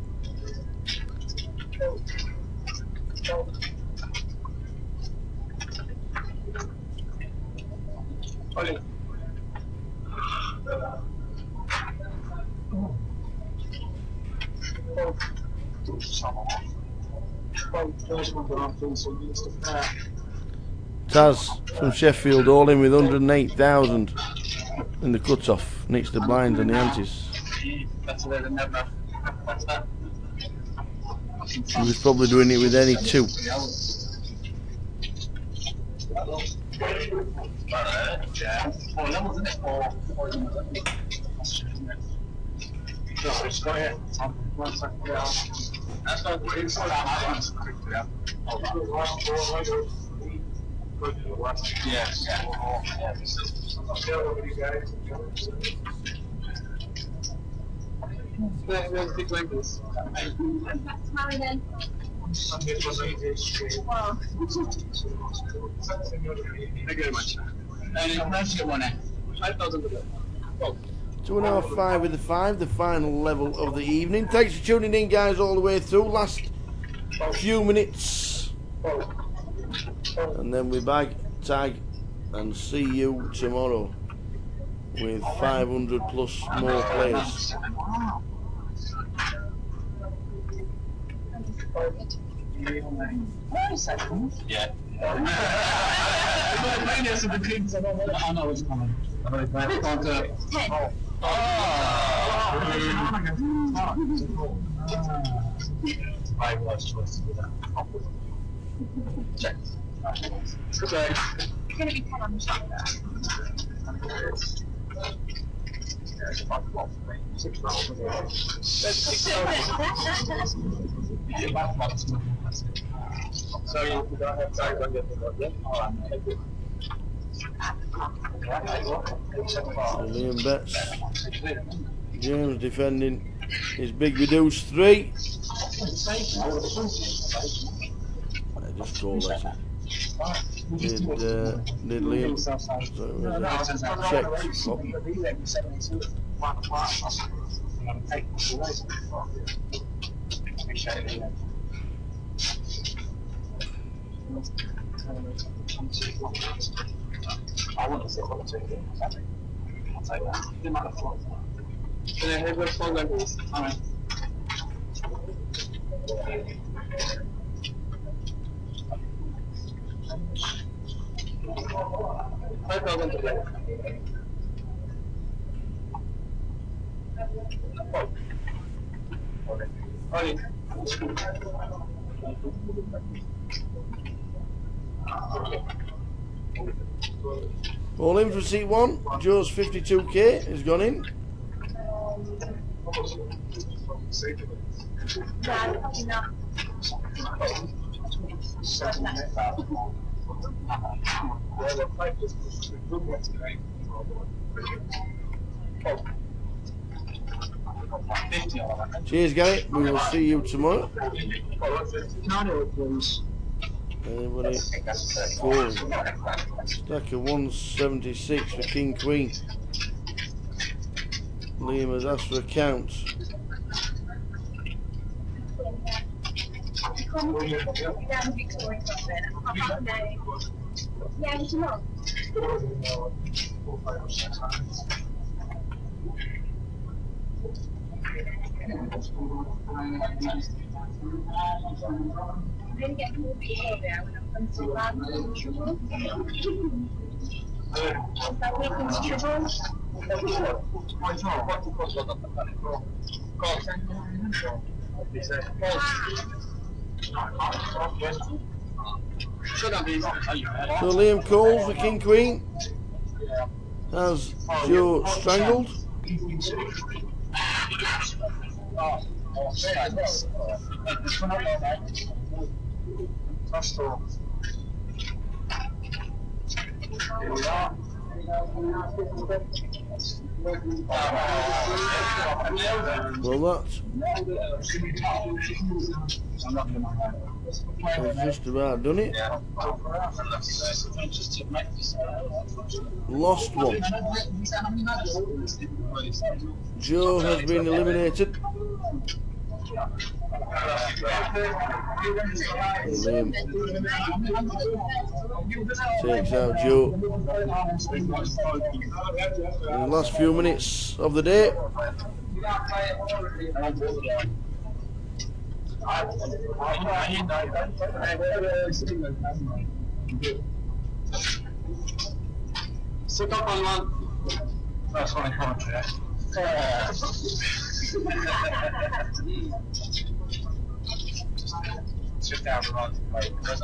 Taz from Sheffield all in with 108,000 in the cut-off next to blinds and the antes. He was probably doing it with any 2. Thank you very much. And that's your one. 5,000. 2.5 with the 5, the final level of the evening. Thanks for tuning in, guys, all the way through. Last few minutes, and then we bag, tag, and see you tomorrow with 500 plus more players. Yeah. I know it's coming. I was choice to do that. Check. It's going to be 10 on the shot there. So you don't have time to get the budget? Liam Betts. James defending his big reduce 3. I just called that. Did Liam check? I want to say what I'm saying. I'll take that. It might have flown. Can I have a phone like this? Alright. $5,000 to play. Okay. All in for seat 1. Joe's 52k has gone in. Cheers, Gary. We will see you tomorrow. Anybody? Cool. Stack of 176 for King Queen. Liam has asked for a count. So Liam calls the King Queen. Has Joe strangled? Well, that's just about done it. Lost one. Joe has been eliminated. Liam takes out Joe in the last few minutes of the day. Sit up on one. First one in commentary. Sit down and run. That's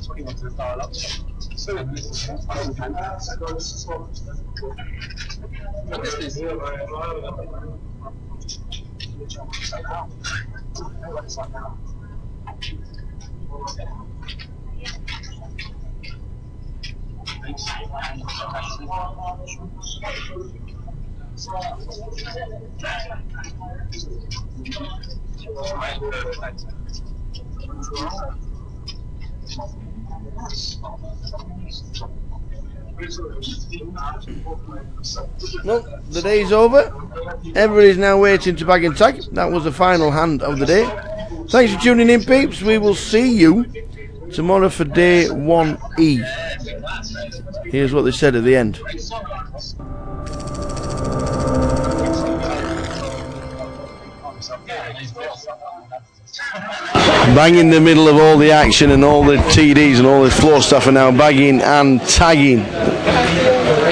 what he wanted to dial up. Well, the day's over. Everybody's now waiting to bag and tag. That was the final hand of the day. Thanks for tuning in, peeps. We will see you tomorrow for day 1E. Here's what they said at the end. Bang in the middle of all the action, and all the TDs and all the floor staff are now bagging and tagging.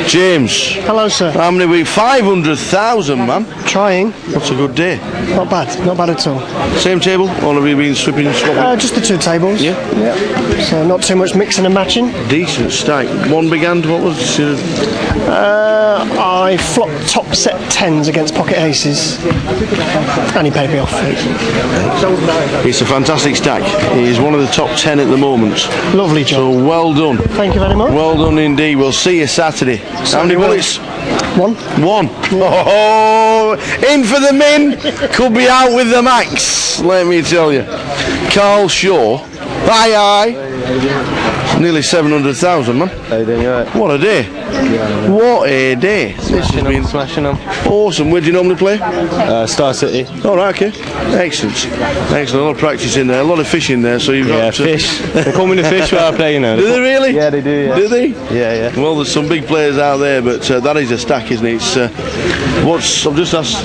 James. Hello, sir. How many we? 500,000, man. Trying. What's a good day? Not bad. Not bad at all. Same table? Or have you been swapping? Just the two tables. Yeah. Yeah. So not too much mixing and matching. Decent stack. One big hand. What was? I flopped top set 10s against pocket aces, and he paid me off. It's a fantastic stack. He's one of the top 10 at the moment. Lovely job. So well done. Thank you very much. Well done indeed. We'll see you Saturday. How many bullets? One. Oh, in for the min. Could be out with the max, let me tell you. Carl Shaw. Aye. Nearly 700,000, man. How you doing? You alright? What a day. Yeah, what a day. Smashing them. Awesome. Where do you normally play? Star City. All right, okay. Excellent. Excellent. A lot of practice in there. A lot of fish in there. So you've got fish. They call me the fish where I play, you know. Do they really? Yeah, they do. Yeah. Do they? Yeah. Well, there's some big players out there, but that is a stack, isn't it? It's I've just asked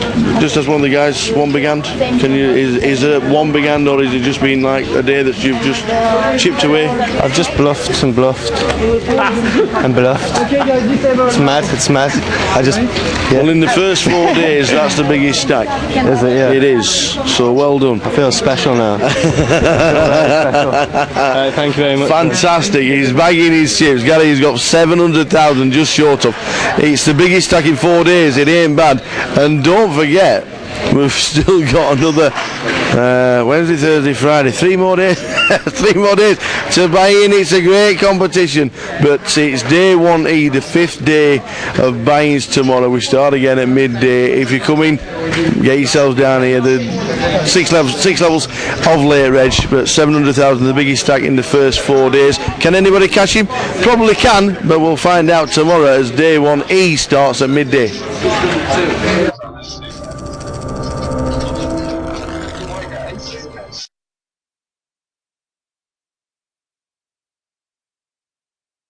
one of the guys. One big hand. Can you? Is it one big hand, or is it just been like a day that you've just chipped away? I've just bluffed and bluffed and bluffed. It's mad. Well, in the first 4 days, that's the biggest stack. Is it? Yeah. It is. So well done. I feel special now. Thank you very much. Fantastic. He's bagging his chips. Gary's got 700,000 just short of. It's the biggest stack in 4 days. It ain't bad. And don't forget, we've still got another Wednesday, Thursday, Friday, 3 more days. 3 more days to buy in. It's a great competition, but it's day 1E, the 5th day of buy-ins tomorrow. We start again at midday. If you're coming, get yourselves down here. The 6 levels of late reg, but 700,000, the biggest stack in the first 4 days. Can anybody catch him? Probably can, but we'll find out tomorrow as day 1E starts at midday.